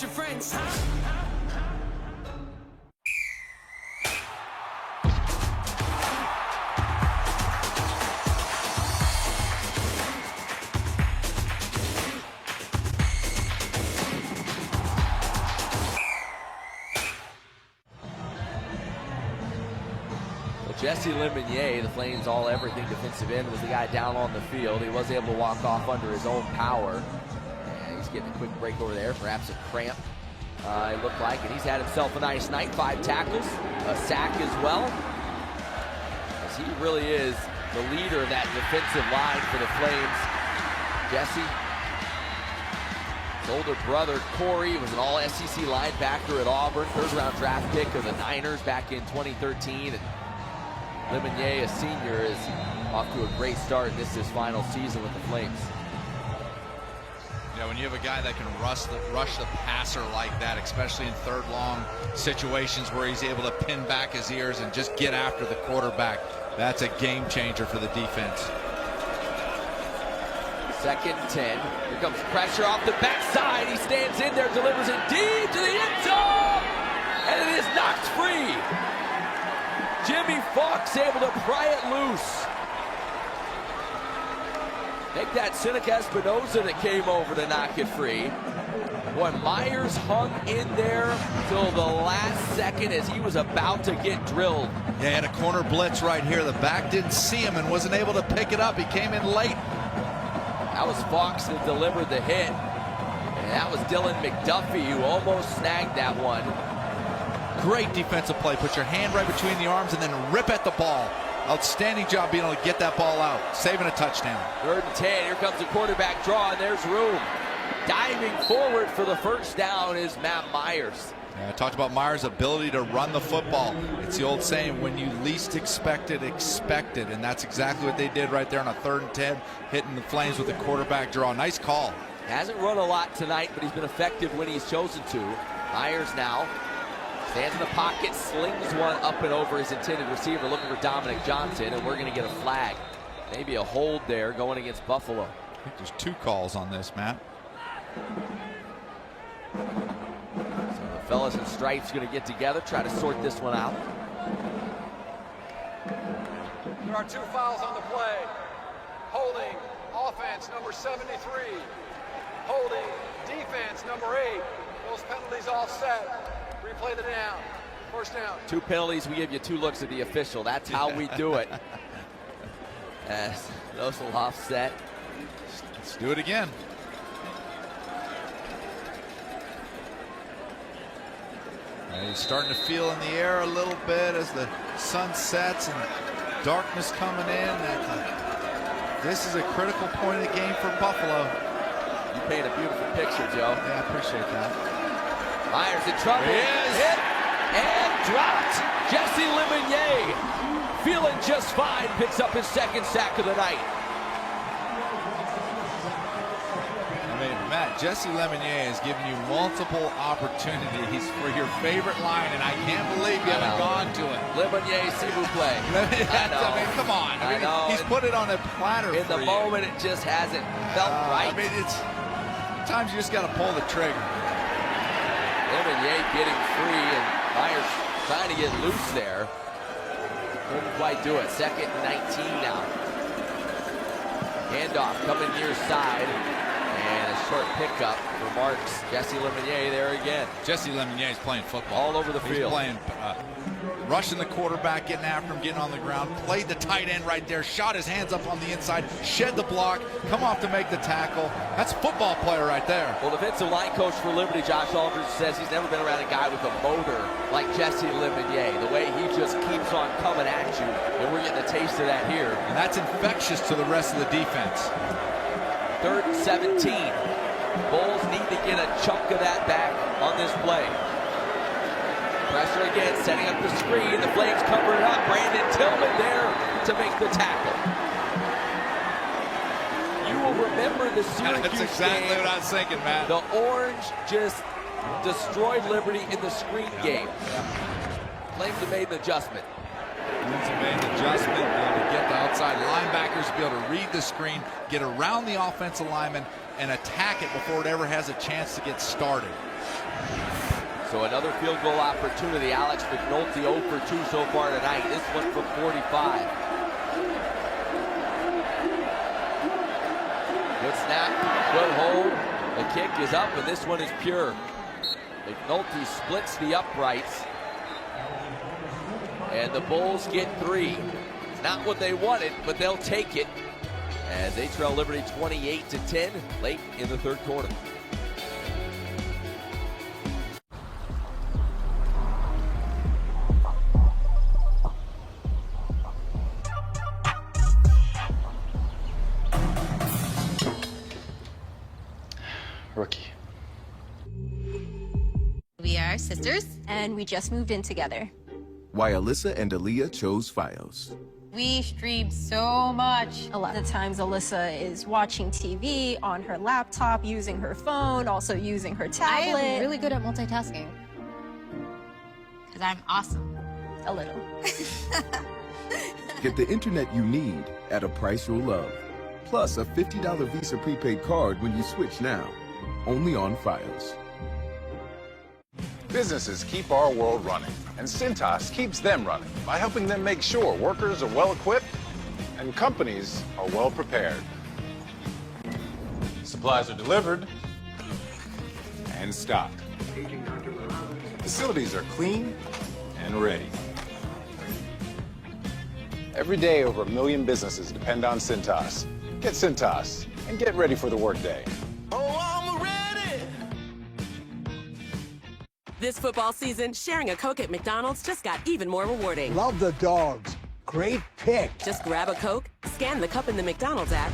Your friends. Jesse Lemonnier, the Flames all-everything defensive end, was the guy down on the field. He was able to walk off under his own power. And he's getting a quick break over there, perhaps a cramp, it looked like. And he's had himself a nice night, 5 tackles, a sack as well. As he really is the leader of that defensive line for the Flames. Jesse, his older brother, Corey, was an all-SEC linebacker at Auburn, third-round draft pick of the Niners back in 2013. And Lemonnier, a senior, is off to a great start. This is his final season with the Flames. Yeah, when you have a guy that can rush the passer like that, especially in third long situations where he's able to pin back his ears and just get after the quarterback, that's a game changer for the defense. 2nd and 10. Here comes pressure off the backside. He stands in there, delivers it deep to the end zone, and it is knocked free. Jimmy Fox able to pry it loose. Make that Seneca Espinoza that came over to knock it free. Boy, Myers hung in there till the last second as he was about to get drilled. Yeah, he had a corner blitz right here. The back didn't see him and wasn't able to pick it up. He came in late. That was Fox that delivered the hit. And that was Dylan McDuffie who almost snagged that one. Great defensive play. Put your hand right between the arms and then rip at the ball. Outstanding job being able to get that ball out, saving a touchdown. 3rd and 10. Here comes the quarterback draw, and there's room. Diving forward for the first down is Matt Myers. I talked about Myers' ability to run the football. It's the old saying, when you least expect it, and that's exactly what they did right there on a 3rd and 10, hitting the Flames with the quarterback draw. Nice call. Hasn't run a lot tonight, but he's been effective when he's chosen to. Myers now stands in the pocket, slings one up and over his intended receiver, looking for Dominic Johnson, and we're going to get a flag. Maybe a hold there going against Buffalo. I think there's 2 calls on this, Matt. So the fellas in stripes going to get together, try to sort this one out. There are 2 fouls on the play. Holding offense number 73. Holding defense number 8. Those penalties all set. Replay the down. First down. 2 penalties. We give you 2 looks at the official. That's how we do it. As those will offset. Let's do it again. He's starting to feel in the air a little bit as the sun sets and darkness coming in. This is a critical point of the game for Buffalo. You paint a beautiful picture, Joe. Yeah, I appreciate that. Myers in trouble. Hit and dropped. Jesse Lemonnier, feeling just fine, picks up his 2nd sack of the night. I mean, Matt, Jesse Lemonnier has given you multiple opportunities for your favorite line, and I can't believe you haven't gone to it. Lemonnier, s'il vous plaît. I mean, come on. I mean, he's put it on a platter in for the you. moment, it just hasn't felt right. I mean, sometimes you just got to pull the trigger. Lemonnier getting free, and Myers trying to get loose there. Couldn't quite do it. 2nd and 19 now. Handoff coming near side. And a short pickup for Marks. Jesse Lemonnier there again. Jesse Lemonnier is playing football. All over the field. He's playing, rushing the quarterback, getting after him, getting on the ground. Played the tight end right there. Shot his hands up on the inside. Shed the block. Come off to make the tackle. That's a football player right there. Well, defensive line coach for Liberty, Josh Aldridge, says he's never been around a guy with a motor like Jesse Lemonnier. The way he just keeps on coming at you. And we're getting a taste of that here. And that's infectious to the rest of the defense. 3rd and 17. Bulls need to get a chunk of that back on this play. Pressure again, setting up the screen. The Flames cover it up. Brandon Tillman there to make the tackle. You will remember the Syracuse That's exactly game. what I was thinking, Matt. The Orange just destroyed Liberty in the screen game. Flames have made an adjustment. Flames have made an adjustment, be able to get the outside linebackers, be able to read the screen, get around the offensive lineman, and attack it before it ever has a chance to get started. So another field goal opportunity. Alex McNulty 0 for 2 so far tonight. This one from 45. Good snap, good hold. The kick is up, and this one is pure. McNulty splits the uprights. And the Bulls get 3. It's not what they wanted, but they'll take it. As they trail Liberty 28-10 late in the 3rd quarter. Rookie. We are sisters. And we just moved in together. Why Alyssa and Aaliyah chose Fios. We stream so much. A lot of times Alyssa is watching TV on her laptop, using her phone, also using her tablet. I am really good at multitasking. Because I'm awesome. A little. Get the internet you need at a price you'll love. Plus a $50 Visa prepaid card when you switch now. Only on Fios. Businesses keep our world running, and Cintas keeps them running by helping them make sure workers are well equipped and companies are well prepared. Supplies are delivered and stocked. Facilities are clean and ready. Every day, over 1 million businesses depend on Cintas. Get Cintas and get ready for the workday. This football season, sharing a Coke at McDonald's just got even more rewarding. Love the dogs. Great pick. Just grab a Coke, scan the cup in the McDonald's app,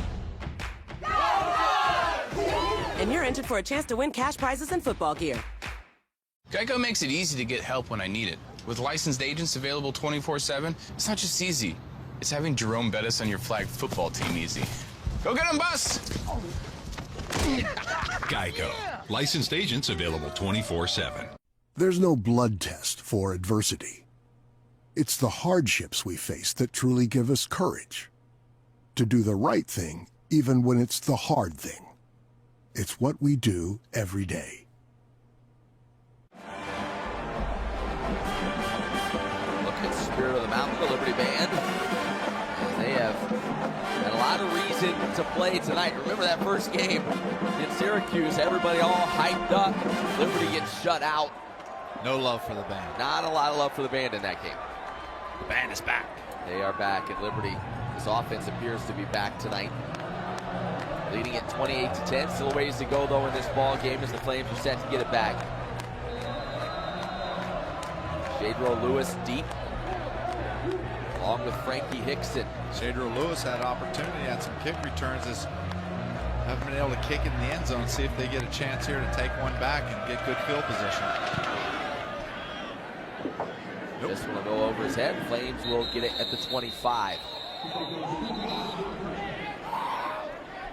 and you're entered for a chance to win cash prizes and football gear. Geico makes it easy to get help when I need it. With licensed agents available 24/7, it's not just easy. It's having Jerome Bettis on your flag football team easy. Go get him, Bus! Geico. Licensed agents available 24/7. There's no blood test for adversity. It's the hardships we face that truly give us courage. To do the right thing, even when it's the hard thing. It's what we do every day. Look at Spirit of the Mountain, the Liberty Band. And they have had a lot of reason to play tonight. Remember that first game in Syracuse, everybody all hyped up. Liberty gets shut out. No love for the band. Not a lot of love for the band in that game. The band is back. They are back, and Liberty, this offense appears to be back tonight. Leading at 28-10. Still ways to go, though, in this ball game as the Flames are set to get it back. Shadro Lewis deep, along with Frankie Hickson. Shadro Lewis had opportunity, had some kick returns. Haven't been able to kick it in the end zone. See if they get a chance here to take one back and get good field position. Nope. This one will go over his head. Flames will get it at the 25.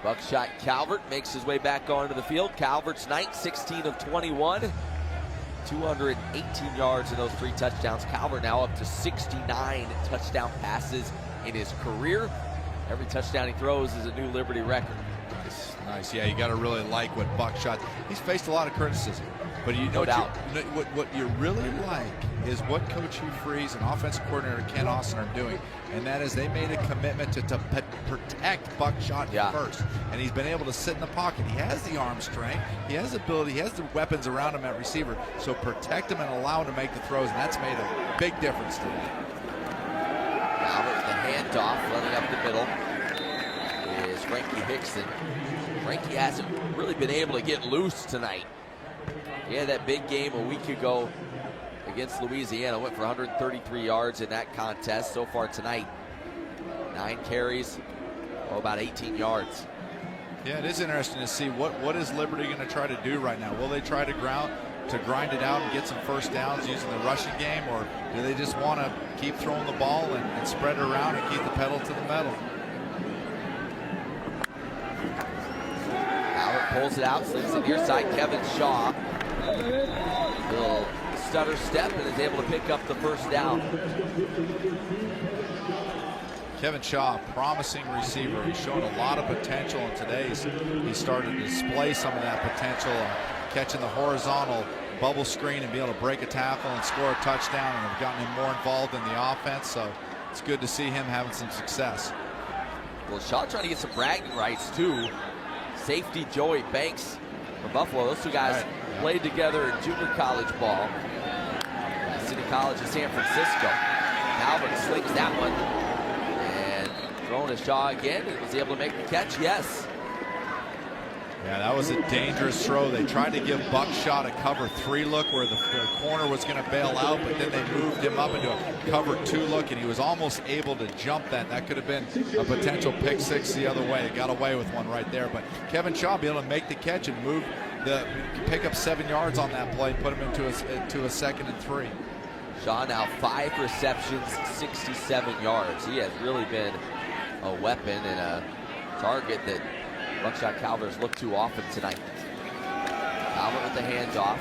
Buckshot Calvert makes his way back onto the field. Calvert's night, 16 of 21. 218 yards in those 3 touchdowns. Calvert now up to 69 touchdown passes in his career. Every touchdown he throws is a new Liberty record. Nice. Yeah, you got to really like what Buckshot. He's faced a lot of criticism, but no doubt. What you really like is what Coach Hugh Freeze and offensive coordinator Ken Austin are doing, and that is they made a commitment to protect Buckshot first, and he's been able to sit in the pocket. He has the arm strength, he has the ability, he has the weapons around him at receiver, so protect him and allow him to make the throws, and that's made a big difference today. Calvert, the handoff, running up the middle is Frankie Hickson. Frankie hasn't really been able to get loose tonight. He had that big game a week ago against Louisiana. Went for 133 yards in that contest. So far tonight, 9 carries, about 18 yards. Yeah, it is interesting to see what is Liberty going to try to do right now. Will they try to grind it out and get some first downs using the rushing game, or do they just want to keep throwing the ball and spread it around and keep the pedal to the metal? Pulls it out, slings it near side. Kevin Shaw, little stutter step, and is able to pick up the first down. Kevin Shaw, promising receiver. He's shown a lot of potential, and today he's started to display some of that potential, catching the horizontal bubble screen and be able to break a tackle and score a touchdown, and have gotten him more involved in the offense. So it's good to see him having some success. Well, Shaw trying to get some bragging rights too. Safety Joey Banks from Buffalo. Those two guys played together in junior college ball at City College of San Francisco. Calvert slings that one and throwing to Shaw again, and was able to make the catch. Yes. Yeah, that was a dangerous throw. They tried to give Buckshot a cover 3 look where the corner was going to bail out, but then they moved him up into a cover 2 look, and he was almost able to jump that. That could have been a potential pick 6 the other way. They got away with one right there, but Kevin Shaw be able to make the catch and move pick up 7 yards on that play, put him into a 2nd and 3. Shaw now 5 receptions, 67 yards. He has really been a weapon and a target that Buckshot Calvers look too often tonight. Calvert with the handoff.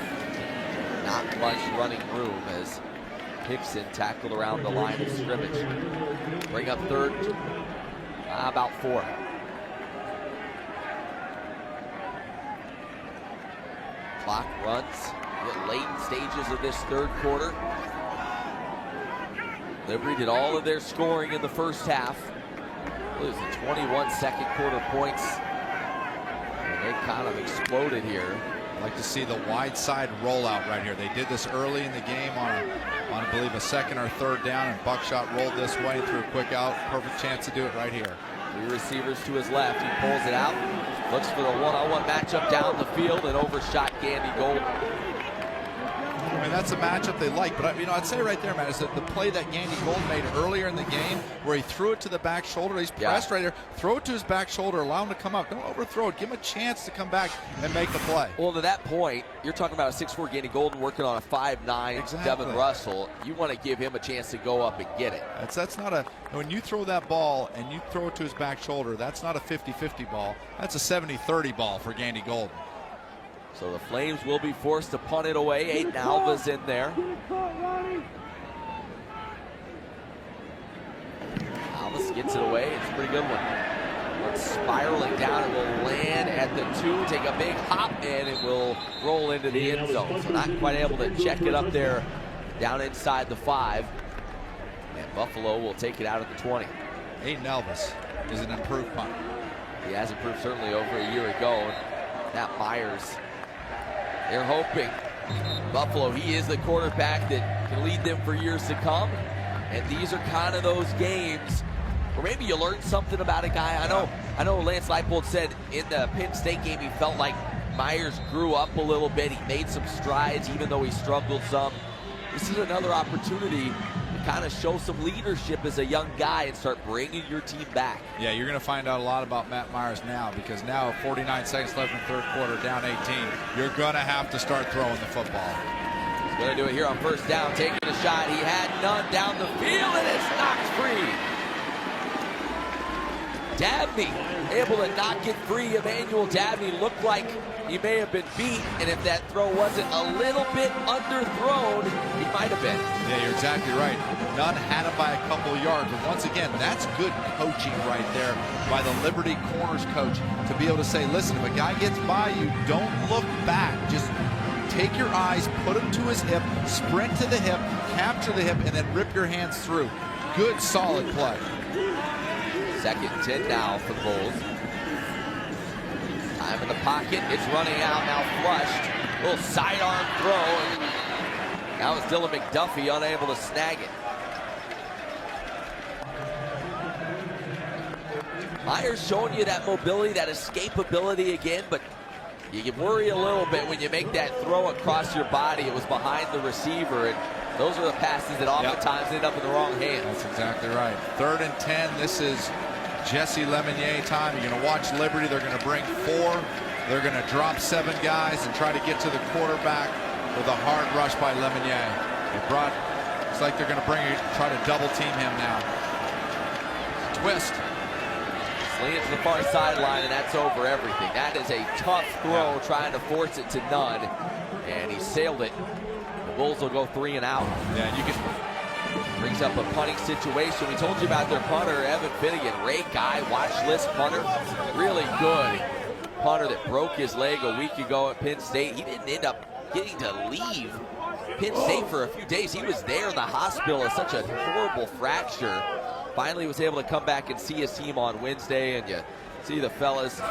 Not much running room as Hickson tackled around the line of scrimmage. Bring up third, about 4. Clock runs. The late stages of this third quarter. Liberty did all of their scoring in the first half. It was the 21 second quarter points. And they kind of exploded here. I'd like to see the wide side rollout right here. They did this early in the game on I believe, a second or third down, and Buckshot rolled this way and threw a quick out. Perfect chance to do it right here. 3 receivers to his left. He pulls it out. Looks for the one-on-one matchup down the field and overshot Gandy Golden. I mean, that's a matchup they like, but I'd say right there, Matt, is that the play that Gandy Golden made earlier in the game where he threw it to the back shoulder, he's pressed right there, throw it to his back shoulder, allow him to come up, don't overthrow it, give him a chance to come back and make the play. Well, to that point, you're talking about a 6'4" Gandy Golden working on a 5'9" Devin Russell. You want to give him a chance to go up and get it. That's not a, when you throw that ball and you throw it to his back shoulder, that's not a 50-50 ball, that's a 70-30 ball for Gandy Golden. So the Flames will be forced to punt it away. Aiden Alva's in there. Alvis gets it away. It's a pretty good one. It's spiraling down. It will land at the 2, take a big hop, and it will roll into the end zone. So not quite able to check it up there down inside the 5. And Buffalo will take it out at the 20. Aiden Alvis is an improved punter. He has improved certainly over a year ago. Matt Myers, they're hoping Buffalo, he is the quarterback that can lead them for years to come. And these are kind of those games where maybe you learn something about a guy. I know Lance Leipold said in the Penn State game he felt like Myers grew up a little bit. He made some strides even though he struggled some. This is another opportunity to kind of show some leadership as a young guy and start bringing your team back. Yeah, you're going to find out a lot about Matt Myers now, because now 49 seconds left in the third quarter, down 18. You're going to have to start throwing the football. He's going to do it here on first down, taking a shot. He had none down the field, and it's knocked free. Dabney able to knock it free. Emmanuel Dabney looked like he may have been beat, and if that throw wasn't a little bit underthrown, he might have been. Yeah, you're exactly right. Nunn had him by a couple of yards, but once again, that's good coaching right there by the Liberty corners coach to be able to say, listen, if a guy gets by you, don't look back. Just take your eyes, put him to his hip, sprint to the hip, capture the hip, and then rip your hands through. Good, solid play. 2nd and 10 now for the Bulls. Time in the pocket. It's running out now, flushed. Little sidearm throw. And now it's Dylan McDuffie unable to snag it. Myers showing you that mobility, that escapability again, but you can worry a little bit when you make that throw across your body. It was behind the receiver, and those are the passes that oftentimes end up in the wrong hands. That's exactly right. 3rd and 10. This is Jesse Lemonnier time. You're going to watch Liberty. They're going to bring 4. They're going to drop 7 guys and try to get to the quarterback with a hard rush by Lemonnier. It's like they're going to try to double team him now. Twist. Sling it to the far sideline, and that's over everything. That is a tough throw, trying to force it to Nunn, and he sailed it. The Bulls will go 3 and out. Yeah, you can. Brings up a punting situation. We told you about their punter, Evan Finnegan. Ray Guy, watch list punter. Really good punter that broke his leg a week ago at Penn State. He didn't end up getting to leave Penn State for a few days. He was there in the hospital with such a horrible fracture. Finally was able to come back and see his team on Wednesday, and you see the fellas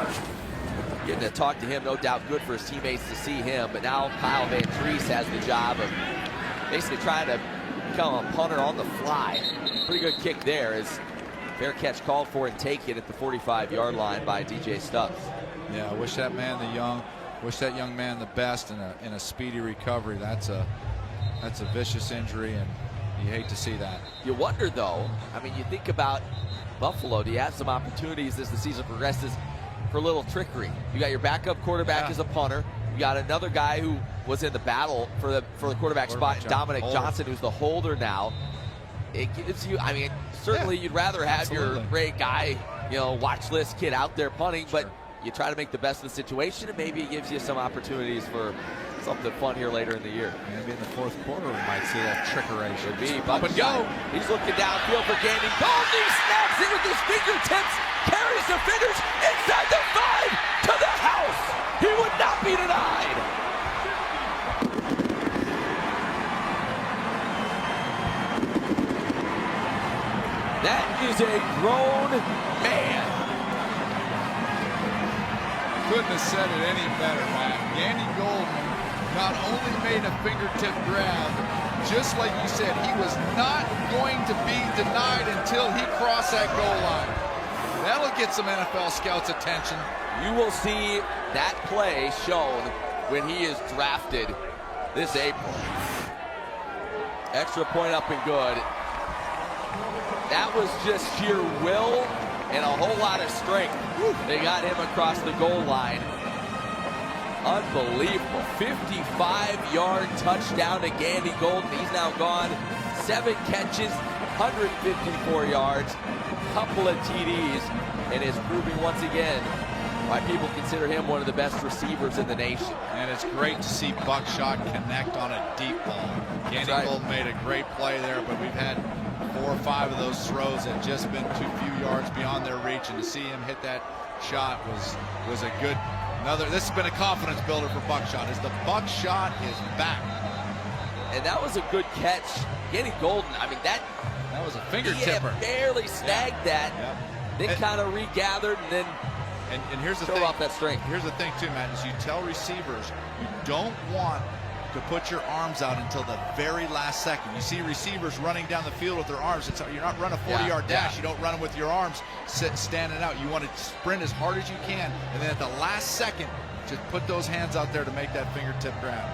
getting to talk to him. No doubt good for his teammates to see him, but now Kyle Van Treese has the job of basically trying to become a punter on the fly. Pretty good kick there as fair catch called for and taken at the 45-yard line by DJ Stubbs. Yeah, I wish that young man the best in a speedy recovery. That's a vicious injury, and you hate to see that. You wonder, though, I mean, you think about Buffalo. Do you have some opportunities as the season progresses for a little trickery? You got your backup quarterback as a punter. You got another guy who was in the battle for the quarterback spot. Dominic Johnson, who's the holder now. It gives you, I mean, certainly you'd rather have your great guy, you know, watch list kid out there punting, but you try to make the best of the situation, and maybe it gives you some opportunities for something fun here later in the year. Maybe in the fourth quarter we might see that trickery. Should be. Up and go. He's looking downfield for Gandy Golden. He snaps it with his fingertips, carries defenders inside the 5 to the house. He would not be denied. That is a grown man. Couldn't have said it any better, Matt. Gandy Golden not only made a fingertip grab, just like you said, he was not going to be denied until he crossed that goal line. That'll get some NFL scouts' attention. You will see that play shown when he is drafted this April. Extra point up and good. That was just sheer will and a whole lot of strength. They got him across the goal line. Unbelievable. 55-yard touchdown to Gandy Golden. He's now gone 7 catches, 154 yards, couple of TDs, and is proving once again why people consider him one of the best receivers in the nation. And it's great to see Buckshot connect on a deep ball. Gandy Golden made a great play there, but we've had 4 or 5 of those throws that just been too few yards beyond their reach, and to see him hit that shot was a good. This has been a confidence builder for Buckshot, as the Buckshot is back. And that was a good catch. Gandy Golden, I mean, that was a finger he tipper. Barely snagged that, then kind of regathered, and then and here's the showed thing. off that strength. Here's the thing too, Matt, is you tell receivers you don't want to put your arms out until the very last second. You see receivers running down the field with their arms. You're not running a 40-yard dash. You don't run them with your arms standing out. You want to sprint as hard as you can, and then at the last second, just put those hands out there to make that fingertip grab.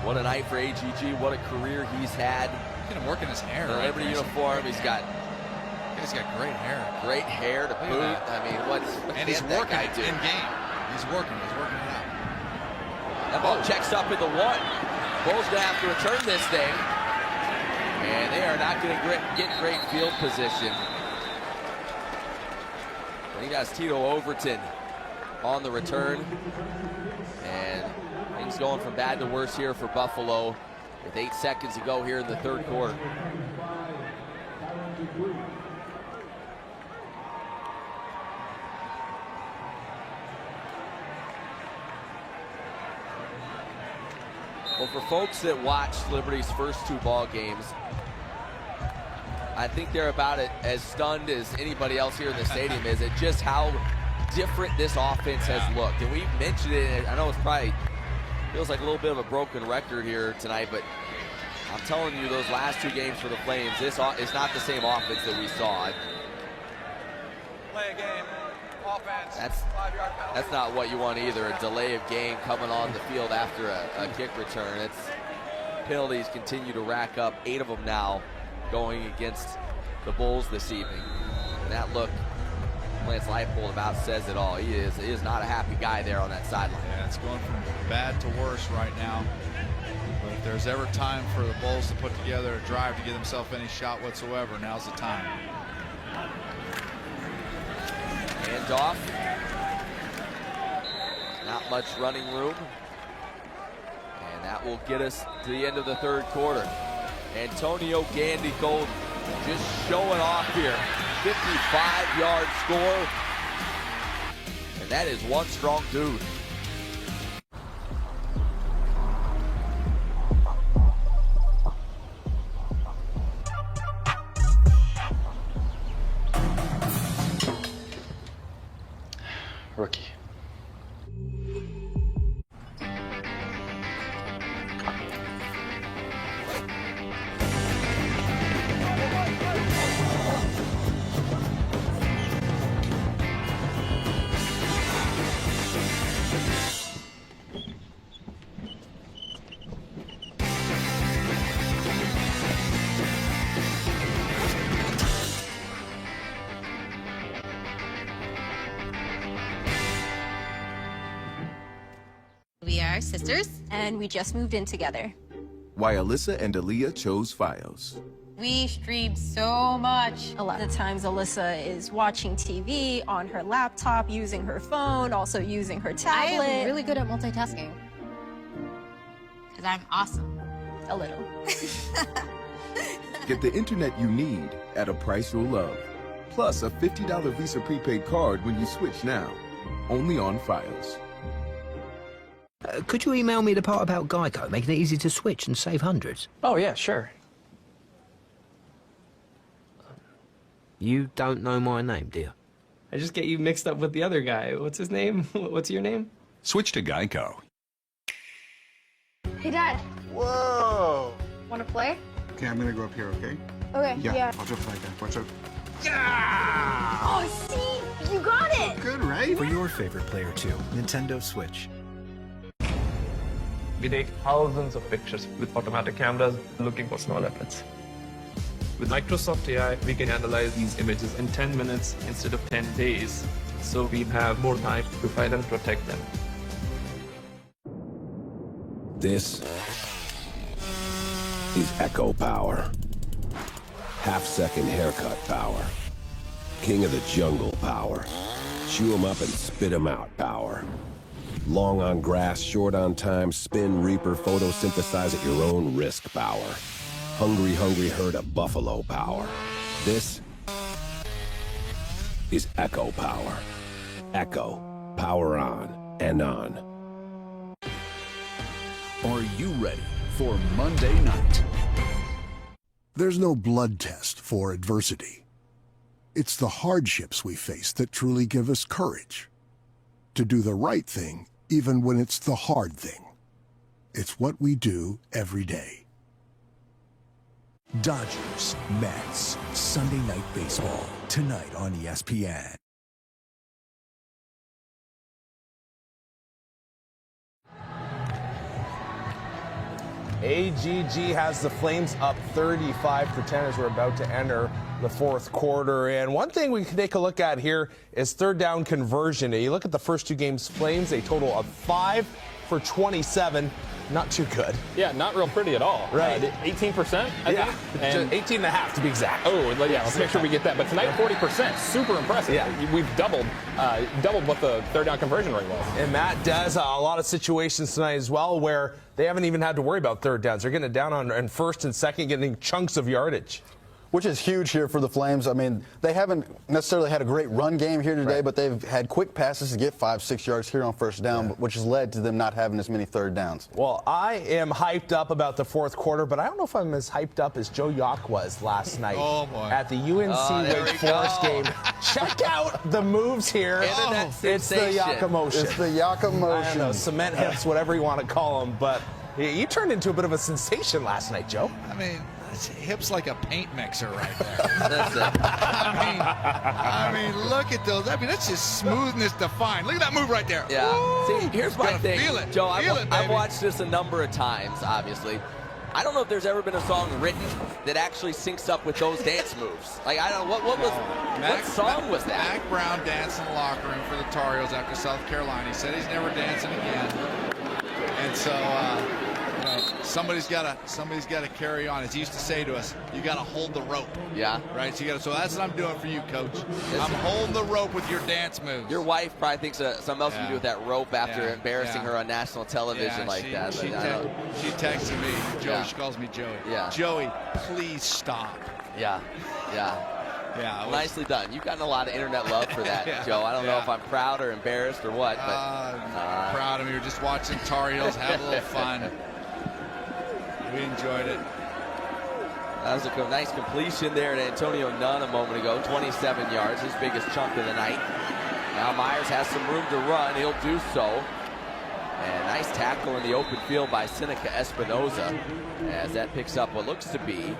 What a night for AGG. What a career he's had. Look at him working his hair. In every uniform, he's got great hair. Great hair to boot. I mean, what and he's that working guy it do? in game. He's working it out. That ball checks up at the 1. Bulls gonna have to return this thing, and they are not going to get great field position. But he got Tito Overton on the return, and things going from bad to worse here for Buffalo with 8 seconds to go here in the third quarter. Well, for folks that watched Liberty's first 2 ball games, I think they're about as stunned as anybody else here in the stadium is at just how different this offense has looked. And we've mentioned it, I know it's probably feels like a little bit of a broken record here tonight, but I'm telling you, those last 2 games for the Flames, this is not the same offense that we saw. Play a game. Offense, that's not what you want either. A delay of game coming on the field after a kick return. Penalties continue to rack up, 8 of them now going against the Bulls this evening. And that look Lance Leipold about says it all. He is not a happy guy there on that sideline. Yeah, it's going from bad to worse right now. But if there's ever time for the Bulls to put together a drive to give themselves any shot whatsoever, now's the time. Handoff. Not much running room. And that will get us to the end of the third quarter. Antonio Gandy Golden just showing off here. 55-yard score. And that is one strong dude. Rookie. sisters. And we just moved in together. Why Alyssa and Aaliyah chose Fios. We stream so much. A lot of times Alyssa is watching TV on her laptop, using her phone, also using her tablet. I am really good at multitasking. Because I'm awesome. A little. Get the internet you need at a price you'll love. Plus a $50 Visa prepaid card when you switch now. Only on Fios. Could you email me the part about Geico, making it easy to switch and save hundreds? Oh, yeah, sure. You don't know my name, dear. I just get you mixed up with the other guy. What's his name? What's your name? Switch to Geico. Hey, Dad. Whoa! Want to play? Okay, I'm gonna go up here, okay? Okay, yeah. Watch out, flag guy. Watch out. Oh, see? You got it! Good, right? For your favorite player too, Nintendo Switch. We take thousands of pictures with automatic cameras looking for small leopards. With Microsoft AI, we can analyze these images in 10 minutes instead of 10 days, so we have more time to find and protect them. This is Echo Power. Half-second haircut power. King of the jungle power. Chew 'em up and spit 'em out power. Long on grass, short on time, spin, reaper, photosynthesize at your own risk power. Hungry, hungry herd of buffalo power. This is Echo Power. Echo. Power on and on. Are you ready for Monday night? There's no blood test for adversity. It's the hardships we face that truly give us courage. To do the right thing, even when it's the hard thing. It's what we do every day. Dodgers, Mets, Sunday Night Baseball, tonight on ESPN. AGG has the Flames up 35-10 as we're about to enter the fourth quarter. And one thing we can take a look at here is third down conversion. You look at the first two games, Flames, a total of 5 for 27. Not too good. Yeah, not real pretty at all. Right. 18%, I think. And 18.5 to be exact. Oh, yeah, let's make sure we get that. But tonight, 40%, super impressive. Yeah. We've doubled what the third down conversion rate was. And Matt does a lot of situations tonight as well where they haven't even had to worry about third downs. They're getting it down on first and second, getting chunks of yardage. Which is huge here for the Flames. I mean, they haven't necessarily had a great run game here today, but they've had quick passes to get 5-6 yards here on first down, which has led to them not having as many third downs. Well, I am hyped up about the fourth quarter, but I don't know if I'm as hyped up as Joe Yock was last night at the UNC Wake Forest game. Check out the moves here. It's the Yock-emotion. It's the Yock-emotion. I don't know, cement hips, whatever you want to call them, but you turned into a bit of a sensation last night, Joe. I mean, hips like a paint mixer right there. That's it. I mean, look at those. I mean, that's just smoothness defined. Look at that move right there. Yeah. Woo! See, here's my thing. Feel it. Joe, I've I've watched this a number of times, obviously. I don't know if there's ever been a song written that actually syncs up with those dance moves. Like, I don't know, what song was that? Mac Brown danced in the locker room for the Tar Heels after South Carolina. He said he's never dancing again. And so, somebody's got to carry on. As he used to say to us, you got to hold the rope. Yeah. Right. So that's what I'm doing for you, Coach. I'm holding the rope with your dance moves. Your wife probably thinks something else you do with that rope after embarrassing her on national television like that. She texted me, Joey. She calls me Joey. Yeah. Joey, please stop. Yeah. Nicely done. You've gotten a lot of internet love for that, Joe. I don't know if I'm proud or embarrassed or what, but proud of me. We're just watching Tar Heels have a little fun. We enjoyed it. That was a nice completion there to Antonio Nunn a moment ago. 27 yards, his biggest chunk of the night. Now Myers has some room to run. He'll do so. And nice tackle in the open field by Seneca Espinoza as that picks up what looks to be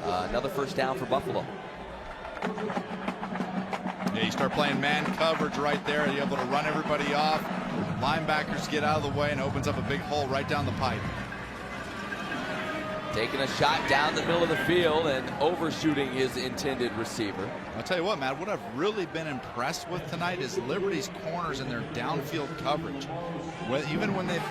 another first down for Buffalo. Yeah, you start playing man coverage right there. You're able to run everybody off. Linebackers get out of the way and opens up a big hole right down the pipe. Taking a shot down the middle of the field and overshooting his intended receiver. I'll tell you what, Matt, what I've really been impressed with tonight is Liberty's corners and their downfield coverage. Even when the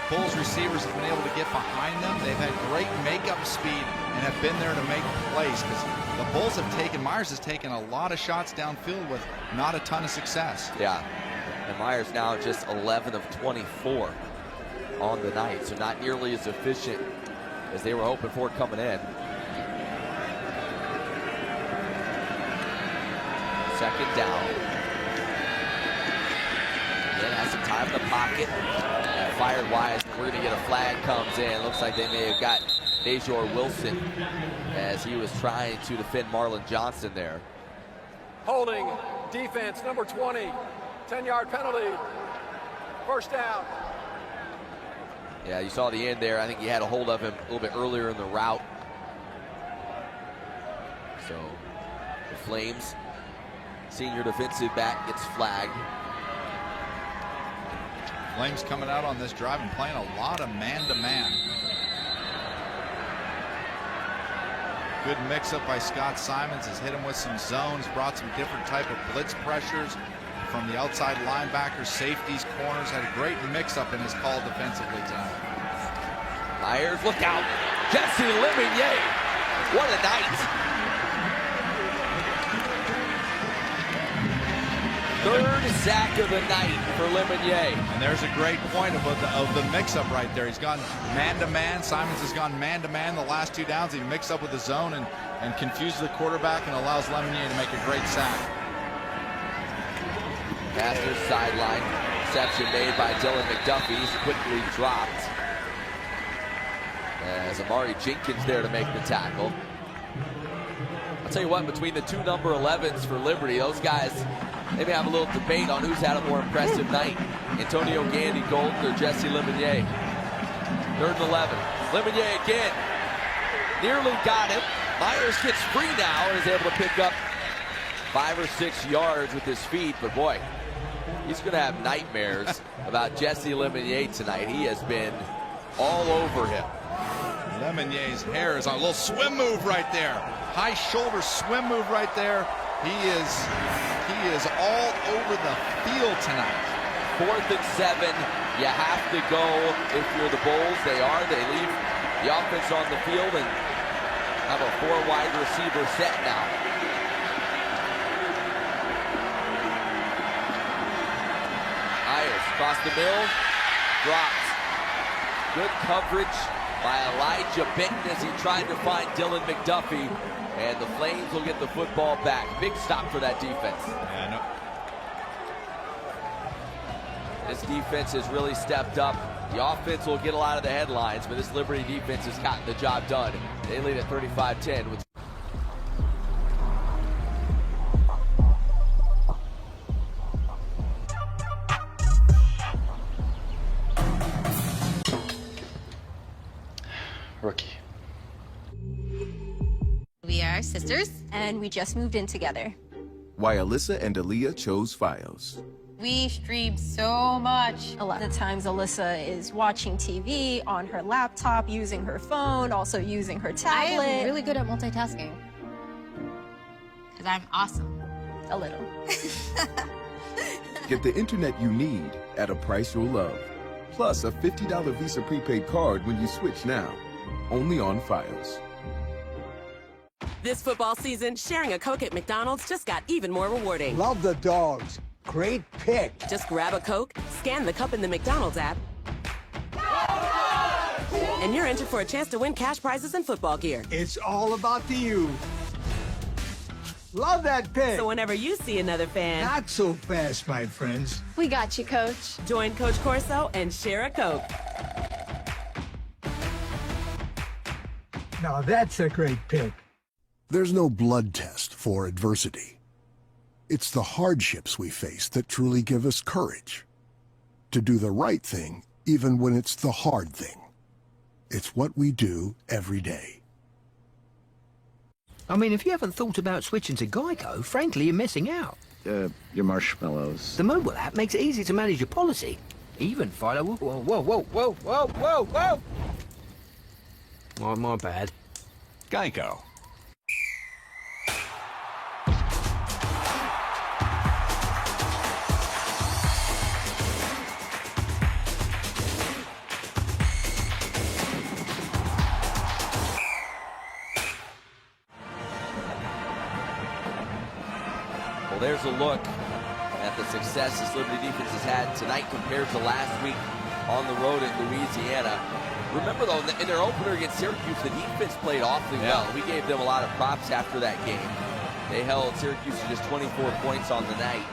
Bulls receivers have been able to get behind them, they've had great makeup speed and have been there to make plays, because the Bulls have taken, Myers has taken a lot of shots downfield with not a ton of success. Yeah, and Myers now just 11 of 24 on the night, so not nearly as efficient as they were hoping for coming in. Second down. Again, has some time in the pocket. And fired wise, we're going to get a flag comes in. Looks like they may have got Dejor Wilson as he was trying to defend Marlon Johnson there. Holding defense, number 20. 10-yard penalty. First down. Yeah, you saw the end there. I think he had a hold of him a little bit earlier in the route. So the Flames senior defensive back gets flagged. Flames coming out on this drive and playing a lot of man-to-man. Good mix-up by Scott Simons. Has hit him with some zones, brought some different type of blitz pressures from the outside linebackers, safeties, corners. Had a great mix-up in his call defensively tonight. Myers, look out. Jesse Lemonnier. What a night. Third sack of the night for Lemonnier. And there's a great point of the mix-up right there. He's gone man-to-man. Simons has gone man-to-man the last two downs. He mixed up with the zone and confuses the quarterback and allows Lemonnier to make a great sack. Masters sideline. Reception made by Dylan McDuffie. He's quickly dropped. As Amari Jenkins there to make the tackle. I'll tell you what, between the two number 11s for Liberty, those guys, they may have a little debate on who's had a more impressive night. Antonio Gandy Golden or Jesse Lemonnier. 3rd and 11. Lemonnier again. Nearly got him. Myers gets free now and is able to pick up 5 or 6 yards with his feet, but boy, he's going to have nightmares about Jesse Lemonnier tonight. He has been all over him. Lemonier's hair is on a little swim move right there. High shoulder swim move right there. He is all over the field tonight. 4th and 7. You have to go if you're the Bulls. They are. They leave the offense on the field and have a 4-wide receiver set now. Myers across the middle, dropped. Good coverage by Elijah Benton as he tried to find Dylan McDuffie, and the Flames will get the football back. Big stop for that defense. Yeah, This defense has really stepped up. The offense will get a lot of the headlines, but this Liberty defense has gotten the job done. They lead at 35-10 with Rookie. We are sisters, and we just moved in together. Why Alyssa and Aaliyah chose Fios. We stream so much. A lot of times Alyssa is watching TV on her laptop, using her phone, also using her tablet. I am really good at multitasking. Because I'm awesome. A little. Get the internet you need at a price you'll love. Plus a $50 Visa prepaid card when you switch now. Only on Fios. This football season, sharing a Coke at McDonald's just got even more rewarding. Love the dogs. Great pick. Just grab a Coke, scan the cup in the McDonald's app, and you're entered for a chance to win cash prizes and football gear. It's all about the youth. Love that pick. So whenever you see another fan... Not so fast, my friends. We got you, Coach. Join Coach Corso and share a Coke. Now that's a great pick. There's no blood test for adversity. It's the hardships we face that truly give us courage. To do the right thing, even when it's the hard thing. It's what we do every day. I mean, if you haven't thought about switching to Geico, frankly, you're missing out. Your marshmallows. The mobile app makes it easy to manage your policy. Even follow... Whoa, whoa, whoa, whoa, whoa, whoa, whoa! Oh, my bad. Geico. Well, there's a look at the success this Liberty defense has had tonight compared to last week on the road in Louisiana. Remember, though, in their opener against Syracuse, the defense played awfully well. We gave them a lot of props after that game. They held Syracuse to just 24 points on the night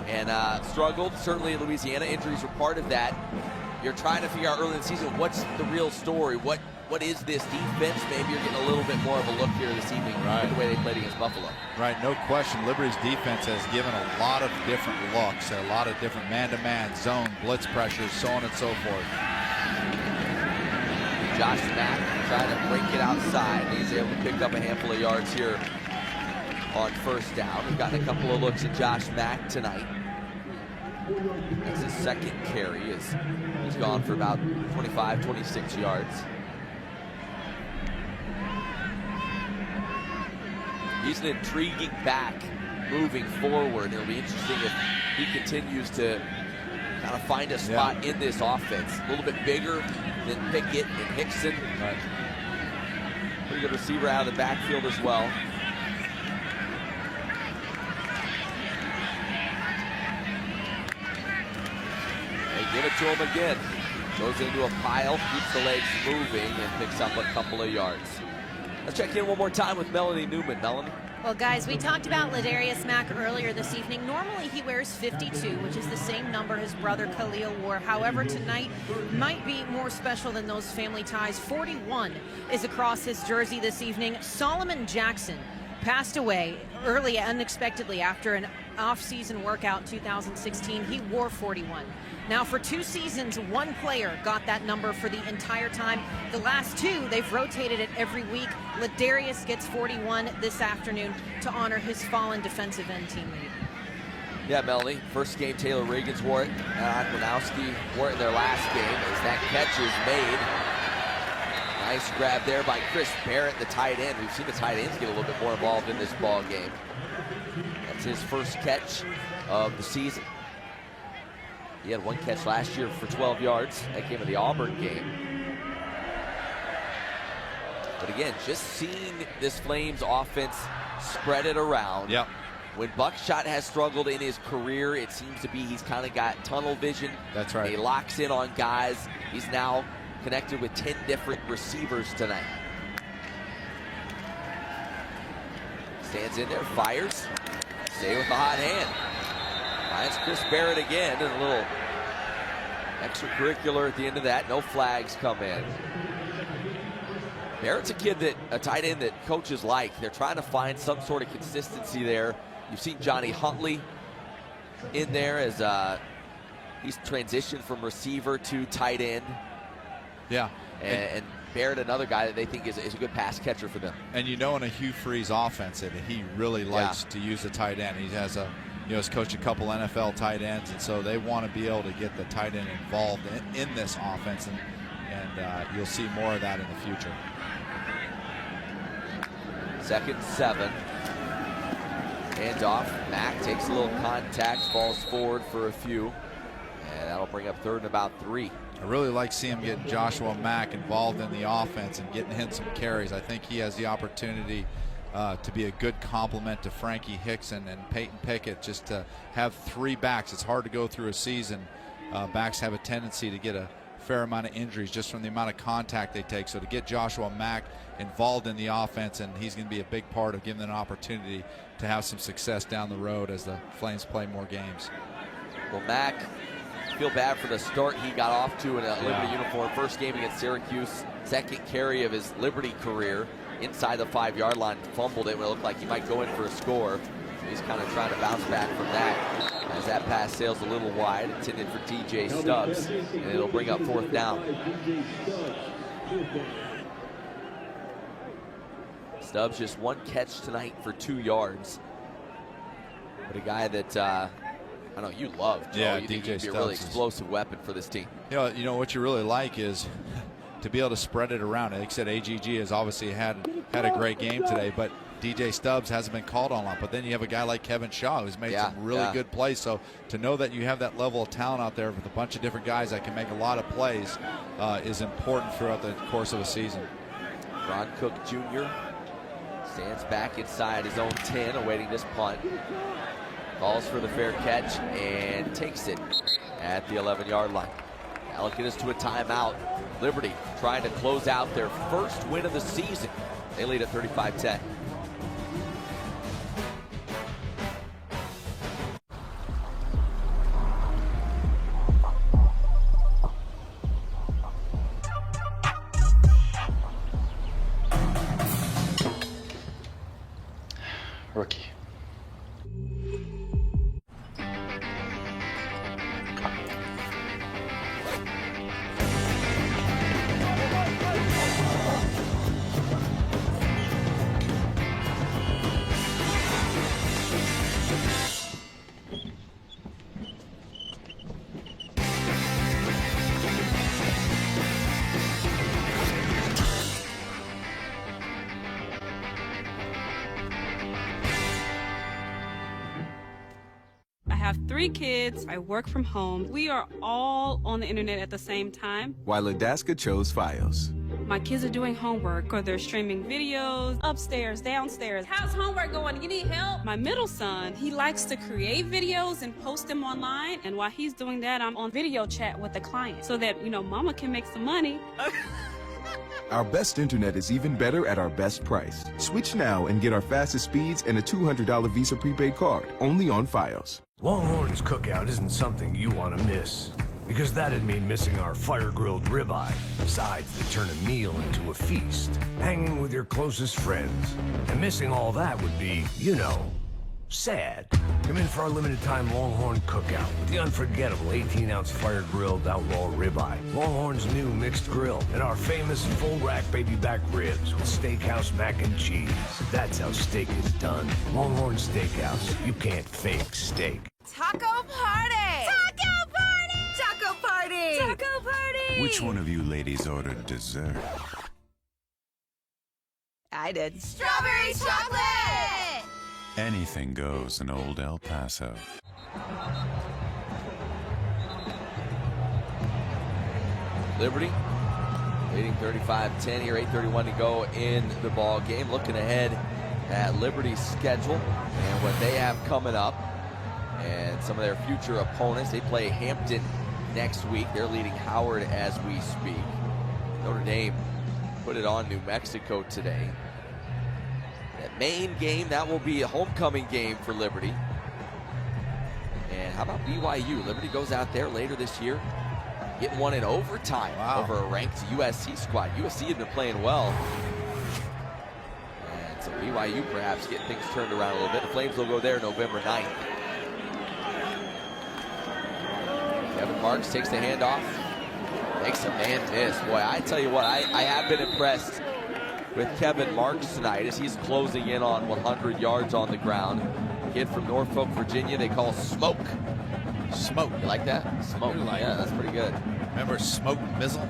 and struggled. Certainly in Louisiana, injuries were part of that. You're trying to figure out early in the season, what's the real story? What is this defense? Maybe you're getting a little bit more of a look here this evening with the way they played against Buffalo. Right, no question. Liberty's defense has given a lot of different looks, a lot of different man-to-man, zone, blitz pressures, so on and so forth. Josh Mack trying to break it outside. He's able to pick up a handful of yards here on first down. We've gotten a couple of looks at Josh Mack tonight. That's his second carry. He's gone for about 25, 26 yards. He's an intriguing back moving forward. It'll be interesting if he continues to kind of find a spot in this offense. A little bit bigger than Pickett and Hickson. Pretty good receiver out of the backfield as well. They give it to him again. Goes into a pile, keeps the legs moving, and picks up a couple of yards. Let's check in one more time with Melanie Newman. Melanie? Well, guys, we talked about Ladarius Mack earlier this evening. Normally, he wears 52, which is the same number his brother Khalil wore. However, tonight might be more special than those family ties. 41 is across his jersey this evening. Solomon Jackson passed away early, unexpectedly, after an off-season workout in 2016. He wore 41. Now, for 2 seasons, one player got that number for the entire time. The last 2, they've rotated it every week. Ladarius gets 41 this afternoon to honor his fallen defensive end teammate. Yeah, Melanie. First game, Taylor Riggins wore it. Akronowski wore it in their last game as that catch is made. Nice grab there by Chris Barrett, the tight end. We've seen the tight ends get a little bit more involved in this ball game. That's his first catch of the season. He had one catch last year for 12 yards. That came in the Auburn game. But again, just seeing this Flames offense spread it around. Yep. When Buckshot has struggled in his career, it seems to be he's kind of got tunnel vision. That's right. He locks in on guys. He's now connected with 10 different receivers tonight. Stands in there, fires. Stay with the hot hand. Finds Chris Barrett again, and a little extracurricular at the end of that. No flags come in. Barrett's a tight end that coaches like. They're trying to find some sort of consistency there. You've seen Johnny Huntley in there as he's transitioned from receiver to tight end. Yeah. And Barrett, another guy that they think is a good pass catcher for them. And in a Hugh Freeze offense, that he really likes to use the tight end. He has has coached a couple NFL tight ends, and so they want to be able to get the tight end involved in this offense, and you'll see more of that in the future. 2nd and 7. Handoff. Mack takes a little contact, falls forward for a few, and that'll bring up 3rd and about 3. I really like seeing him getting Joshua Mack involved in the offense and getting him some carries. I think he has the opportunity to be a good complement to Frankie Hickson and Peyton Pickett, just to have 3 backs. It's hard to go through a season. Backs have a tendency to get a fair amount of injuries just from the amount of contact they take. So to get Joshua Mack involved in the offense, and he's going to be a big part of giving them an opportunity to have some success down the road as the Flames play more games. Well, Mack, feel bad for the start he got off to in a Liberty uniform. First game against Syracuse, 2nd carry of his Liberty career. Inside the 5-yard line, fumbled it when it looked like he might go in for a score. He's kind of trying to bounce back from that as that pass sails a little wide, intended for TJ Stubbs, and it'll bring up 4th down. Stubbs just 1 catch tonight for 2 yards. But a guy that I know you love, Joe. Yeah, you think DJ he'd be a Stubbs really explosive weapon for this team. You know what you really like is to be able to spread it around. Like I said, AGG has obviously had a great game today, but DJ Stubbs hasn't been called on a lot. But then you have a guy like Kevin Shaw who's made some really good plays. So to know that you have that level of talent out there with a bunch of different guys that can make a lot of plays is important throughout the course of a season. Ron Cook Jr. stands back inside his own 10, awaiting this punt. Calls for the fair catch and takes it at the 11-yard line. That'll get us to a timeout. Liberty trying to close out their first win of the season. They lead at 35-10. Rookie. I have 3 kids. I work from home. We are all on the internet at the same time. Why Ladasca chose Fios. My kids are doing homework or they're streaming videos upstairs, downstairs. How's homework going? You need help? My middle son, he likes to create videos and post them online. And while he's doing that, I'm on video chat with the client so that, mama can make some money. Our best internet is even better at our best price. Switch now and get our fastest speeds and a $200 Visa prepaid card, only on Fios. Longhorn's Cookout isn't something you want to miss, because that'd mean missing our fire-grilled ribeye, sides that turn a meal into a feast, hanging with your closest friends. And missing all that would be, sad. Come in for our limited-time Longhorn Cookout with the unforgettable 18-ounce fire-grilled outlaw ribeye, Longhorn's new mixed grill, and our famous full-rack baby back ribs with steakhouse mac and cheese. That's how steak is done. Longhorn Steakhouse. You can't fake steak. Taco party! Taco party! Taco party! Taco party! Which one of you ladies ordered dessert? I did. Strawberry chocolate! Anything goes in old El Paso. Liberty leading 35-10 here, 8:31 to go in the ball game. Looking ahead at Liberty's schedule and what they have coming up and some of their future opponents. They play Hampton next week. They're leading Howard as we speak. Notre Dame put it on New Mexico today. That main game, that will be a homecoming game for Liberty. And how about BYU? Liberty goes out there later this year, getting one in overtime over a ranked USC squad. USC had been playing well. And so BYU perhaps getting things turned around a little bit. The Flames will go there November 9th. Kevin Marks takes the handoff, makes a man miss. Boy, I tell you what, I have been impressed with Kevin Marks tonight as he's closing in on 100 yards on the ground. Kid from Norfolk, Virginia, they call Smoke. Smoke. You like that? Smoke. Yeah, that's pretty good. Remember Smoke Mizzle?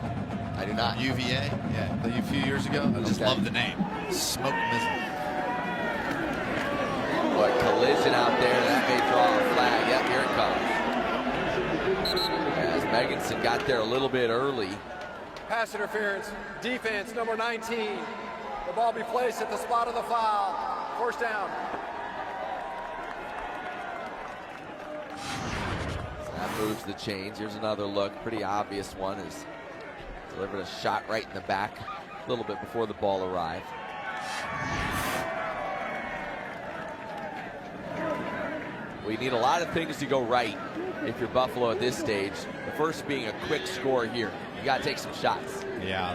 I do not. UVA? Yeah, a few years ago. I just love the name. Smoke Mizzle. Boy, collision out there. That may draw a flag. Yep, here it comes. As Meganson got there a little bit early. Pass interference, defense, number 19. The ball be placed at the spot of the foul. First down. That moves the chains. Here's another look. Pretty obvious one. Is delivered a shot right in the back a little bit before the ball arrived. We need a lot of things to go right if you're Buffalo at this stage. The first being a quick score here. You got to take some shots. Yeah,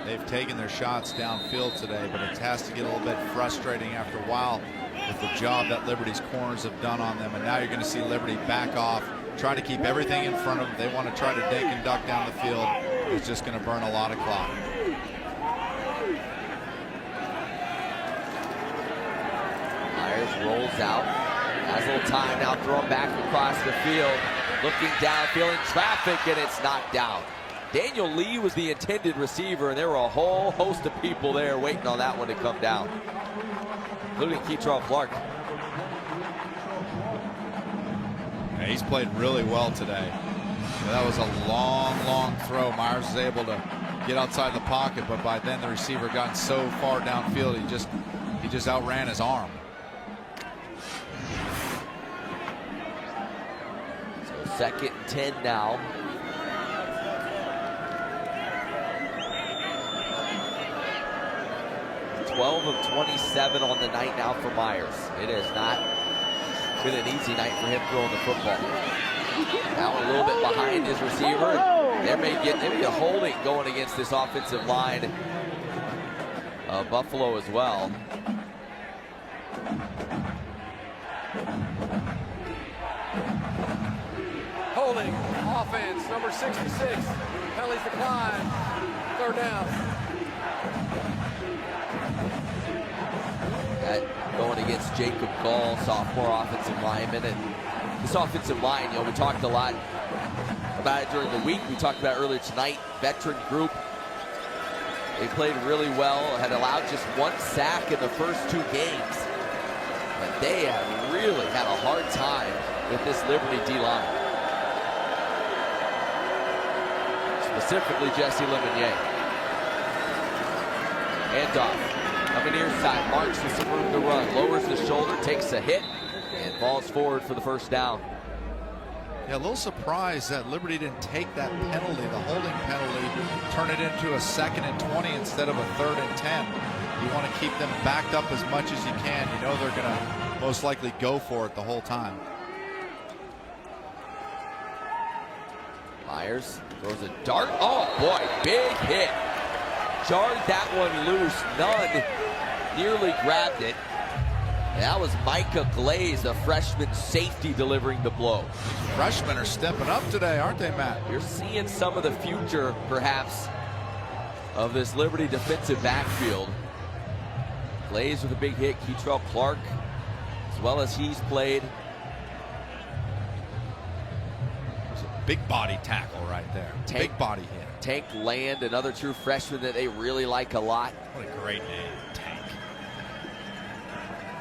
they've taken their shots downfield today, but it has to get a little bit frustrating after a while with the job that Liberty's corners have done on them. And now you're going to see Liberty back off, try to keep everything in front of them. They want to try to dink and duck down the field. It's just going to burn a lot of clock. Myers rolls out. Has a little time now, throwing back across the field. Looking down, feeling traffic, and it's knocked down. Daniel Lee was the intended receiver, and there were a whole host of people there waiting on that one to come down, including Keitrell Clark. Yeah, he's played really well today. That was a long throw. Myers was able to get outside the pocket, but by then the receiver got so far downfield, he just outran his arm. So 2nd and 10 now. $12 of 27 on the night now for Myers. It has not been an easy night for him throwing the football. Now a little bit behind his receiver. There may be a holding going against this offensive line of Buffalo as well. Holding, offense, number 66. Penalties decline. 3rd down. That going against Jacob Gall, sophomore offensive lineman. And this offensive line, we talked a lot about it during the week. We talked about it earlier tonight. Veteran group. They played really well, had allowed just 1 sack in the first 2 games. But they have really had a hard time with this Liberty D-line. Specifically Jesse Lemonnier. Handoff. Coming near side, marks with some room to run, lowers the shoulder, takes a hit, and falls forward for the 1st down. Yeah, a little surprised that Liberty didn't take that penalty, the holding penalty, turn it into a 2nd and 20 instead of a 3rd and 10. You want to keep them backed up as much as you can. You know they're going to most likely go for it the whole time. Myers throws a dart. Oh boy, big hit. Jarred that one loose. Nunn nearly grabbed it. And that was Micah Glaze, the freshman safety, delivering the blow. Freshmen are stepping up today, aren't they, Matt? You're seeing some of the future, perhaps, of this Liberty defensive backfield. Glaze with a big hit. Keitrell Clark, as well as he's played. There's a big body tackle right there. Big body hit. Tank Land, another true freshman that they really like a lot. What a great name, Tank.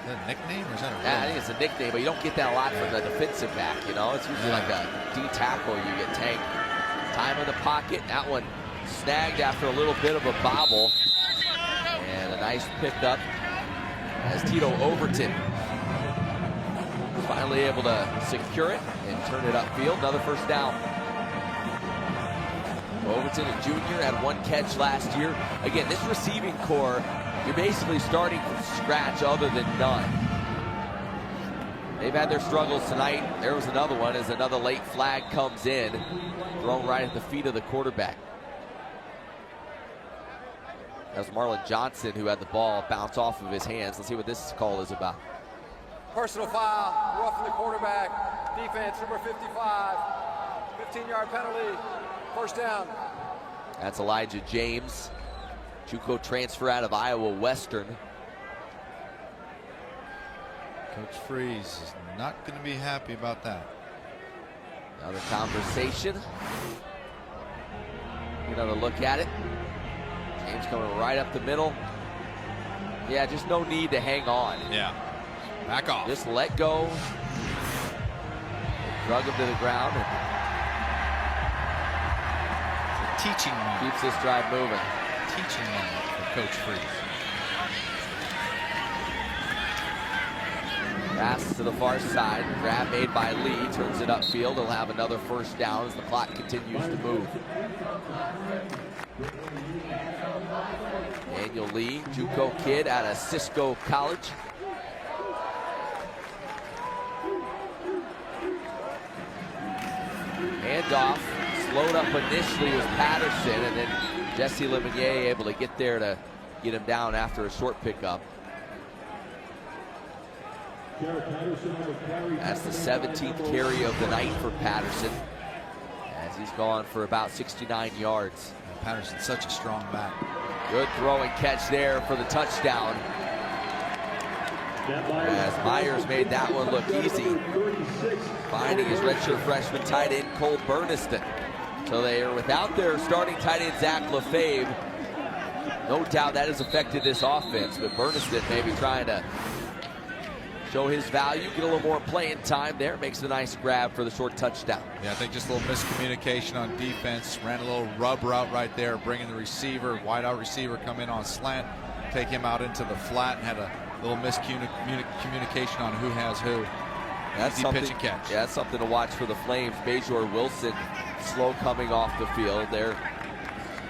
Is that a nickname or is that a real I think it's a nickname, but you don't get that a lot from the defensive back, It's usually like a D tackle you get. Tank. Time in the pocket. That one snagged after a little bit of a bobble. And a nice pickup as Tito Overton was finally able to secure it and turn it upfield. Another 1st down. Overton, a junior, had 1 catch last year. Again, this receiving core, you're basically starting from scratch other than Nunn. They've had their struggles tonight. There was another one as another late flag comes in, thrown right at the feet of the quarterback. That was Marlon Johnson who had the ball bounce off of his hands. Let's see what this call is about. Personal foul, roughing the quarterback. Defense, number 55. 15-yard penalty. 1st down. That's Elijah James, JUCO transfer out of Iowa Western. Coach Freeze is not going to be happy about that. Another conversation. Another look at it. James coming right up the middle. Yeah, just no need to hang on. Yeah, back off. Just let go. Drug him to the ground. Teaching moment. Keeps this drive moving. Teaching moment for Coach Freeze. Pass to the far side. Grab made by Lee. Turns it upfield. He'll have another 1st down as the clock continues to move. Daniel Lee, JUCO kid out of Cisco College. Handoff. Slowed up initially was Patterson, and then Jesse Lemonnier able to get there to get him down after a short pickup. That's the 17th carry of the night for Patterson, as he's gone for about 69 yards. Patterson's such a strong back. Good throw and catch there for the touchdown. As Myers made that one look easy, finding his redshirt freshman tight end Cole Burniston. So they are without their starting tight end, Zach LaFave. No doubt that has affected this offense, but Burniston maybe trying to show his value, get a little more playing time there. Makes a nice grab for the short touchdown. Yeah, I think just a little miscommunication on defense. Ran a little rub route right there, bringing the receiver, wide out receiver, come in on slant, take him out into the flat, and had a little miscommunication on who has who. That's Easy pitch and catch. Yeah, that's something to watch for the Flames. Bajor Wilson slow coming off the field. Their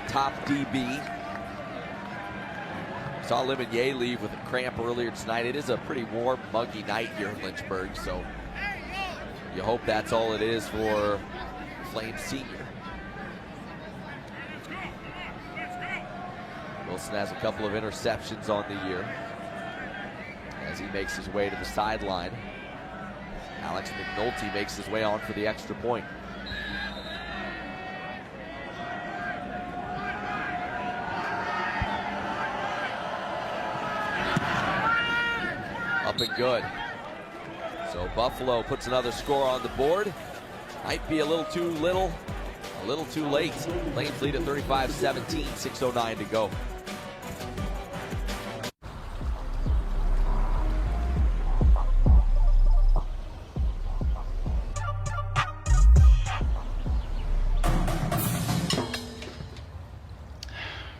top DB. Saw Lemonnier leave with a cramp earlier tonight. It is a pretty warm, muggy night here in Lynchburg, so you hope that's all it is for Flames senior. Wilson has a couple of interceptions on the year as he makes his way to the sideline. Alex McNulty makes his way on for the extra point. Up and good. So Buffalo puts another score on the board. Might be a little too little, a little too late. Flames lead at 35-17, 6:09 to go.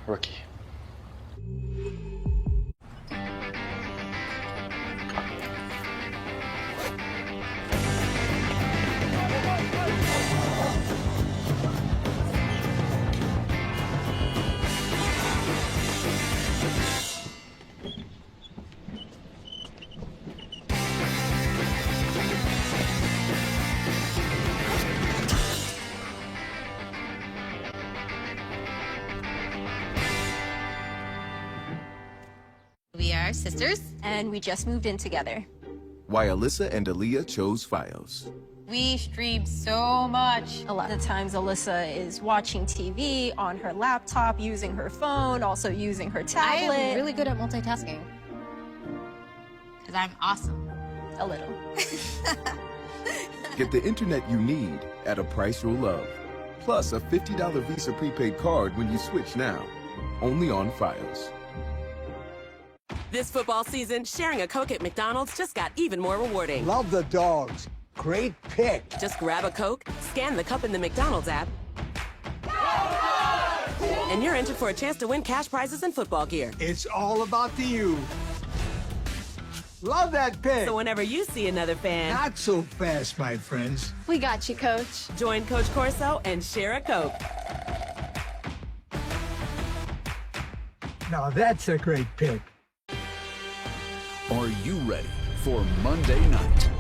Rookie. We are sisters, and we just moved in together. Why Alyssa and Aaliyah chose Fios. We stream so much. A lot of times Alyssa is watching TV on her laptop, using her phone, also using her tablet. I am really good at multitasking. Because I'm awesome. A little. Get the internet you need at a price you'll love. Plus a $50 Visa prepaid card when you switch now. Only on Fios. This football season, sharing a Coke at McDonald's just got even more rewarding. Love the dogs. Great pick. Just grab a Coke, scan the cup in the McDonald's app, and you're entered for a chance to win cash prizes and football gear. It's all about the you. Love that pick. So whenever you see another fan... Not so fast, my friends. We got you, Coach. Join Coach Corso and share a Coke. Now that's a great pick. Are you ready for Monday night?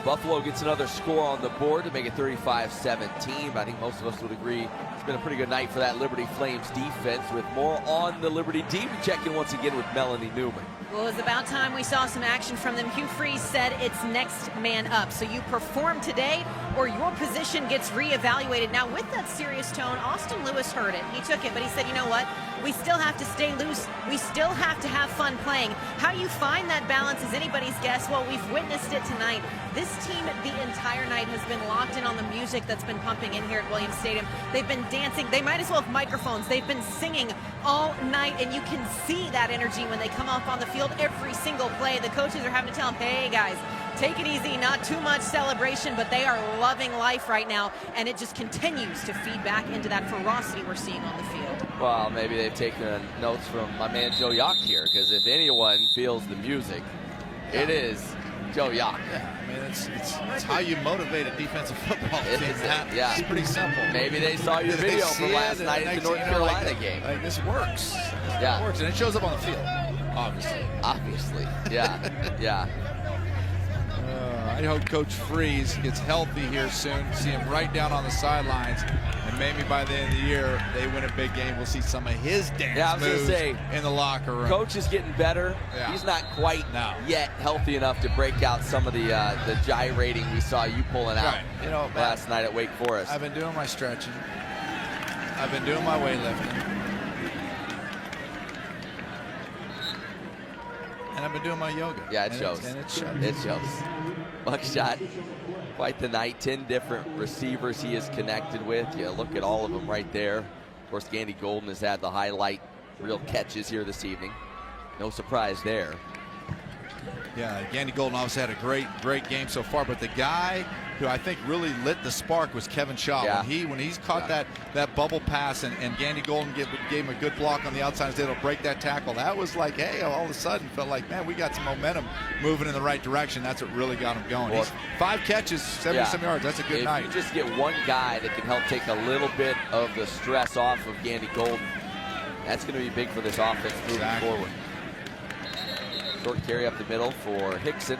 Buffalo gets another score on the board to make it 35-17. I think most of us would agree it's been a pretty good night for that Liberty Flames defense. With more on the Liberty D, we check in once again with Melanie Newman. Well, it was about time we saw some action from them. Hugh Freeze said it's next man up. So you perform today or your position gets reevaluated. Now, with that serious tone, Austin Lewis heard it. He took it, but he said, you know what? We still have to stay loose. We still have to have fun playing. How you find that balance is anybody's guess. Well, we've witnessed it tonight. This team the entire night has been locked in on the music that's been pumping in here at Williams Stadium. They've been dancing. They might as well have microphones. They've been singing all night, and you can see that energy when they come up on the field every single play. The coaches are having to tell them, hey, guys, take it easy, not too much celebration, but they are loving life right now, and it just continues to feed back into that ferocity we're seeing on the field. Well, maybe they've taken notes from my man Joe Yock here, because if anyone feels the music, it is Joe Yock. Yeah, I mean, it's how you motivate a defensive football team. Yeah. It's pretty simple. Maybe they saw your video from last night at the North Carolina game. Like, this works. Yeah. It works, and it shows up on the field, obviously. Obviously, yeah, yeah. I hope Coach Freeze gets healthy here soon. See him right down on the sidelines, and maybe by the end of the year, they win a big game. We'll see some of his dance moves in the locker room. Coach is getting better. Yeah. He's not quite yet healthy enough to break out some of the gyrating we saw you pulling out last night at Wake Forest. I've been doing my stretching. I've been doing my weightlifting. and I've been doing my yoga. Yeah, it shows. And it shows. It shows. Buckshot, quite the night. 10 different receivers he is connected with. You look at all of them right there. Of course, Gandy Golden has had the highlight real catches here this evening. No surprise there. Yeah, Gandy Golden obviously had a great game so far, but the guy who I think really lit the spark was Kevin Shaw. Yeah. When he's caught that bubble pass and Gandy Golden gave him a good block on the outside instead of break that tackle, that was like, hey, all of a sudden felt like, man, we got some momentum moving in the right direction. That's what really got him going. Well, He's 5 catches, 70-some yards. That's a good night. If you just get one guy that can help take a little bit of the stress off of Gandy Golden, that's going to be big for this offense moving forward. Short carry up the middle for Hickson.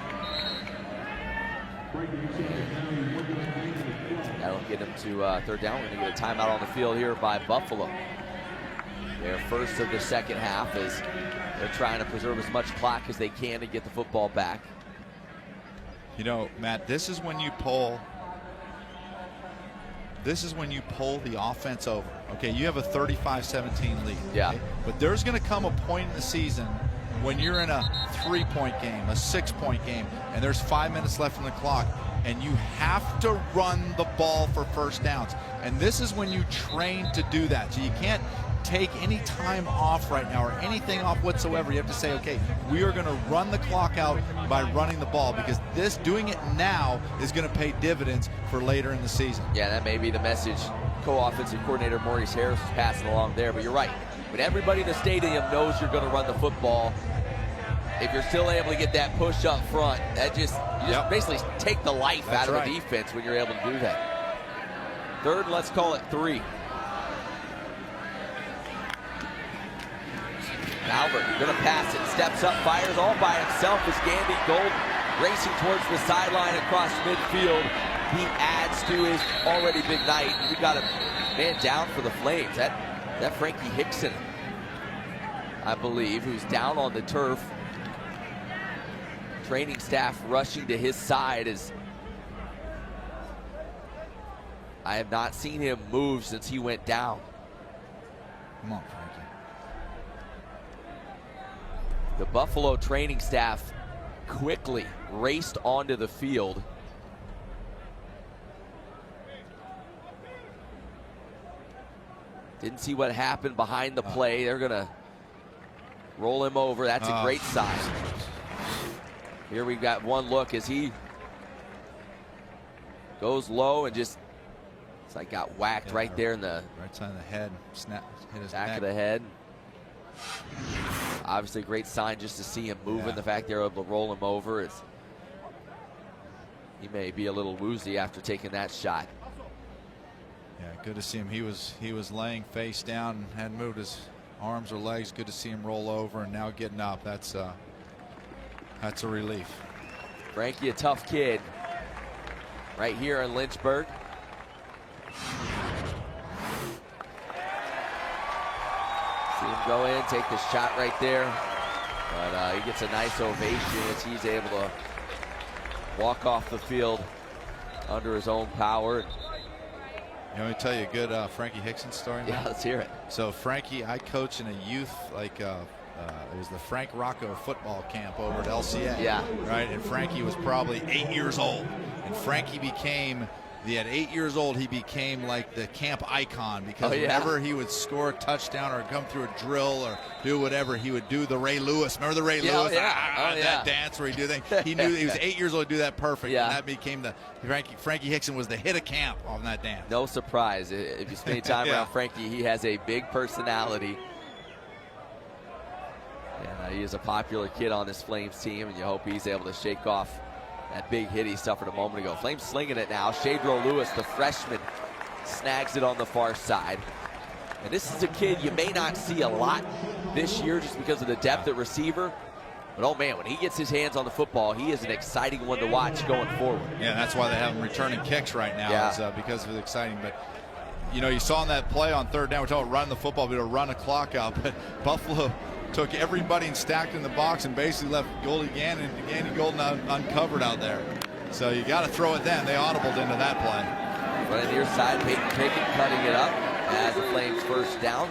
That'll get him to third down. We're going to get a timeout on the field here by Buffalo. Their first of the second half as they're trying to preserve as much clock as they can to get the football back. You know, Matt, this is when you pull the offense over. Okay, you have a 35-17 lead. Yeah. Okay? But there's going to come a point in the season when you're in a 3-point game, a 6-point game, and there's 5 minutes left on the clock, and you have to run the ball for first downs. And this is when you train to do that. So you can't take any time off right now or anything off whatsoever. You have to say, okay, we are going to run the clock out by running the ball, because doing it now is going to pay dividends for later in the season. Yeah, that may be the message co-offensive coordinator Maurice Harris is passing along there, but you're right. When everybody in the stadium knows you're going to run the football, if you're still able to get that push up front, you just basically take the life out of the defense when you're able to do that. Third, let's call it 3. Albert going to pass it, steps up, fires all by himself as Gandy Golden racing towards the sideline across midfield. He adds to his already big night. We got a man down for the Flames. That Frankie Hickson, I believe, who's down on the turf. Training staff rushing to his side as I have not seen him move since he went down. Come on, Frankie. The Buffalo training staff quickly raced onto the field. Didn't see what happened behind the play. They're going to roll him over. That's a great sign. Here we've got one look as he goes low and just, it's like got whacked right there in the right side of the head. Snap, hit his back neck. of the head. Obviously a great sign just to see him moving. The fact they're able to roll him over is, he may be a little woozy after taking that shot. Yeah, good to see him. He was laying face down, hadn't moved his arms or legs. Good to see him roll over and now getting up. That's a relief. Frankie, a tough kid, right here in Lynchburg. See him go in, take the shot right there, but he gets a nice ovation as he's able to walk off the field under his own power. You want me to tell you a good Frankie Hickson story? Yeah, let's hear it. So Frankie, I coach in a youth, it was the Frank Rocco football camp over at LCA. Yeah. Right, and Frankie was probably 8 years old. And Frankie at 8 years old, he became like the camp icon, because whenever he would score a touchdown or come through a drill or do whatever, he would do the Ray Lewis. Remember the Ray Lewis? That dance where he do things. He knew he was 8 years old to do that perfect. And that became Frankie Hickson was the hit of camp on that dance. No surprise. If you spend time around Frankie, he has a big personality. And he is a popular kid on this Flames team, and you hope he's able to shake off that big hit he suffered a moment ago. Flames slinging it now. Shadro Lewis, the freshman, snags it on the far side. And this is a kid you may not see a lot this year just because of the depth at receiver. But, oh, man, when he gets his hands on the football, he is an exciting one to watch going forward. Yeah, that's why they have him returning kicks right now, is because of the exciting. But, you know, you saw in that play on third down, we're talking about running the football, but to run a clock out. But Buffalo took everybody and stacked in the box and basically left Gandy Golden uncovered out there. So you got to throw it then. They audibled into that play. Right on the near side, Peyton Pickett cutting it up as the Flames first down.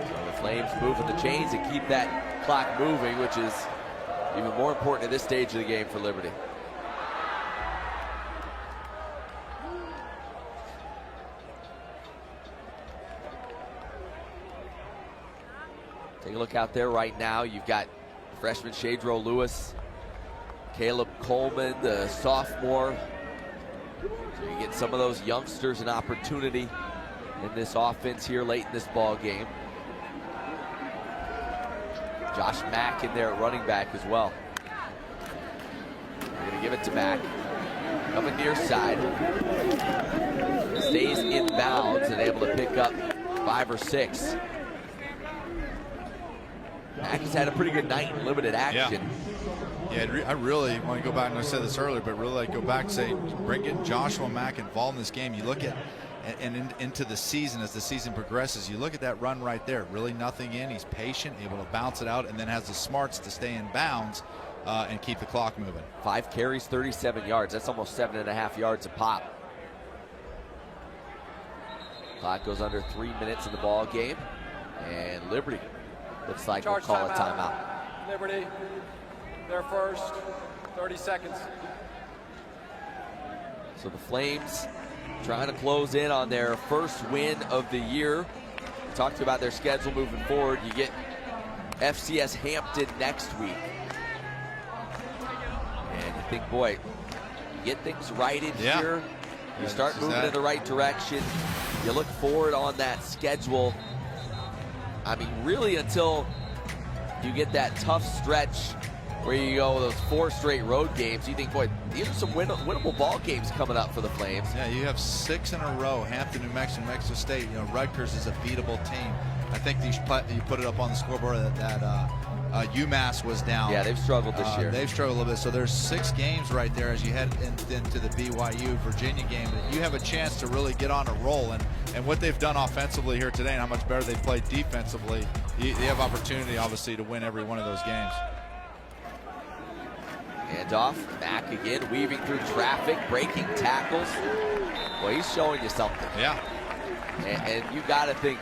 So the Flames moving the chains and keep that clock moving, which is even more important at this stage of the game for Liberty. Take a look out there right now. You've got freshman Shadro Lewis, Caleb Coleman, the sophomore. So you get some of those youngsters an opportunity in this offense here late in this ball game. Josh Mack in there at running back as well. They're gonna give it to Mack. Coming near side. Stays in bounds and able to pick up 5 or 6. Mack has had a pretty good night in limited action. Yeah, I really want to go back, and I said this earlier, but really go back and say, getting Joshua Mack involved in this game. You look at into the season, as the season progresses, you look at that run right there, really nothing in. He's patient, able to bounce it out, and then has the smarts to stay in bounds and keep the clock moving. 5 carries, 37 yards. That's almost 7.5 yards a pop. Clock goes under 3 minutes in the ball game, and Liberty looks like we'll call a timeout. Liberty, they're first, 30 seconds. So the Flames trying to close in on their first win of the year. We talked about their schedule moving forward. You get FCS Hampton next week. And you think, boy, you get things right in here. You start moving in the right direction. You look forward on that schedule. I mean, really until you get that tough stretch where you go those 4 straight road games, you think, boy, these are some winnable ball games coming up for the Flames. Yeah, you have 6 in a row. Hampton, New Mexico, New Mexico State. You know, Rutgers is a beatable team. I think you put it up on the scoreboard that UMass was down. Yeah, they've struggled this year. They've struggled a little bit. So there's 6 games right there as you head into the BYU Virginia game that you have a chance to really get on a roll. And what they've done offensively here today and how much better they've played defensively, they have opportunity, obviously, to win every one of those games. Handoff, Mack again, weaving through traffic, breaking tackles. Well, he's showing you something. Yeah. And you got to think,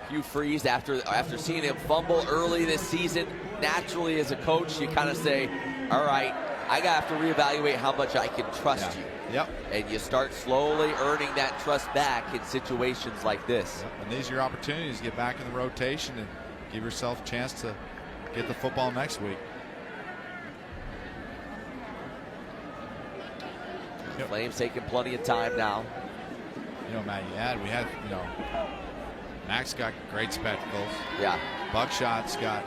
Hugh Freeze, after seeing him fumble early this season, naturally as a coach, you kind of say, all right, I got to have to reevaluate how much I can trust you. Yep. And you start slowly earning that trust back in situations like this. Yep. And these are your opportunities to get back in the rotation and give yourself a chance to get the football next week. Flames taking plenty of time now. You know, Matt, we had, you know, Max got great spectacles. Yeah. Buckshot's got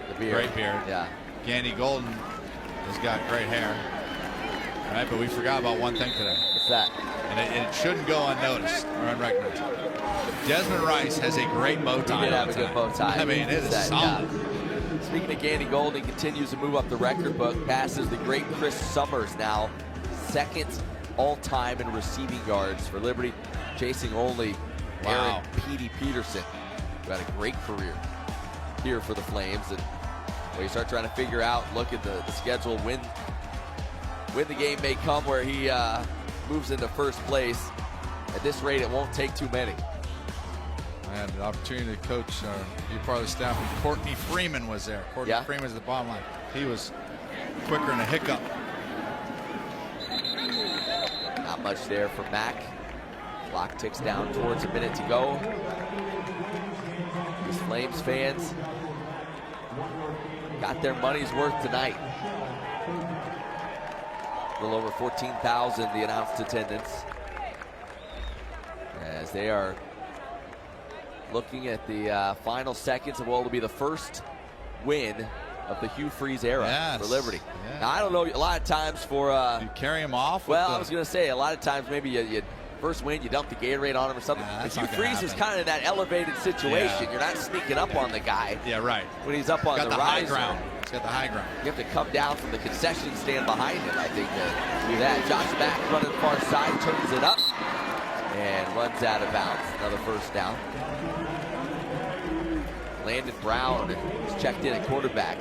the beard. Great beard. Yeah. Gandy Golden has got great hair. Right, but we forgot about one thing today. What's that? And it shouldn't go unnoticed or unrecognized. Desmond Rice has a great bow tie. He did have a good bow tie. I mean, it is solid. Yeah. Speaking of Gandy Golden, continues to move up the record book, passes the great Chris Summers now, 2nd all-time in receiving yards for Liberty, chasing only Aaron Petey Peterson, who had a great career here for the Flames. And when you start trying to figure out, look at the schedule, when the game may come where he moves into first place. At this rate, it won't take too many. I had the opportunity to coach, be part of the staff when Courtney Freeman was there. Courtney Freeman was the bottom line. He was quicker than a hiccup. Not much there for Mack. Clock ticks down towards a minute to go. These Flames fans got their money's worth tonight. A little over 14,000 the announced attendance, as they are looking at the final seconds of what will be the first win of the Hugh Freeze era for Liberty. Yeah. Now, I don't know, a lot of times for you carry him off. Well, I was going to say, a lot of times maybe you first win, you dump the Gatorade on him or something. But Hugh Freeze is kind of in that elevated situation. You're not sneaking up on the guy. Yeah, right. When he's up on the high riser. ground. He's got the high ground. You have to come down from the concession stand behind him, I think, to do that. Josh Mack running far side, turns it up, and runs out of bounds. Another first down. Landon Brown is checked in at quarterback.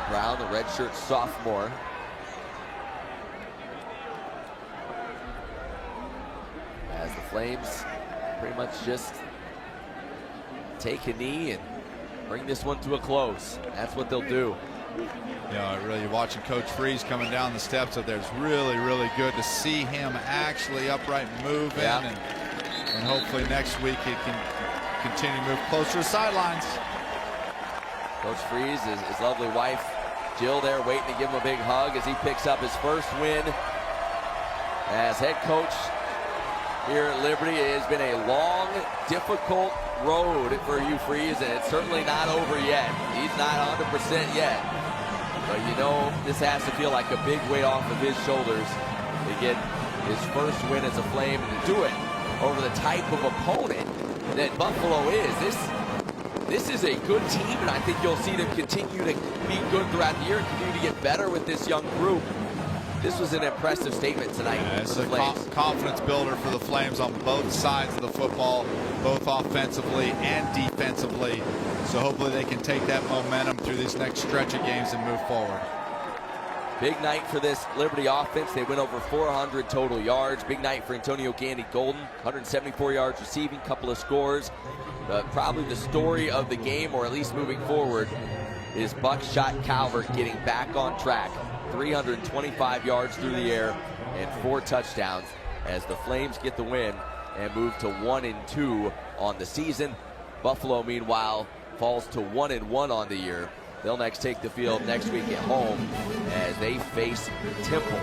Brown, the redshirt sophomore. Flames pretty much just take a knee and bring this one to a close. That's what they'll do. Really watching Coach Freeze coming down the steps up there. It's really, really good to see him actually upright and moving. And hopefully next week he can continue to move closer to the sidelines. Coach Freeze, his lovely wife, Jill, there waiting to give him a big hug as he picks up his first win as head coach here at Liberty. It has been a long, difficult road for Hugh Freeze, and it's certainly not over yet. He's not 100% yet. But you know, this has to feel like a big weight off of his shoulders to get his first win as a Flame and to do it over the type of opponent that Buffalo is. This is a good team, and I think you'll see them continue to be good throughout the year and continue to get better with this young group. This was an impressive statement tonight. It's a confidence builder for the Flames on both sides of the football, both offensively and defensively. So hopefully they can take that momentum through this next stretch of games and move forward. Big night for this Liberty offense. They went over 400 total yards. Big night for Antonio Gandy-Golden, 174 yards receiving, couple of scores. Probably the story of the game, or at least moving forward, is Buckshot Calvert getting back on track. 325 yards through the air and 4 touchdowns as the Flames get the win and move to 1-2 on the season. Buffalo, meanwhile, falls to 1-1 on the year. They'll next take the field next week at home as they face Temple.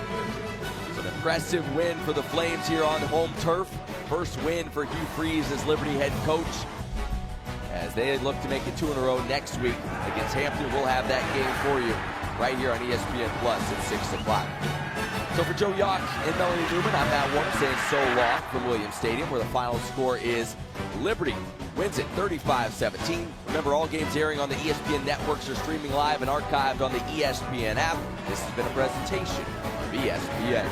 It's an impressive win for the Flames here on home turf. First win for Hugh Freeze as Liberty head coach, as they look to make it 2 in a row next week against Hampton. We'll have that game for you right here on ESPN Plus at 6 o'clock. So for Joe Yock and Melanie Newman, I'm Matt Warner saying so long from Williams Stadium, where the final score is Liberty wins it 35-17. Remember, all games airing on the ESPN networks are streaming live and archived on the ESPN app. This has been a presentation of ESPN.